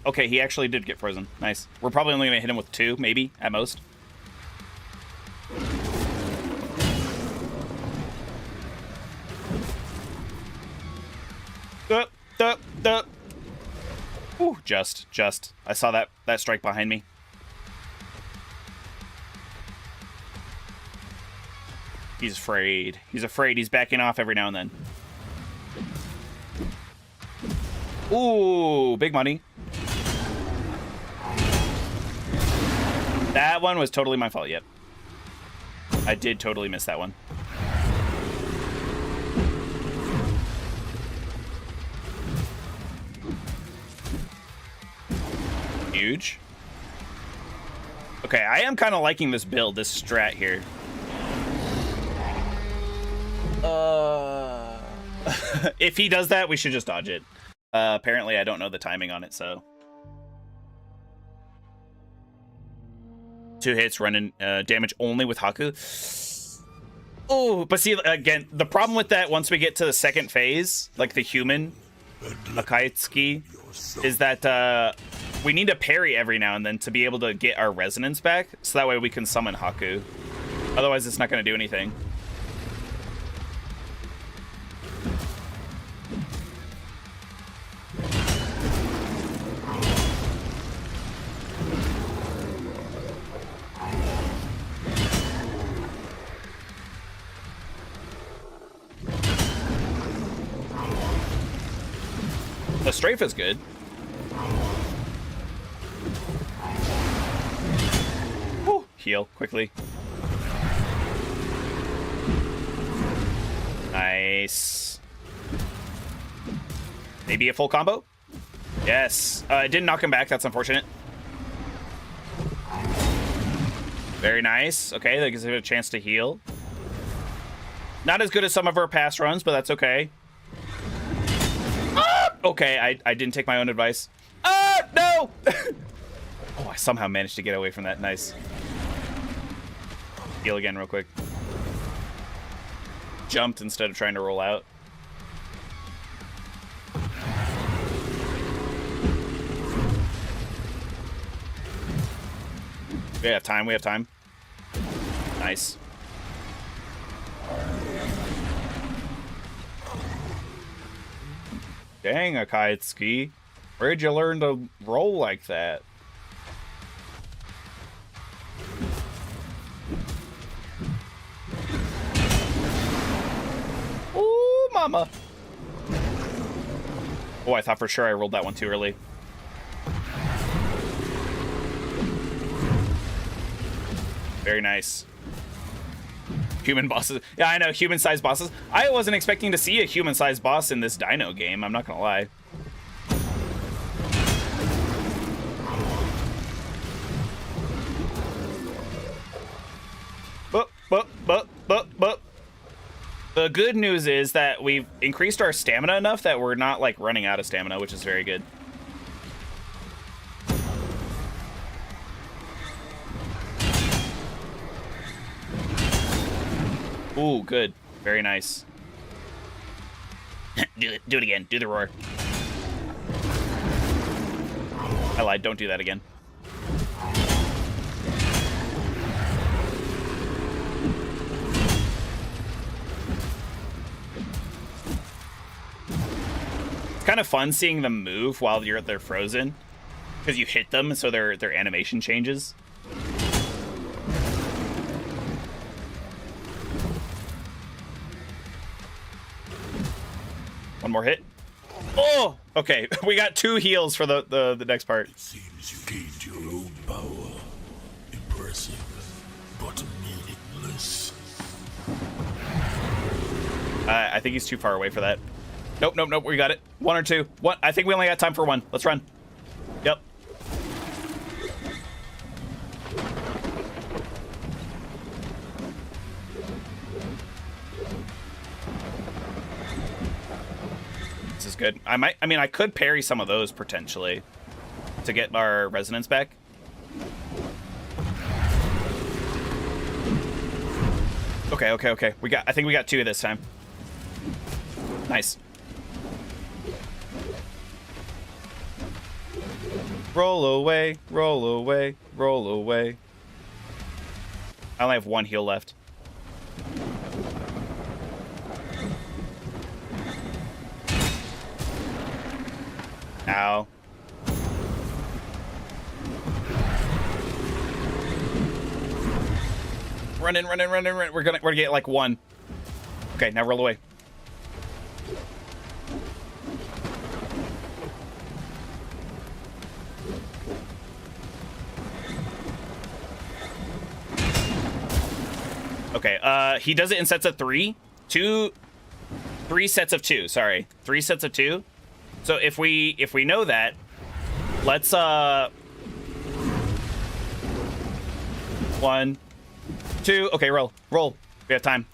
Okay, he actually did get frozen. Nice. We're probably only gonna hit him with 2, maybe, at most. Ooh, just. I saw that strike behind me. He's afraid. He's afraid. He's backing off every now and then. Ooh, big money. That one was totally my fault, yep. I did totally miss that one. Huge. Okay, I am kind of liking this build, this strat here. If he does that, we should just dodge it. Apparently, I don't know the timing on it, so. 2 hits, running damage only with Haku. Oh, but see, again, the problem with that, once we get to the second phase, like the human Akaitsuki, is that we need to parry every now and then to be able to get our resonance back, so that way we can summon Haku. Otherwise, it's not going to do anything. The strafe is good. Woo, heal quickly. Nice. Maybe a full combo? Yes. It didn't knock him back. That's unfortunate. Very nice. Okay, that gives him a chance to heal. Not as good as some of our past runs, but that's okay. Okay, I didn't take my own advice. No! Oh, I somehow managed to get away from that. Nice. Heal again real quick. Jumped instead of trying to roll out. We have time, we have time. Nice. Dang, Akaitsuki. Where'd you learn to roll like that? Ooh, mama. Oh, I thought for sure I rolled that one too early. Very nice. Human bosses. Yeah, I know, human-sized bosses. I wasn't expecting to see a human-sized boss in this Dino game, I'm not gonna lie. But. The good news is that we've increased our stamina enough that we're not, like, running out of stamina, which is very good. Ooh, good. Very nice. Do it again. Do the roar. I lied. Don't do that again. It's kind of fun seeing them move while they're frozen, because you hit them, so their animation changes. One more hit. Oh, okay. We got 2 heals for the next part. It seems you gained your own power. Impressive, but meaningless. I think he's too far away for that. Nope, nope, nope. We got it. 1 or 2. One. I think we only got time for 1. Let's run. Yep. This is good. I mean, I could parry some of those potentially to get our resonance back. Okay, okay, okay. I think we got 2 this time. Nice. Roll away, roll away, roll away. I only have 1 heal left. Ow. Run in, run in, run in, run in. We're gonna get like 1. Okay, now roll away. Okay, he does it in sets of 3. 3 sets of 2, sorry. 3 sets of 2. So if we know that, let's 1, 2, okay, roll. We have time.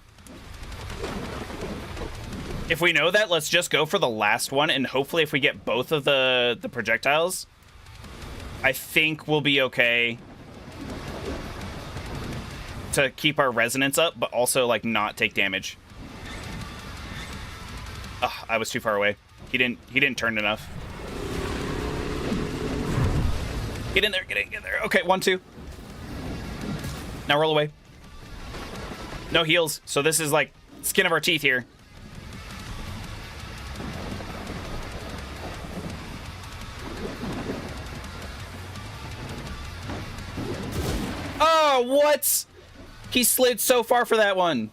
If we know that, let's just go for the last one, and hopefully if we get both of the projectiles, I think we'll be okay to keep our resonance up, but also like not take damage. Ugh, I was too far away. He didn't turn enough. Get in there, get in there. Okay, 1, 2. Now roll away. No heals, so this is like skin of our teeth here. Oh, what? He slid so far for that one.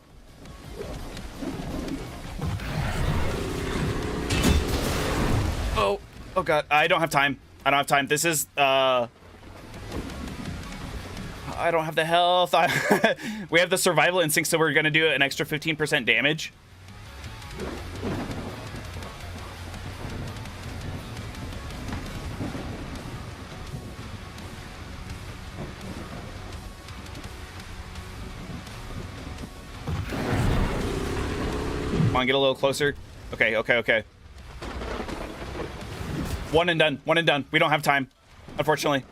Oh god, I don't have time. I don't have time. This is, I don't have the health. We have the survival instinct, so we're gonna do an extra 15% damage. Come on, get a little closer. Okay, okay, okay. 1 and done. 1 and done. We don't have time, unfortunately.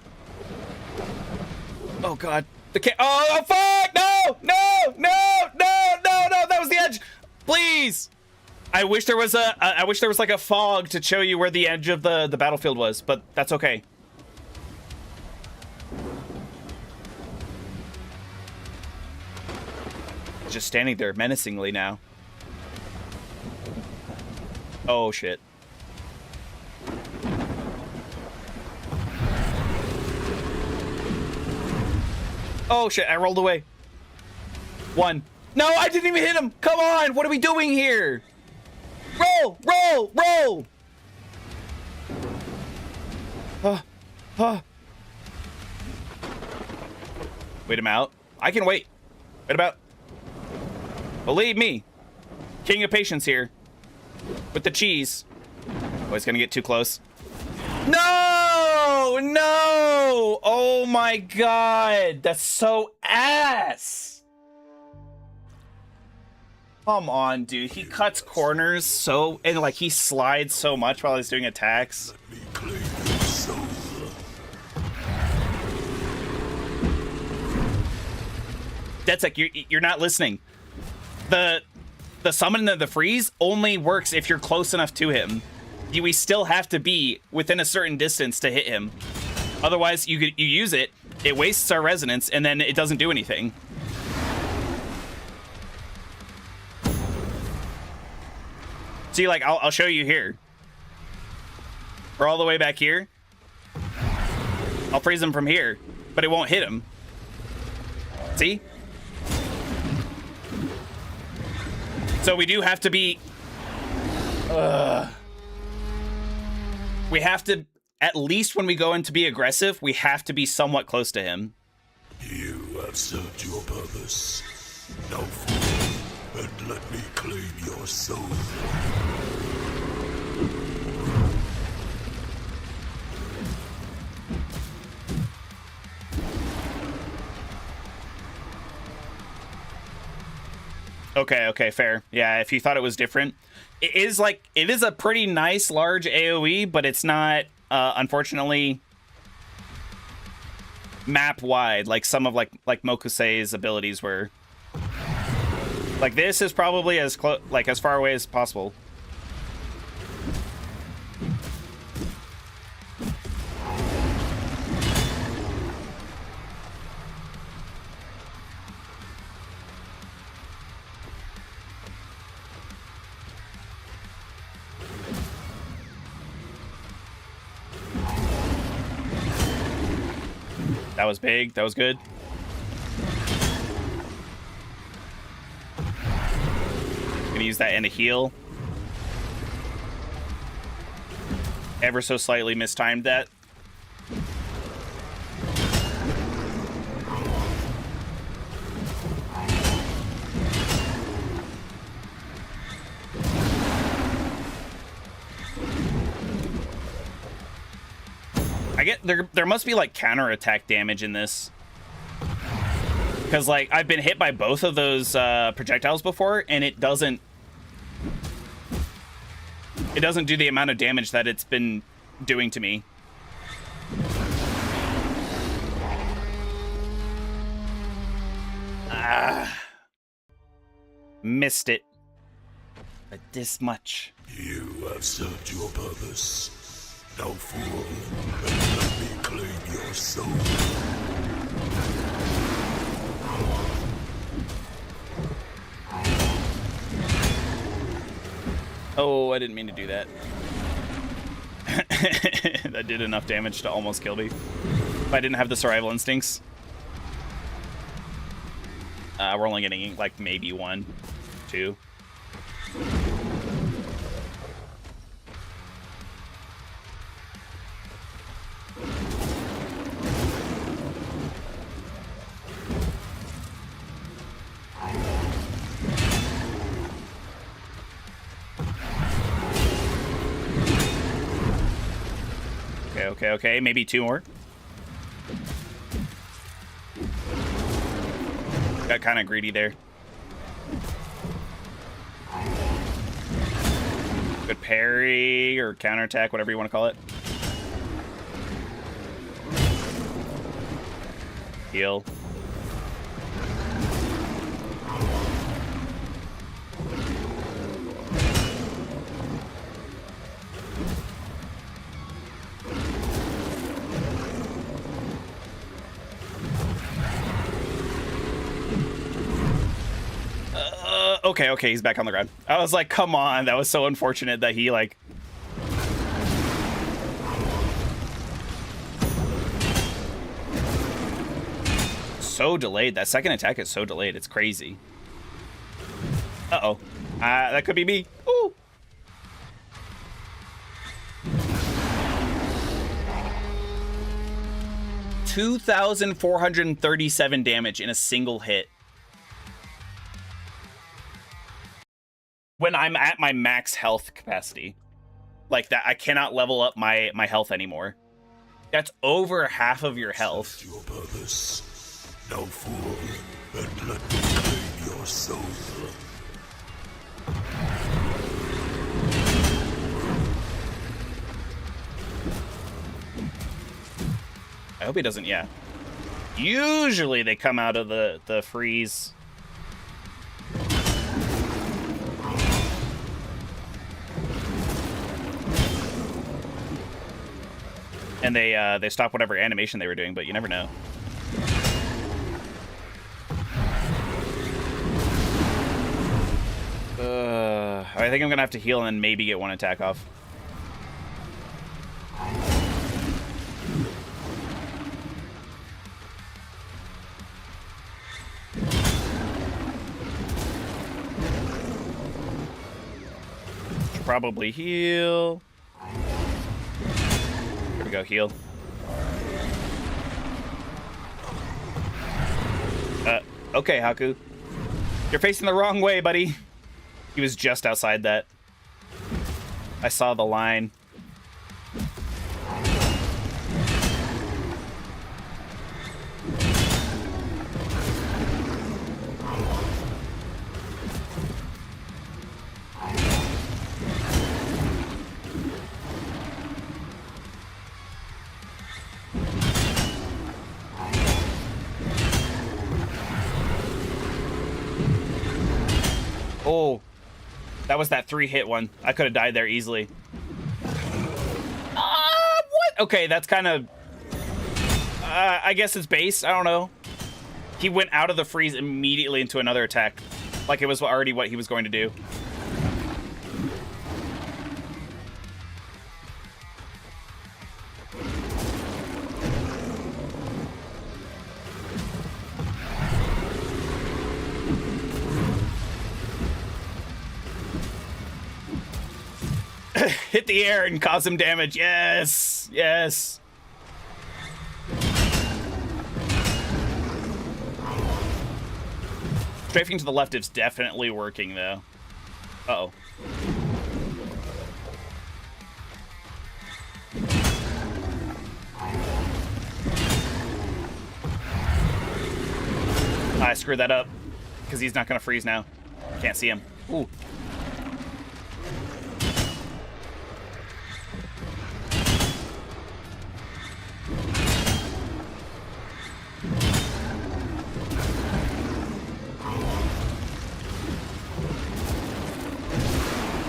Oh god. Oh fuck! No! No! No! No! No! No! That was the edge. Please. I wish there was like a fog to show you where the edge of the battlefield was, but that's okay. Just standing there menacingly now. Oh shit. Oh shit, I rolled away. 1. No, I didn't even hit him. Come on, what are we doing here? Roll, roll, roll. Wait him out. I can wait. Wait him out. Believe me. King of patience here. With the cheese. Oh, he's gonna get too close. No! No! Oh my god! That's so ass! Come on, dude. He cuts corners so... And, like, he slides so much while he's doing attacks. Let me claim your soul. That's like, you're not listening. The summon and the freeze only works if you're close enough to him. We still have to be within a certain distance to hit him. Otherwise, you use it, it wastes our resonance, and then it doesn't do anything. See, like, I'll show you here. We're all the way back here. I'll freeze him from here, but it won't hit him. See? So we do have to be We have to, at least when we go in to be aggressive, we have to be somewhat close to him. You have served your purpose. Now fall and let me claim your soul. Okay, fair. Yeah, if you thought it was different. It is a pretty nice large AoE, but it's not, unfortunately, map wide like some of like Mokusei's abilities were. Like this is probably as close, like as far away as possible. That was big. That was good. Gonna use that in a heal. Ever so slightly mistimed that. I get there must be like counterattack damage in this, because like I've been hit by both of those projectiles before, and it doesn't do the amount of damage that it's been doing to me. Missed it, but this much. You have served your purpose. Now fall and let me claim your soul. Oh, I didn't mean to do that. That did enough damage to almost kill me. If I didn't have the survival instincts. We're only getting like maybe 1, 2. Okay, maybe 2 more. Got kind of greedy there. Good parry or counterattack, whatever you want to call it. Heal. Okay, he's back on the ground. I was like, come on, that was so unfortunate that he like... So delayed. That second attack is so delayed. It's crazy. Uh-oh. That could be me. Ooh. $2,437 damage in a single hit. When I'm at my max health capacity. Like that, I cannot level up my health anymore. That's over half of your health. Your purpose. Now fall and let me claim your soul. I hope he doesn't, yeah. Usually they come out of the freeze. And they stop whatever animation they were doing, but you never know. I think I'm gonna have to heal and then maybe get 1 attack off. probably heal. Here we go, heal. Okay, Haku. You're facing the wrong way, buddy. He was just outside that. I saw the line. Oh, that was that 3-hit one. I could have died there easily. What? Okay, that's kind of... I guess it's base. I don't know. He went out of the freeze immediately into another attack. Like it was already what he was going to do. Hit the air and cause some damage. Yes, yes. Strafing to the left is definitely working, though. Uh-oh. I screwed that up because he's not going to freeze now. Can't see him. Ooh.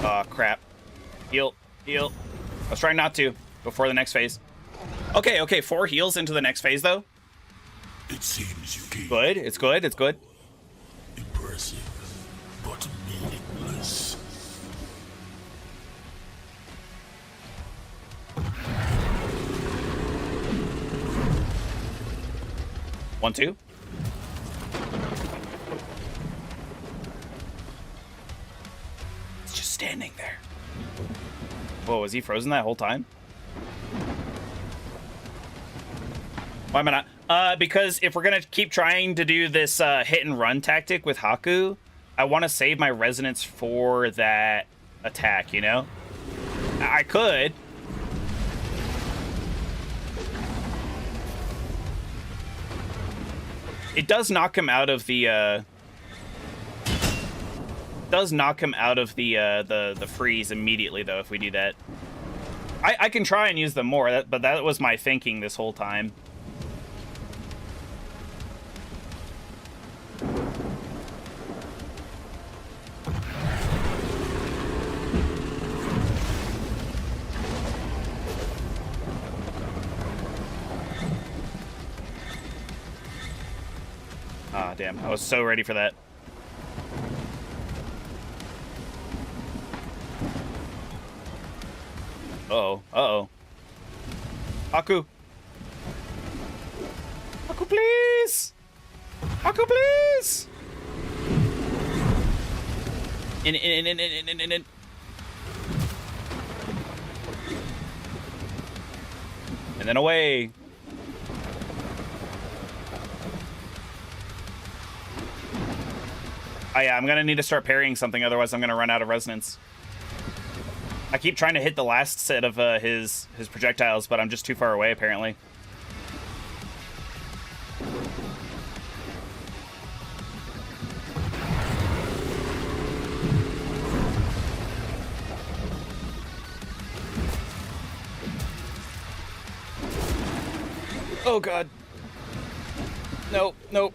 Oh, crap. Heal. Heal. I was trying not to before the next phase. Okay, okay. 4 heals into the next phase, though. It seems you keep Good. It's good. It's good. impressive, but meaningless. One, two. It's just standing there. Whoa, was he frozen that whole time? Why am I not? Because if we're gonna keep trying to do this hit and run tactic with Haku, I want to save my resonance for that attack, you know? I could. It does knock him out of the the freeze immediately, though, if we do that. I can try and use them more, but that was my thinking this whole time. Ah, damn. I was so ready for that. Uh-oh. Uh-oh. Haku. Haku, please! Haku, please! In. And then away. Oh yeah, I'm gonna need to start parrying something, otherwise I'm gonna run out of resonance. I keep trying to hit the last set of his projectiles, but I'm just too far away, apparently. Oh god. Nope, nope.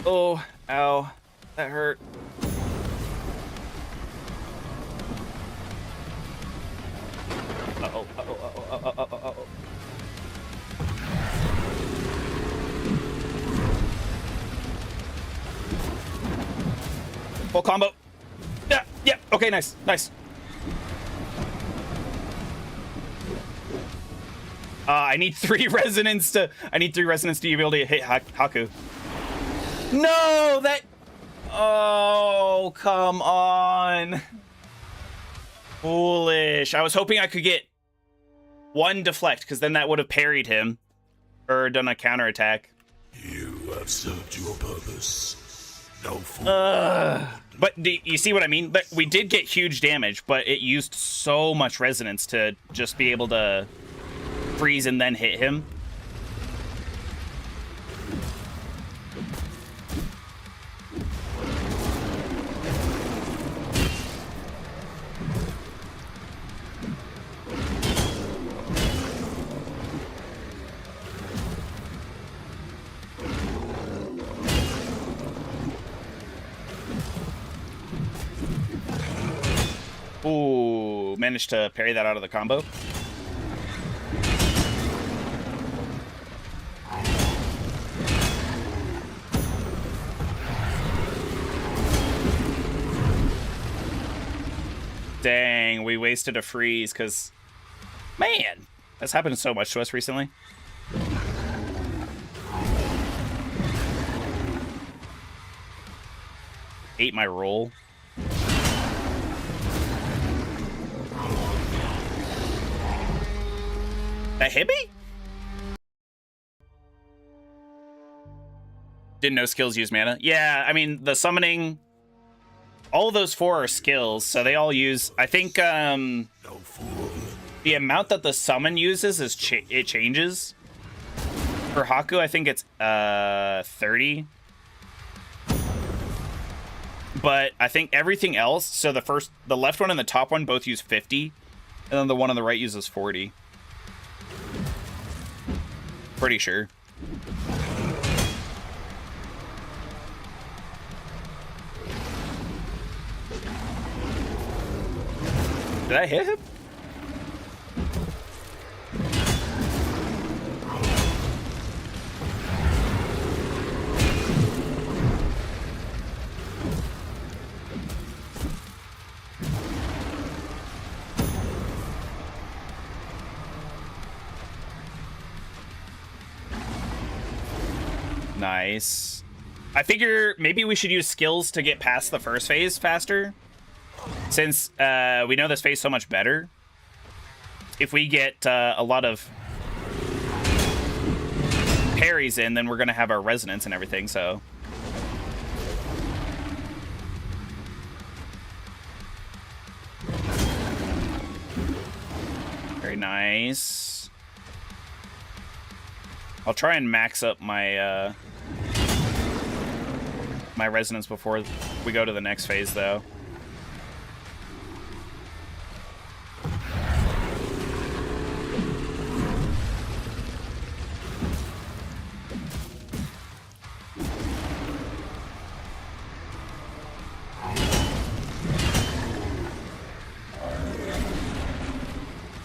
Oh, ow. That hurt. Uh-oh, uh-oh, uh-oh, uh-oh, uh-oh, uh-oh. Full combo. Yeah, yeah, okay, nice, nice. I need 3 resonance to be able to hit Haku. No, that Oh, come on. Foolish. I was hoping I could get one deflect, because then that would have parried him. Or done a counterattack. You have served your purpose. No fool. But you see what I mean? But we did get huge damage, but it used so much resonance to just be able to freeze and then hit him. Ooh, managed to parry that out of the combo. Dang, we wasted a freeze because, man, that's happened so much to us recently. Ate my roll. That hit me? Didn't know skills use mana. Yeah, I mean, the summoning, all of those 4 are skills, so they all use, I think, the amount that the summon uses is it changes. For Haku, I think it's 30. But I think everything else, so the left one and the top one both use 50, and then the one on the right uses 40. Pretty sure. Did I hit him? Nice. I figure maybe we should use skills to get past the first phase faster. Since we know this phase so much better. If we get a lot of parries in, then we're going to have our resonance and everything, so. Very nice. I'll try and max up my my resonance before we go to the next phase, though.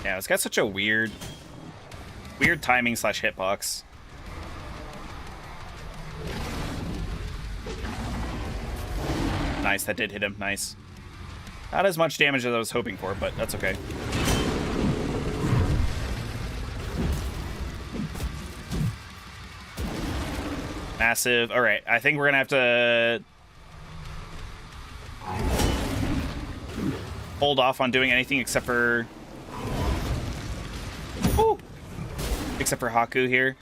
Yeah, it's got such a weird timing / hitbox. Nice, that did hit him. Nice. Not as much damage as I was hoping for, but that's okay. Massive. All right, I think we're gonna have to hold off on doing anything except for Haku here.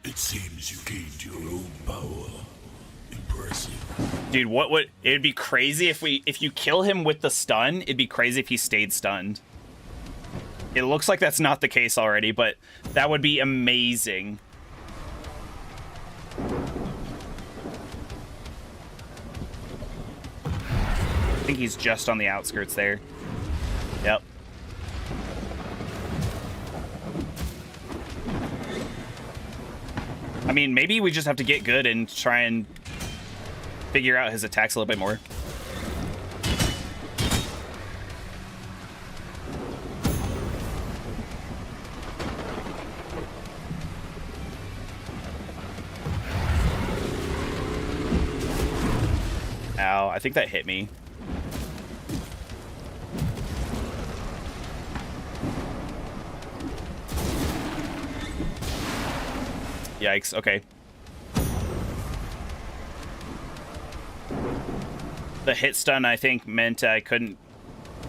It seems you gained your own power. Impressive. Dude, what would it would be crazy if you kill him with the stun, it'd be crazy if he stayed stunned. It looks like that's not the case already, but that would be amazing. I think he's just on the outskirts there. Yep. I mean, maybe we just have to get good and try and figure out his attacks a little bit more. Ow, I think that hit me. Yikes, okay. The hit stun, I think, meant I couldn't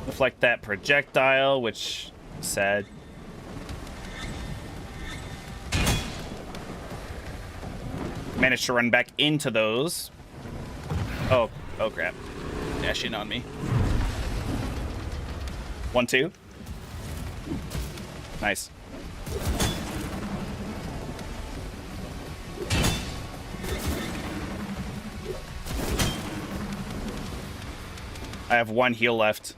deflect that projectile, which is sad. Managed to run back into those. Oh crap. Dashing on me. 1, 2. Nice. I have 1 heal left.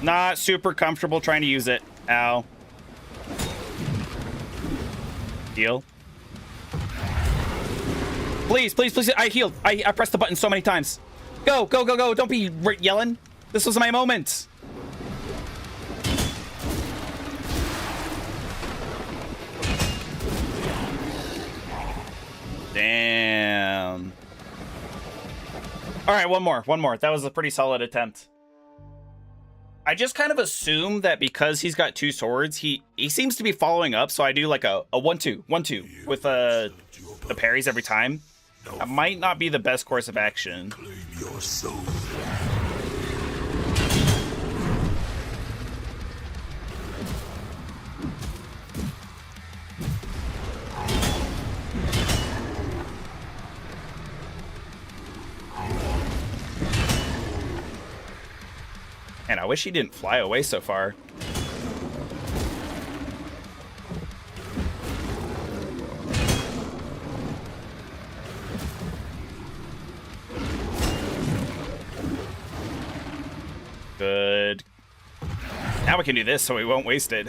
Not super comfortable trying to use it. Ow. Heal. Please, please, please. I healed. I pressed the button so many times. Go, go, go, go. Don't be yelling. This was my moment. Damn. All right, one more. That was a pretty solid attempt. I just kind of assume that because he's got 2 swords, he seems to be following up. So I do like a 1-2, 1-2 with the parries every time. That might not be the best course of action. Claim your soul. Man, I wish he didn't fly away so far. Good. Now we can do this so we won't waste it.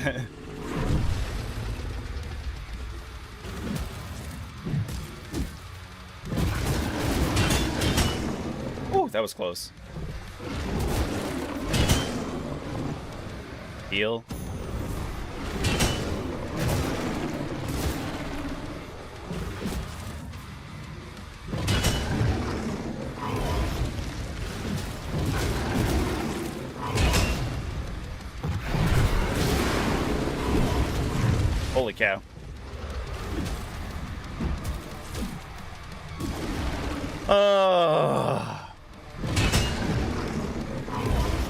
Ooh, that was close. Heal. Holy cow.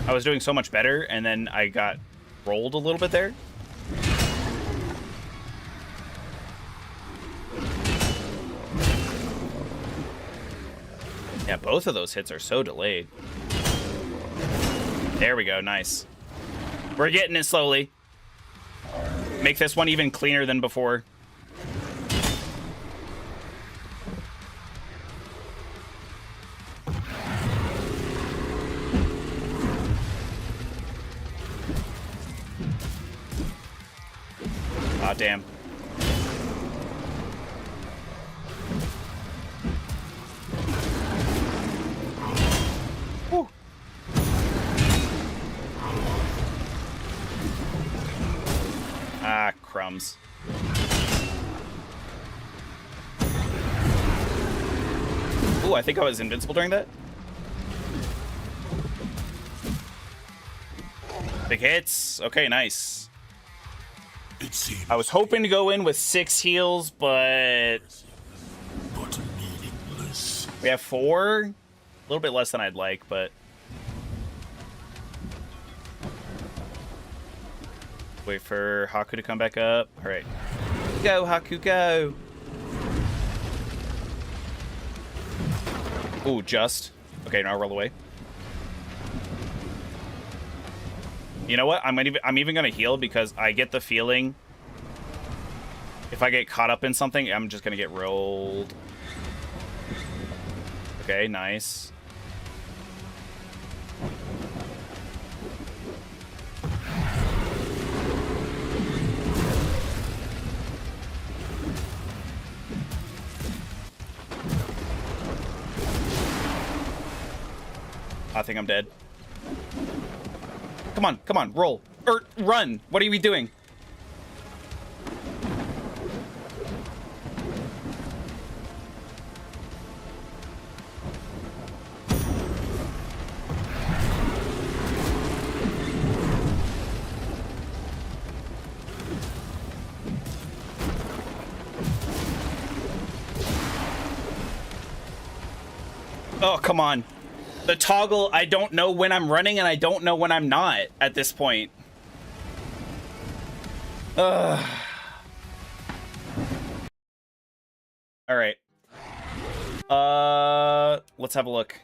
I was doing so much better, and then I got rolled a little bit there. Yeah, both of those hits are so delayed. There we go, nice. We're getting it slowly. Make this one even cleaner than before. Aw, damn. Whew. Ah, crumbs. Ooh, I think I was invincible during that. Big hits. Okay, nice. I was hoping to go in with 6 heals, but meaningless. we have 4. A little bit less than I'd like, but wait for Haku to come back up. All right, go Haku, go. Ooh, just okay. Now roll away. You know what? I'm even gonna heal because I get the feeling if I get caught up in something, I'm just gonna get rolled. Okay, nice. I think I'm dead. Come on, roll. Or run. What are we doing? Oh, come on. The toggle, I don't know when I'm running and I don't know when I'm not at this point. Ugh. All right. Let's have a look.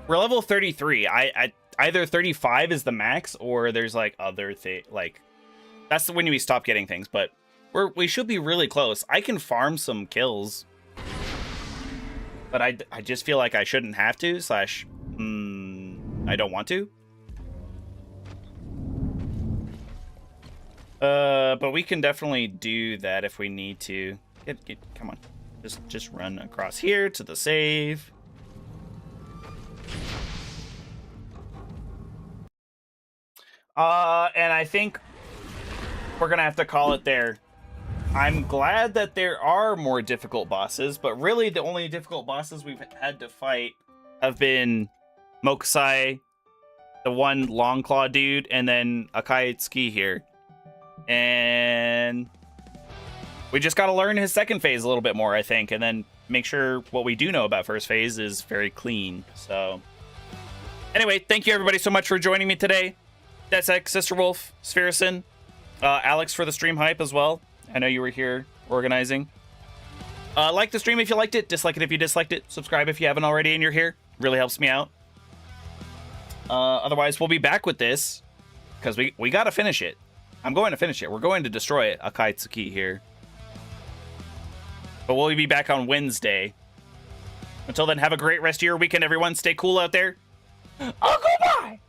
We're level 33. I either 35 is the max, or there's like other thing, like that's when we stop getting things. But we should be really close. I can farm some kills, but I just feel like I shouldn't have to. Slash, I don't want to. But we can definitely do that if we need to. Come on, just run across here to the save. And I think we're gonna have to call it there. I'm glad that there are more difficult bosses, but really the only difficult bosses we've had to fight have been Mokusai, the one Long Claw dude, and then Akaitsuki here. And we just gotta learn his second phase a little bit more, I think, and then make sure what we do know about first phase is very clean. So anyway, thank you everybody so much for joining me today. That's X, Sister Wolf, Sphericin, Alex for the stream hype as well. I know you were here organizing. Like the stream if you liked it, dislike it if you disliked it, subscribe if you haven't already and you're here. Really helps me out. Otherwise, we'll be back with this because we gotta finish it. I'm going to finish it. We're going to destroy it, Akaitsuki here. But we'll be back on Wednesday. Until then, have a great rest of your weekend, everyone. Stay cool out there. Oh, goodbye!